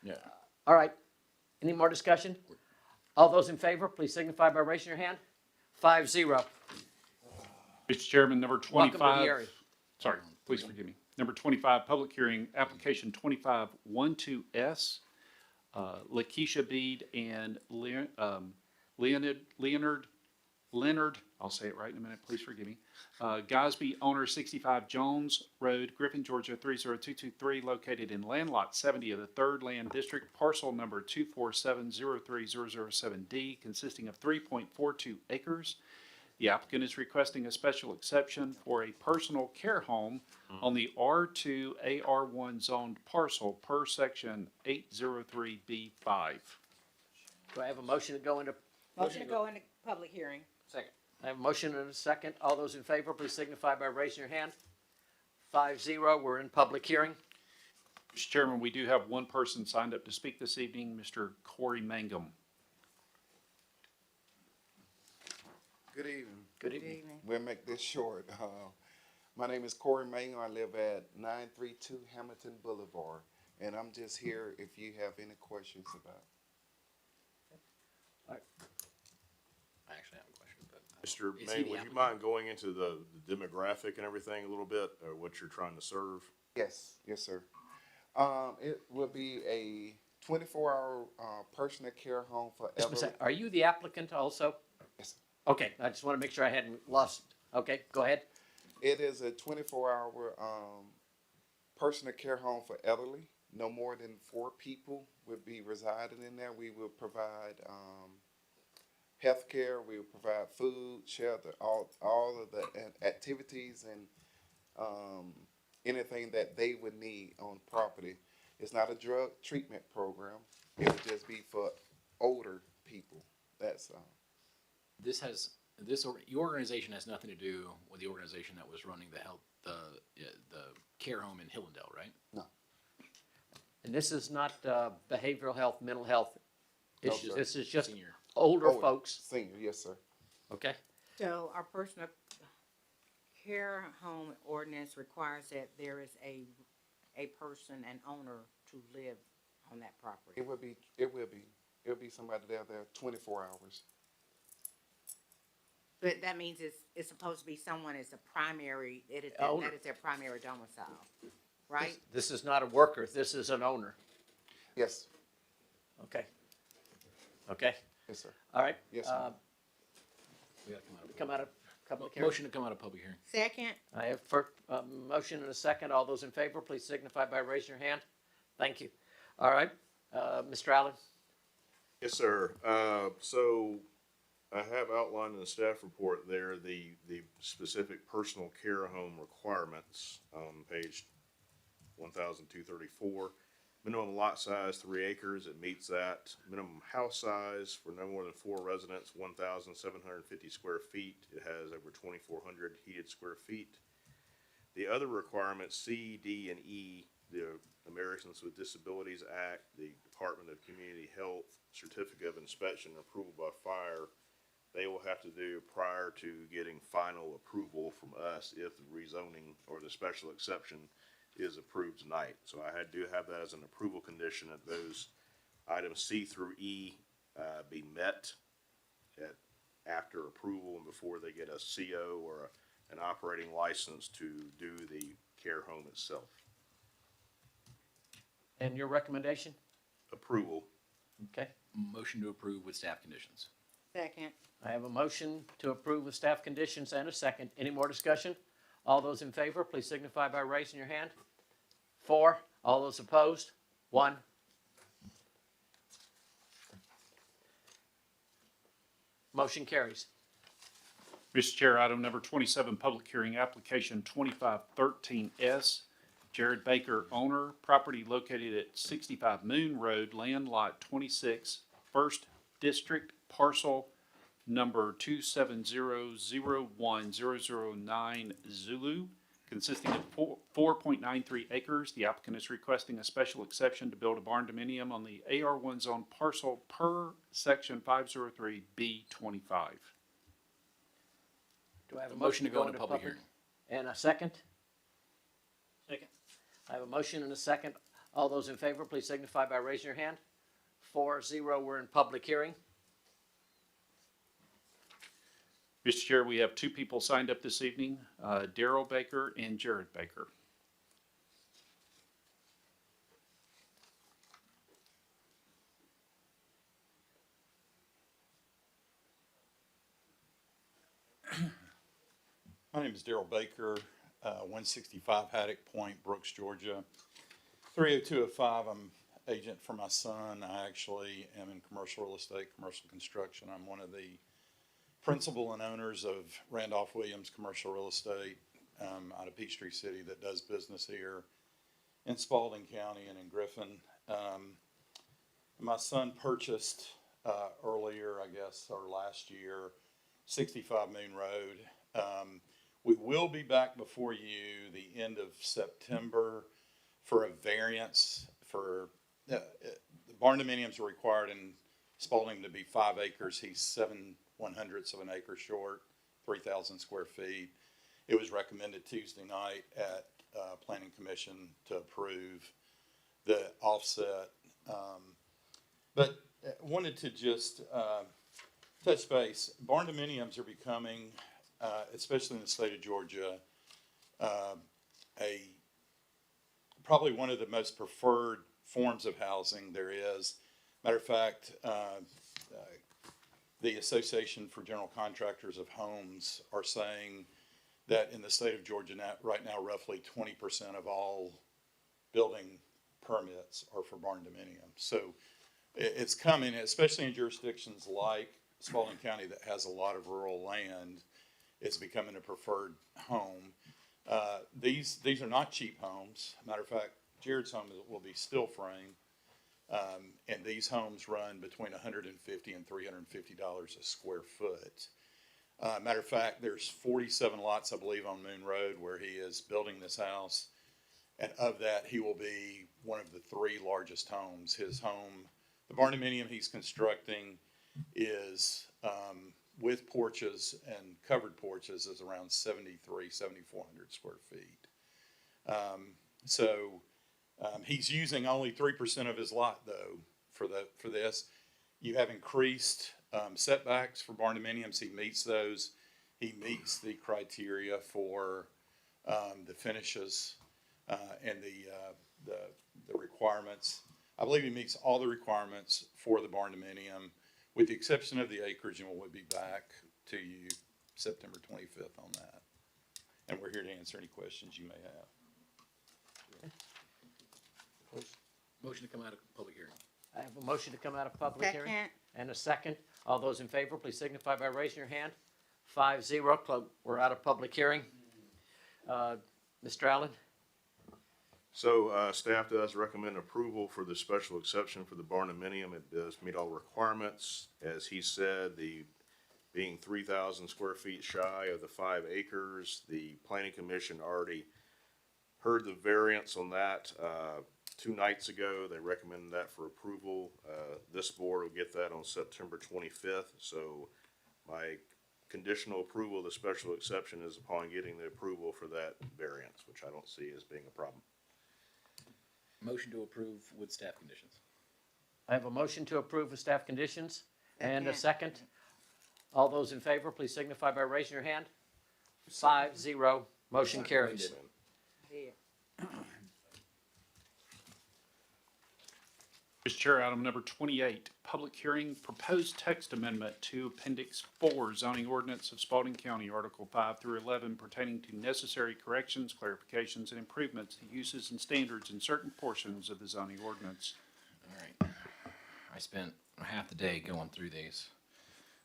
Speaker 5: yeah.
Speaker 2: All right. Any more discussion? All those in favor, please signify by raising your hand. 5-0.
Speaker 3: Mr. Chairman, number
Speaker 2: Welcome to
Speaker 3: 25.
Speaker 2: the area.
Speaker 3: Sorry, please forgive me. Number 25, public hearing, application 2512S, Lakeisha Bede and Leonard, I'll say it right in a minute, please forgive me. Gosby, owner 65 Jones Road, Griffin, Georgia 30223, located in land lot 70 of the 3rd Land District, parcel number 247030007D, consisting of 3.42 acres. The applicant is requesting a special exception for a personal care home on the R2 AR1 zoned parcel per section 803B5.
Speaker 2: Do I have a motion to go into?
Speaker 1: Motion to go into public hearing.
Speaker 5: Second.
Speaker 2: I have a motion and a second. All those in favor, please signify by raising your hand. 5-0, we're in public hearing.
Speaker 3: Mr. Chairman, we do have one person signed up to speak this evening, Mr. Corey Mangum.
Speaker 15: Good evening.
Speaker 2: Good evening.
Speaker 15: We'll make this short. My name is Corey Mango. I live at 932 Hamilton Boulevard, and I'm just here if you have any questions about.
Speaker 5: I actually have a question, but
Speaker 6: Mr.
Speaker 5: Is he
Speaker 6: May,
Speaker 5: the
Speaker 6: would you
Speaker 5: applicant?
Speaker 6: mind going into the demographic and everything a little bit, or what you're trying to serve?
Speaker 15: Yes, yes, sir. It will be a 24-hour personal care home for
Speaker 2: Just a
Speaker 15: elderly.
Speaker 2: sec. Are you the applicant also?
Speaker 15: Yes.
Speaker 2: Okay, I just want to make sure I hadn't lost. Okay, go ahead.
Speaker 15: It is a 24-hour personal care home for elderly. No more than 4 people would be residing in there. We will provide health care. We will provide food, shelter, all of the activities and anything that they would need on property. It's not a drug treatment program. It would just be for older people. That's
Speaker 5: Your organization has nothing to do with the organization that was running the care home in Hillendale, right?
Speaker 15: no.
Speaker 2: And this is not behavioral health, mental health
Speaker 15: No,
Speaker 2: issues.
Speaker 15: sir.
Speaker 2: This is just
Speaker 5: Senior.
Speaker 2: older
Speaker 15: Older.
Speaker 2: folks.
Speaker 15: Senior, yes, sir.
Speaker 2: Okay.
Speaker 1: So our personal care home ordinance requires that there is a person, an owner, to live on that property.
Speaker 15: It will be somebody there 24 hours.
Speaker 1: But that means it's supposed to be someone as a primary,
Speaker 2: Owner.
Speaker 1: that is their primary domicile, right?
Speaker 2: This is not a worker. This is an owner.
Speaker 15: Yes,
Speaker 2: Okay. Okay.
Speaker 15: yes, sir.
Speaker 2: All right.
Speaker 15: Yes, sir.
Speaker 5: We gotta come out of
Speaker 2: Come out of public hearing.
Speaker 5: Motion to come out of public hearing.
Speaker 1: Second,
Speaker 2: I have a motion and a second. All those in favor, please signify by raising your hand. Thank you. All right. Mr. Allen?
Speaker 6: Yes, sir. So I have outlined in the staff report there the specific personal care home requirements on page 1,234. Minimum lot size, 3 acres, it meets that. Minimum house size for no more than 4 residents, 1,750 square feet. It has over 2,400 heated square feet. The other requirements, C, D, and E, the Americans with Disabilities Act, the Department of Community Health, certificate of inspection and approval by fire, they will have to do prior to getting final approval from us if the rezoning or the special exception is approved tonight. So I do have that as an approval condition that those items C through E be met after approval and before they get a CO or an operating license to do the care home itself.
Speaker 2: And your recommendation?
Speaker 6: Approval.
Speaker 2: Okay.
Speaker 5: Motion to approve with staff conditions.
Speaker 1: second,
Speaker 2: I have a motion to approve with staff conditions and a second. Any more discussion? All those in favor, please signify by raising your hand. 4. All those opposed? 1. Motion carries.
Speaker 3: Mr. Chair, item number 27, public hearing application 2513S. Jared Baker, owner, property located at 65 Moon Road, land lot 26, First District, parcel number 270010009 Zulu, consisting of 4.93 acres. The applicant is requesting a special exception to build a barn dominium on the AR1 zone parcel per section 503B25.
Speaker 2: Do I have a
Speaker 5: Motion to go into public hearing.
Speaker 2: And a second? Second. I have a motion and a second. All those in favor, please signify by raising your hand. 4-0, we're in public hearing.
Speaker 3: Mr. Chair, we have 2 people signed up this evening, Daryl Baker and Jared Baker.
Speaker 16: My name is Daryl Baker, 165 Haddock Point, Brooks, Georgia. 30205, I'm agent for my son. I actually am in commercial real estate, commercial construction. I'm one of the principal and owners of Randolph Williams Commercial Real Estate out of Peachtree City that does business here in Spalding County and in Griffin. My son purchased earlier, I guess, or last year, 65 Moon Road. We will be back before you the end of September for a variance for, the barn dominiums are required in Spalding to be 5 acres. He's 7/100ths of an acre short, 3,000 square feet. It was recommended Tuesday night at Planning Commission to approve the offset. But wanted to just touch base. Barn dominiums are becoming, especially in the state of Georgia, a probably one of the most preferred forms of housing there is. Matter of fact, the Association for General Contractors of Homes are saying that in the state of Georgia right now, roughly 20% of all building permits are for barn dominiums. So it's coming, especially in jurisdictions like Spalding County that has a lot of rural land. It's becoming a preferred home. These are not cheap homes. Matter of fact, Jared's home will be steel frame. And these homes run between $150 and $350 a square foot. Matter of fact, there's 47 lots, I believe, on Moon Road where he is building this house. And of that, he will be one of the 3 largest homes. His home, the barndominium he's constructing is, with porches and covered porches, is around 7,400 square feet. He's using only 3% of his lot though for this. You have increased setbacks for barndominiums. He meets those. He meets the criteria for the finishes and the requirements. I believe he meets all the requirements for the barndominium, with the exception of the acreage, and we'll be back to you September 25th on that. And we're here to answer any questions you may have.
Speaker 5: Motion to come out of public hearing.
Speaker 2: I have a motion to come out of public hearing.
Speaker 1: Second.
Speaker 2: And a second. All those in favor, please signify by raising your hand. 5-0, we're out of public hearing. Mr. Allen?
Speaker 6: So, staff does recommend approval for the special exception for the barndominium. It does meet all requirements. As he said, being 3,000 square feet shy of the 5 acres, the planning commission already heard the variance on that, 2 nights ago. They recommended that for approval. This board will get that on September 25th. So my conditional approval of the special exception is upon getting the approval for that variance, which I don't see as being a problem.
Speaker 5: Motion to approve with staff conditions.
Speaker 2: I have a motion to approve with staff conditions and a second. All those in favor, please signify by raising your hand. 5-0, motion carries.
Speaker 3: Mr. Chair, item number 28, public hearing, proposed text amendment to Appendix 4 zoning ordinance of Spalding County, Article 5 through 11 pertaining to necessary corrections, clarifications, and improvements to uses and standards in certain portions of the zoning ordinance.
Speaker 5: All right. I spent half the day going through these.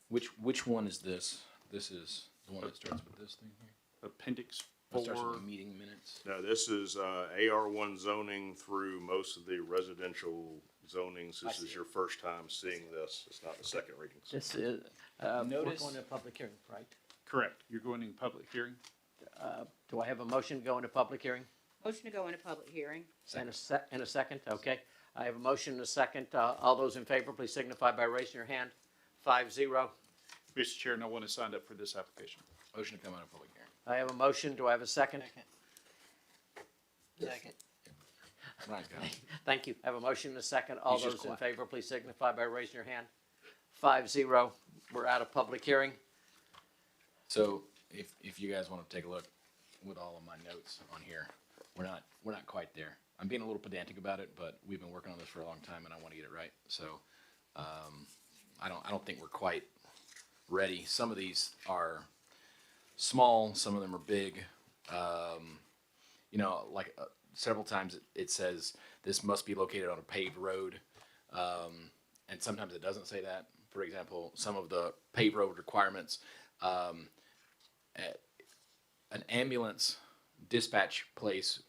Speaker 5: Which one is this? This is the one that starts with this thing here?
Speaker 3: Appendix
Speaker 5: That starts
Speaker 3: 4.
Speaker 5: with the meeting minutes.
Speaker 6: Now, this is AR1 zoning through most of the residential zonings. This is your first time seeing this. It's not the second reading.
Speaker 2: This is, we're
Speaker 5: Notice-
Speaker 2: going to public hearing, right?
Speaker 3: Correct. You're going in public hearing?
Speaker 2: Do I have a motion to go into public hearing?
Speaker 1: Motion to go into public hearing.
Speaker 2: And a second, okay. I have a motion and a second. All those in favor, please signify by raising your hand. 5-0.
Speaker 3: Mr. Chair, no one has signed up for this application.
Speaker 5: Motion to come out of public hearing.
Speaker 2: I have a motion. Do I have a second?
Speaker 10: Second.
Speaker 5: Ryan's got it.
Speaker 2: Thank you. I have a motion and a second. All
Speaker 5: He's just
Speaker 2: those in
Speaker 5: quiet.
Speaker 2: favor, please signify by raising your hand. 5-0. We're out of public hearing.
Speaker 5: So if you guys want to take a look with all of my notes on here, we're not quite there. I'm being a little pedantic about it, but we've been working on this for a long time and I want to get it right. So I don't think we're quite ready. Some of these are small, some of them are big. Like several times it says this must be located on a paved road, and sometimes it doesn't say that. For example, some of the paved road requirements, an ambulance dispatch place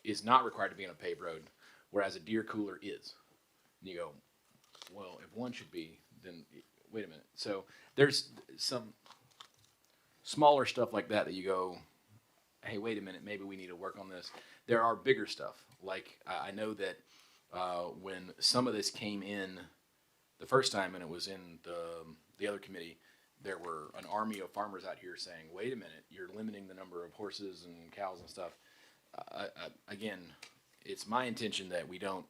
Speaker 5: is not required to be on a paved road, whereas a deer cooler is. And you go, well, if one should be, then wait a minute. So there's some smaller stuff like that you go, hey, wait a minute, maybe we need to work on this. There are bigger stuff. Like I know that when some of this came in the first time and it was in the other committee, there were an army of farmers out here saying, wait a minute, you're limiting the number of horses and cows and stuff. Again, it's my intention that we don't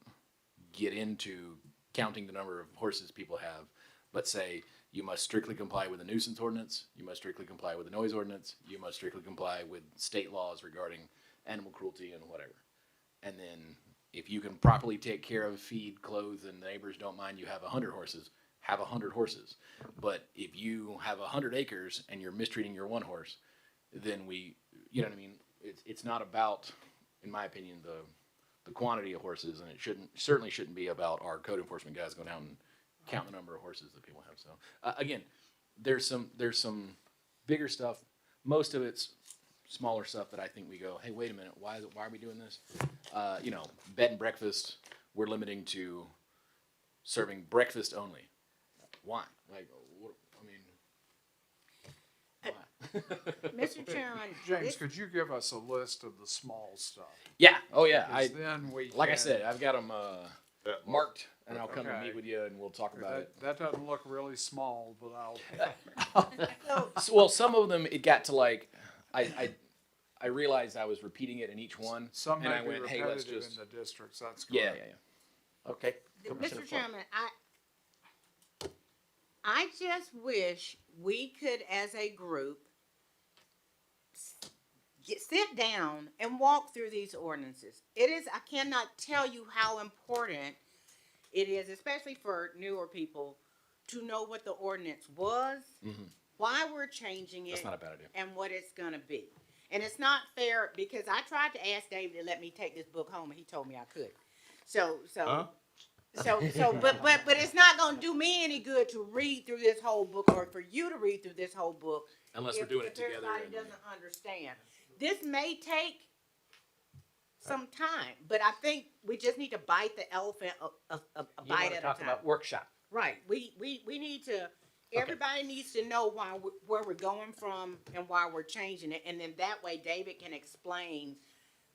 Speaker 5: get into counting the number of horses people have, but say, You must strictly comply with the nuisance ordinance. You must strictly comply with the noise ordinance. You must strictly comply with state laws regarding animal cruelty and whatever. And then if you can properly take care of, feed, clothe, and the neighbors don't mind you have 100 horses, have 100 horses. But if you have 100 acres and you're mistreating your one horse, then you know what I mean? It's not about, in my opinion, the quantity of horses, and it certainly shouldn't be about our code enforcement guys going out and count the number of horses that people have. So again, there's some bigger stuff. Most of it's smaller stuff that I think we go, hey, wait a minute, why are we doing this? You know, bed and breakfast, we're limiting to serving breakfast only. Why? Like, why?
Speaker 1: Mr. Chairman.
Speaker 8: James, could you give us a list of the small stuff?
Speaker 5: Yeah. Oh yeah.
Speaker 8: Because then we
Speaker 5: Like I
Speaker 8: can-
Speaker 5: said, I've got them marked, and I'll come and
Speaker 8: Okay.
Speaker 5: meet with you, and we'll talk about it.
Speaker 8: That doesn't look really small, but I'll.
Speaker 5: Well, some of them it got to like I realized I was repeating it in each one,
Speaker 8: Some
Speaker 5: and
Speaker 8: may
Speaker 5: I
Speaker 8: be
Speaker 5: went, hey, let's
Speaker 8: repetitive
Speaker 5: just
Speaker 8: in the districts, that's
Speaker 5: yeah,
Speaker 8: correct.
Speaker 5: yeah.
Speaker 2: Okay. Commissioner
Speaker 1: Mr.
Speaker 2: Ford.
Speaker 1: Chairman, I just wish we could, as a group, sit down and walk through these ordinances. I cannot tell you how important it is, especially for newer people, to know what the ordinance was, why we're changing it,
Speaker 5: That's not a bad idea.
Speaker 1: and what it's gonna be. And it's not fair, because I tried to ask David to let me take this book home, and he told me I could. But it's not gonna do me any good to read through this whole book, or for you to read through this whole book.
Speaker 5: Unless we're doing it
Speaker 1: if
Speaker 5: together.
Speaker 1: everybody
Speaker 5: and-
Speaker 1: doesn't understand. This may take some time, but I think we just need to bite the elephant a
Speaker 2: You
Speaker 1: bite
Speaker 2: want
Speaker 1: at
Speaker 2: to
Speaker 1: a
Speaker 2: talk
Speaker 1: time.
Speaker 2: about workshop?
Speaker 1: Right, we need to, everybody needs to know where we're going from and why we're changing it, and then that way David can explain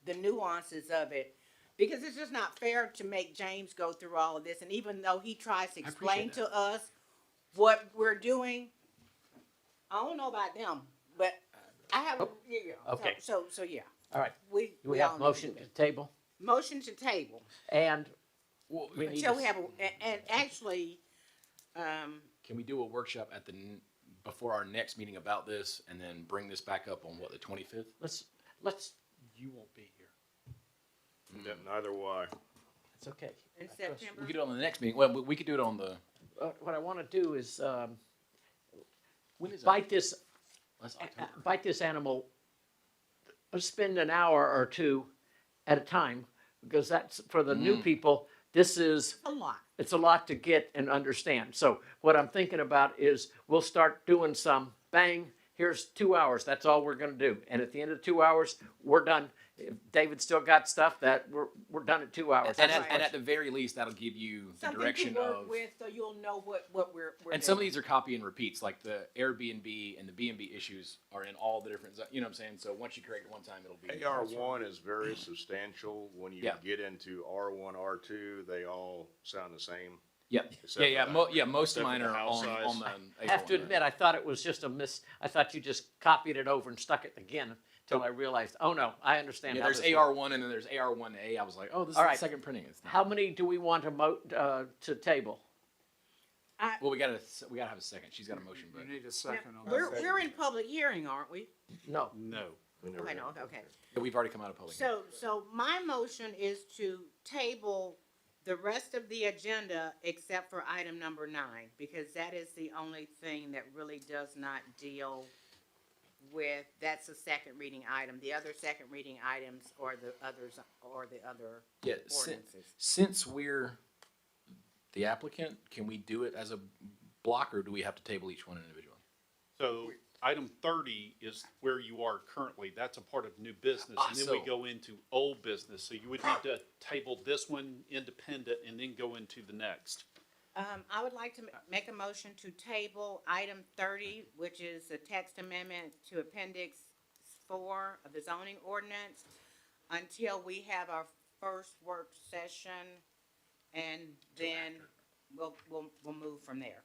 Speaker 1: the nuances of it. Because it's just not fair to make James go through all of this, and even though he tries to explain
Speaker 5: appreciate
Speaker 1: to us what we're doing, I don't know about them, but I have, yeah.
Speaker 2: Okay.
Speaker 1: So yeah,
Speaker 2: All right.
Speaker 1: we
Speaker 2: Do we
Speaker 1: all
Speaker 2: have
Speaker 1: need
Speaker 2: motion
Speaker 1: do
Speaker 2: to
Speaker 1: it.
Speaker 2: table?
Speaker 1: Motion to table,
Speaker 2: And
Speaker 5: Well,
Speaker 2: we need
Speaker 1: until
Speaker 2: to-
Speaker 1: we have, and actually,
Speaker 5: can we do a workshop at before our next meeting about this, and then bring this back up on what, the 25th?
Speaker 2: let's, you won't be here.
Speaker 6: Yeah, neither will I.
Speaker 2: It's okay.
Speaker 1: in
Speaker 2: I trust
Speaker 1: September.
Speaker 5: We could do it on the next meeting. Well, we could do it on the.
Speaker 2: What I want to do is
Speaker 5: When is
Speaker 2: bite this
Speaker 5: That's October.
Speaker 2: bite this animal. Spend an hour or two at a time, because that's for the new people. This is
Speaker 1: A lot.
Speaker 2: it's a lot to get and understand. So what I'm thinking about is we'll start doing some bang. Here's 2 hours. That's all we're going to do. And at the end of 2 hours, we're done. If David's still got stuff, that we're done at 2 hours.
Speaker 5: And
Speaker 2: That's
Speaker 5: at the very least, that'll give you the
Speaker 1: Something
Speaker 5: direction
Speaker 1: to work
Speaker 5: of.
Speaker 1: with, so you'll know what we're
Speaker 5: And some of
Speaker 1: doing.
Speaker 5: these are copy and repeats, like the Airbnb and the B&B issues are in all the different, you know what I'm saying? So once you create it one time, it'll be.
Speaker 6: AR1 is very substantial. When you
Speaker 5: Yeah.
Speaker 6: get into R1, R2, they all sound the same.
Speaker 5: Yep.
Speaker 6: Except
Speaker 5: Yeah,
Speaker 6: for
Speaker 5: most
Speaker 6: except
Speaker 5: of
Speaker 6: for
Speaker 5: mine
Speaker 6: the
Speaker 5: are
Speaker 6: house
Speaker 5: on
Speaker 6: size.
Speaker 5: the.
Speaker 2: I have to admit, I thought it was just I thought you just copied it over and stuck it again until I realized, oh no, I understand.
Speaker 5: Yeah,
Speaker 2: how
Speaker 5: there's
Speaker 2: this
Speaker 5: AR1 and then there's AR1A. I was like, oh, this
Speaker 2: All
Speaker 5: is
Speaker 2: right.
Speaker 5: the second printing. It's not.
Speaker 2: How many do we want to table?
Speaker 5: Well, we gotta have a second. She's got a motion, but
Speaker 8: You need a second on
Speaker 1: We're,
Speaker 8: that.
Speaker 1: we're in public hearing, aren't we?
Speaker 2: No.
Speaker 3: No.
Speaker 6: We never
Speaker 1: Okay,
Speaker 6: had
Speaker 1: no,
Speaker 6: it.
Speaker 1: okay.
Speaker 5: yeah, we've already come out of public.
Speaker 1: So my motion is to table the rest of the agenda except for item number 9, because that is the only thing that really does not deal with, that's a second reading item. The other second reading items are the others, or the other
Speaker 5: Yeah,
Speaker 1: ordinances.
Speaker 5: since we're the applicant, can we do it as a block, or do we have to table each one individually?
Speaker 3: So item 30 is where you are currently. That's a part of new business. And then we
Speaker 5: so-
Speaker 3: go into old business. So you would need to table this one independent and then go into the next.
Speaker 1: I would like to make a motion to table item 30, which is a text amendment to Appendix 4 of the zoning ordinance, until we have our first work session, and then we'll move from there.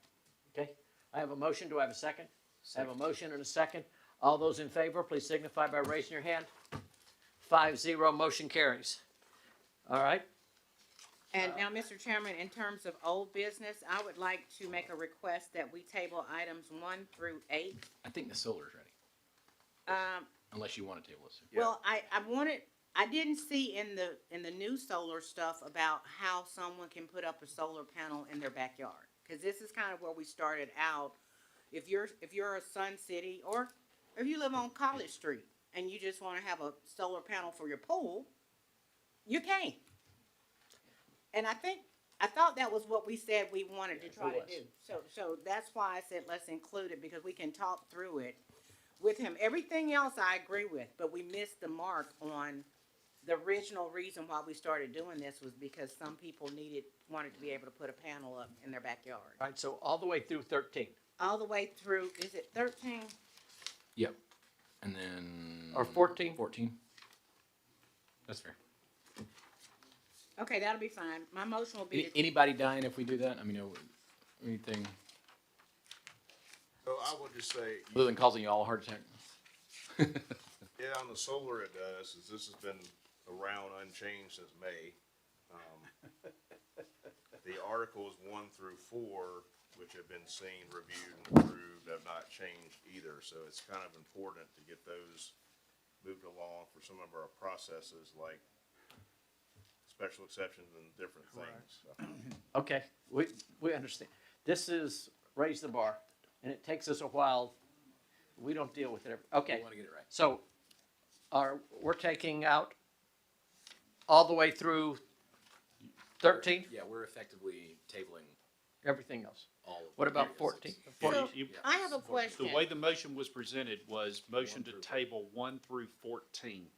Speaker 2: Okay. I have a motion. Do I have a second? I have a motion and a second. All those in favor, please signify by raising your hand. 5-0, motion carries. All right.
Speaker 1: And now, Mr. Chairman, in terms of old business, I would like to make a request that we table items 1 through 8.
Speaker 5: I think the solar's ready, unless you want to table it.
Speaker 1: Well, I didn't see in the new solar stuff about how someone can put up a solar panel in their backyard. Cause this is kind of where we started out. If you're a Sun City, or if you live on College Street and you just wanna have a solar panel for your pool, you can. And I thought that was what we said we wanted to try to do. So that's why I said let's include it, because we can talk through it with him. Everything else I agree with, but we missed the mark on the original reason why we started doing this was because some people wanted to be able to put a panel up in their backyard.
Speaker 2: All right, so all the way through 13.
Speaker 1: All the way through, is it 13?
Speaker 5: Yep. And then.
Speaker 2: Or 14?
Speaker 5: 14. That's fair.
Speaker 1: Okay, that'll be fine. My motion will be.
Speaker 5: Anybody dying if we do that? I mean, anything
Speaker 6: So I would just say,
Speaker 5: other than causing you all a heart attack?
Speaker 6: yeah, on the solar it does, is this has been around unchanged since May. The articles 1 through 4, which have been seen, reviewed, and approved, have not changed either, so it's kind of important to get those moved along for some of our processes, like special exceptions and different things. So.
Speaker 2: Okay, we understand. This is raise the bar, and it takes us a while. We don't deal with it. Okay.
Speaker 5: We want to get it right.
Speaker 2: So, we're taking out all the way through 13,
Speaker 5: Yeah, we're effectively tabling
Speaker 2: everything else.
Speaker 5: all of
Speaker 2: What
Speaker 5: the
Speaker 2: about
Speaker 5: areas.
Speaker 2: 14?
Speaker 1: So,
Speaker 3: You-
Speaker 1: I have a question.
Speaker 3: The way the motion was presented was motion to
Speaker 5: 1 through
Speaker 3: table 1 through 14.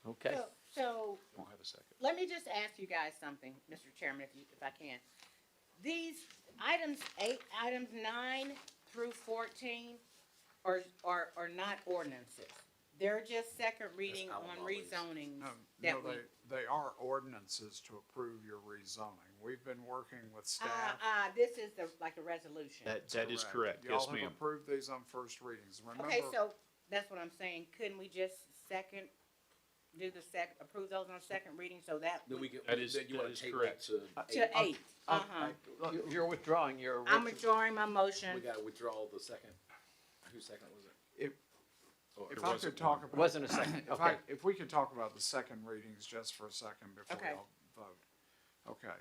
Speaker 2: Okay.
Speaker 1: So,
Speaker 3: Don't have a second.
Speaker 1: let me just ask you guys something, Mr. Chairman, if I can. These items 9 through 14 are not ordinances. They're just second reading
Speaker 5: how
Speaker 1: on
Speaker 5: it always-
Speaker 1: rezonings
Speaker 8: No,
Speaker 1: that we.
Speaker 8: they are ordinances to approve your rezoning. We've been working with staff.
Speaker 1: This is like a resolution.
Speaker 3: That is correct.
Speaker 8: Y'all
Speaker 3: Yes,
Speaker 8: have
Speaker 3: ma'am.
Speaker 8: approved these on first readings. Remember,
Speaker 1: Okay, so that's what I'm saying. Couldn't we just approve those on second reading so that
Speaker 5: Then we get,
Speaker 3: That is-
Speaker 5: then you want
Speaker 3: that is
Speaker 5: to table
Speaker 3: correct.
Speaker 5: that
Speaker 1: to 8?
Speaker 2: You're withdrawing your.
Speaker 1: I'm withdrawing my
Speaker 5: we
Speaker 1: motion.
Speaker 5: got to withdraw the second. Whose second was it?
Speaker 8: if I could talk about.
Speaker 2: Wasn't a second, okay.
Speaker 8: If we could talk about the second readings just for a second before
Speaker 1: Okay.
Speaker 8: y'all vote. Okay.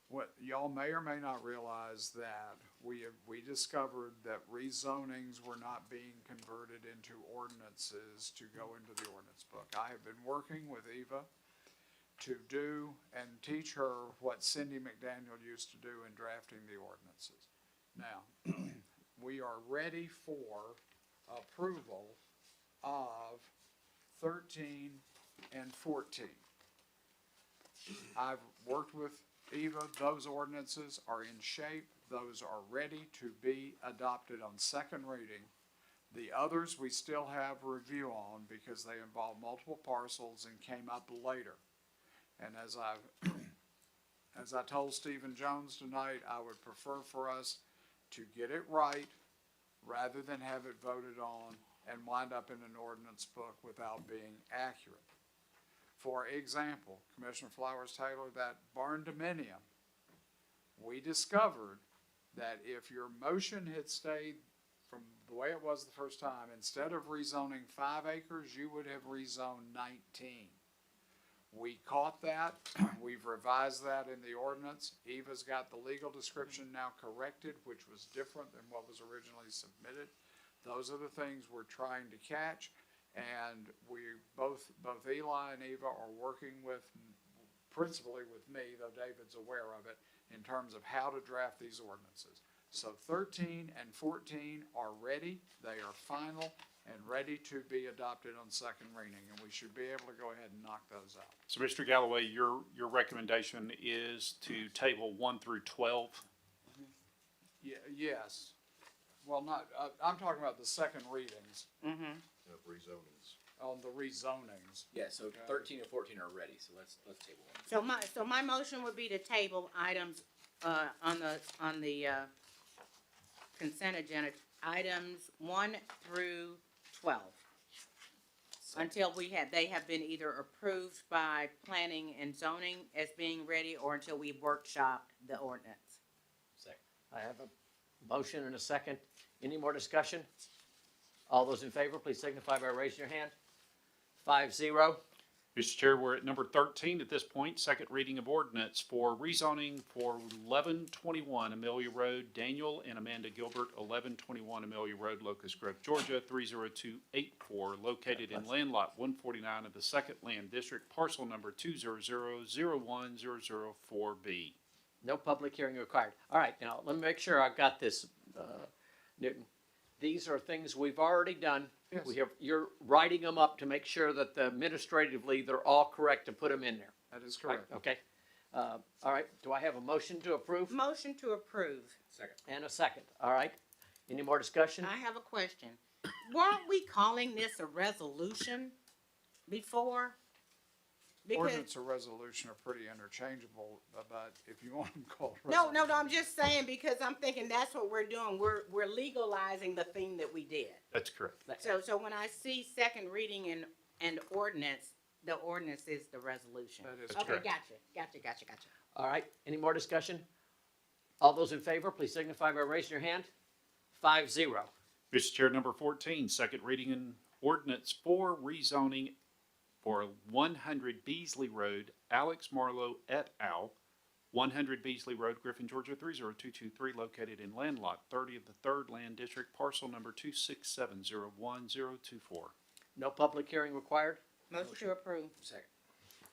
Speaker 8: What, y'all may or may not realize that we discovered that rezonings were not being converted into ordinances to go into the ordinance book. I have been working with Eva to do and teach her what Cindy McDaniel used to do in drafting the ordinances. Now, we are ready for approval of 13 and 14. I've worked with Eva, those ordinances are in shape, those are ready to be adopted on second reading. The others we still have review on because they involve multiple parcels and came up later. And as I told Stephen Jones tonight, I would prefer for us to get it right rather than have it voted on and wind up in an ordinance book without being accurate. For example, Commissioner Flowers Taylor, that barn dominium, we discovered that if your motion had stayed from the way it was the first time, instead of rezoning 5 acres, you would have rezoned 19. We caught that, we've revised that in the ordinance. Eva's got the legal description now corrected, which was different than what was originally submitted. Those are the things we're trying to catch, and we both Eli and Eva are working with, principally with me, though David's aware of it, in terms of how to draft these ordinances. So 13 and 14 are ready, they are final and ready to be adopted on second reading, and we should be able to go ahead and knock those out.
Speaker 3: So, Mr. Galloway, your recommendation is to table 1 through 12?
Speaker 8: Yes. Well, not, I'm talking about the second readings
Speaker 6: Of rezonings.
Speaker 8: on the rezonings.
Speaker 5: Yeah, so 13 and 14 are ready, so let's table them.
Speaker 1: So my motion would be to table items, on the consent agenda, items 1 through 12. until they have been either approved by planning and zoning as being ready, or until we workshop the ordinance.
Speaker 2: I have a motion and a second. Any more discussion? All those in favor, please signify by raising your hand. 5-0.
Speaker 3: Mr. Chair, we're at number 13 at this point, second reading of ordinance for rezoning for 1121 Amelia Road, Daniel and Amanda Gilbert, 1121 Amelia Road, Locust Grove, Georgia, 30284, located in land lot 149 of the second land district, parcel number 200010004B.
Speaker 2: No public hearing required. All right, now, let me make sure I've got this, Newton. These are things we've already done.
Speaker 8: Yes.
Speaker 2: You're writing them up to make sure that administratively, they're all correct to put them in there.
Speaker 8: That is correct.
Speaker 2: Okay. All right, do I have a motion to approve?
Speaker 1: Motion to approve.
Speaker 2: And a second. All right. Any more discussion?
Speaker 1: I have a question. Weren't we calling this a resolution before? Because,
Speaker 8: Ordinance or resolution are pretty interchangeable, but if you want them called
Speaker 1: no,
Speaker 8: resolution.
Speaker 1: I'm just saying, because I'm thinking that's what we're doing. We're legalizing the thing that we did.
Speaker 3: That's correct.
Speaker 1: So when I see second reading and ordinance, the ordinance is the resolution.
Speaker 8: That is
Speaker 1: Okay,
Speaker 3: correct.
Speaker 1: gotcha.
Speaker 2: All right, any more discussion? All those in favor, please signify by raising your hand. 5-0.
Speaker 3: Mr. Chair, number 14, second reading and ordinance for rezoning for 100 Beasley Road, Alex Marlowe et al., 100 Beasley Road, Griffin, Georgia, 30223, located in land lot 30 of the 3rd Land District, parcel number 267010024.
Speaker 2: No public hearing required?
Speaker 1: Motion to approve.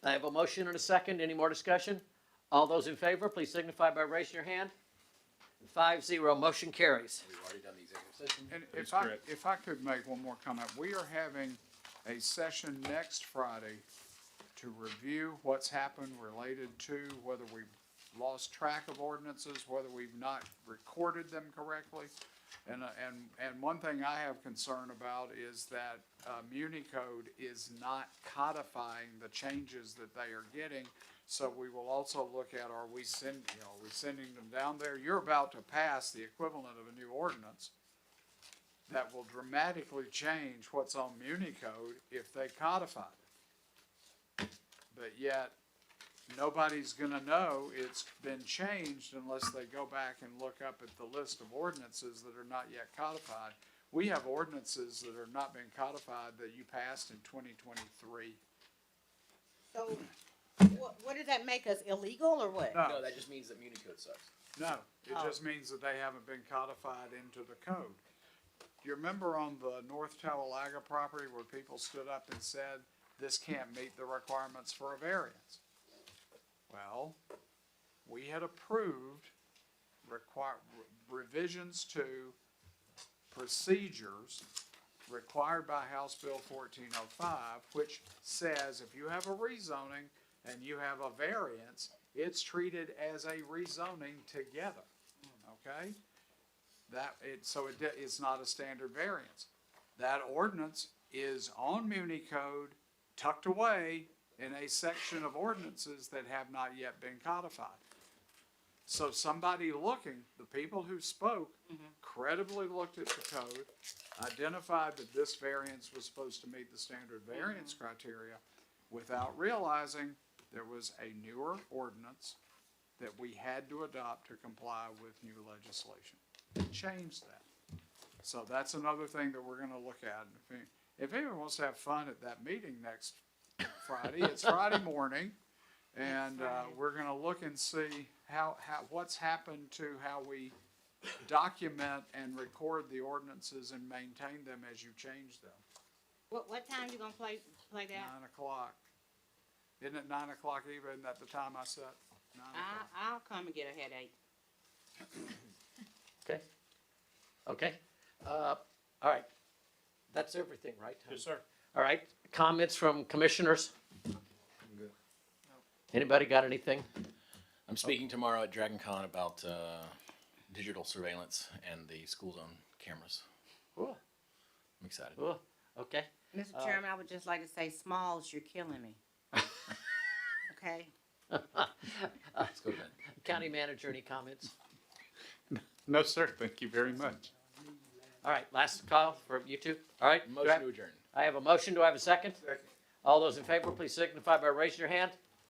Speaker 2: I have a motion and a second. Any more discussion? All those in favor, please signify by raising your hand. 5-0, motion carries.
Speaker 5: We've already done the executive session.
Speaker 8: And
Speaker 3: That's
Speaker 8: if
Speaker 3: correct.
Speaker 8: if I could make one more comment, we are having a session next Friday to review what's happened related to whether we've lost track of ordinances, whether we've not recorded them correctly. And one thing I have concern about is that Muni Code is not codifying the changes that they are getting. So we will also look at, are we sending them down there? You're about to pass the equivalent of a new ordinance that will dramatically change what's on Muni Code if they codify it. But yet, nobody's gonna know it's been changed unless they go back and look up at the list of ordinances that are not yet codified. We have ordinances that have not been codified that you passed in 2023.
Speaker 1: So, what does that make us, illegal or what?
Speaker 8: No.
Speaker 5: No, that just means that Muni Code sucks.
Speaker 8: No, it
Speaker 1: Oh.
Speaker 8: just means that they haven't been codified into the code. Do you remember on the North Talladega property where people stood up and said, this can't meet the requirements for a variance? Well, we had approved revisions to procedures required by House Bill 1405, which says if you have a rezoning and you have a variance, it's treated as a rezoning together, okay? It's not a standard variance. That ordinance is on Muni Code, tucked away in a section of ordinances that have not yet been codified. So somebody looking, the people who spoke, credibly looked at the code, identified that this variance was supposed to meet the standard variance criteria, without realizing there was a newer ordinance that we had to adopt to comply with new legislation. It changed that. So that's another thing that we're gonna look at. If anyone wants to have fun at that meeting next Friday, it's Friday morning, and we're gonna look and see what's happened to how we document and record the ordinances and maintain them as you change them.
Speaker 1: What time you gonna play that?
Speaker 8: 9 o'clock. Isn't it 9 o'clock even? Isn't that the time I set? 9 o'clock.
Speaker 1: I'll come and get a headache.
Speaker 2: Okay. All right. That's everything, right? Tom?
Speaker 3: Yes, sir.
Speaker 2: All right. Comments from commissioners? Anybody got anything?
Speaker 5: I'm speaking tomorrow at Dragon Con about digital surveillance and the school zone cameras.
Speaker 2: Cool.
Speaker 5: I'm excited.
Speaker 2: Cool. Okay.
Speaker 1: Mr. Chairman, I would just like to say, Smalls, you're killing me. Okay?
Speaker 5: Let's go to bed.
Speaker 2: County manager, any comments?
Speaker 3: No, sir. Thank you very much.
Speaker 2: All right, last call for you two. All right. do I
Speaker 5: Motion
Speaker 2: have-
Speaker 5: to adjourn.
Speaker 2: I have a motion. Do I have a second?
Speaker 15: Second.
Speaker 2: All those in favor, please signify by raising your hand.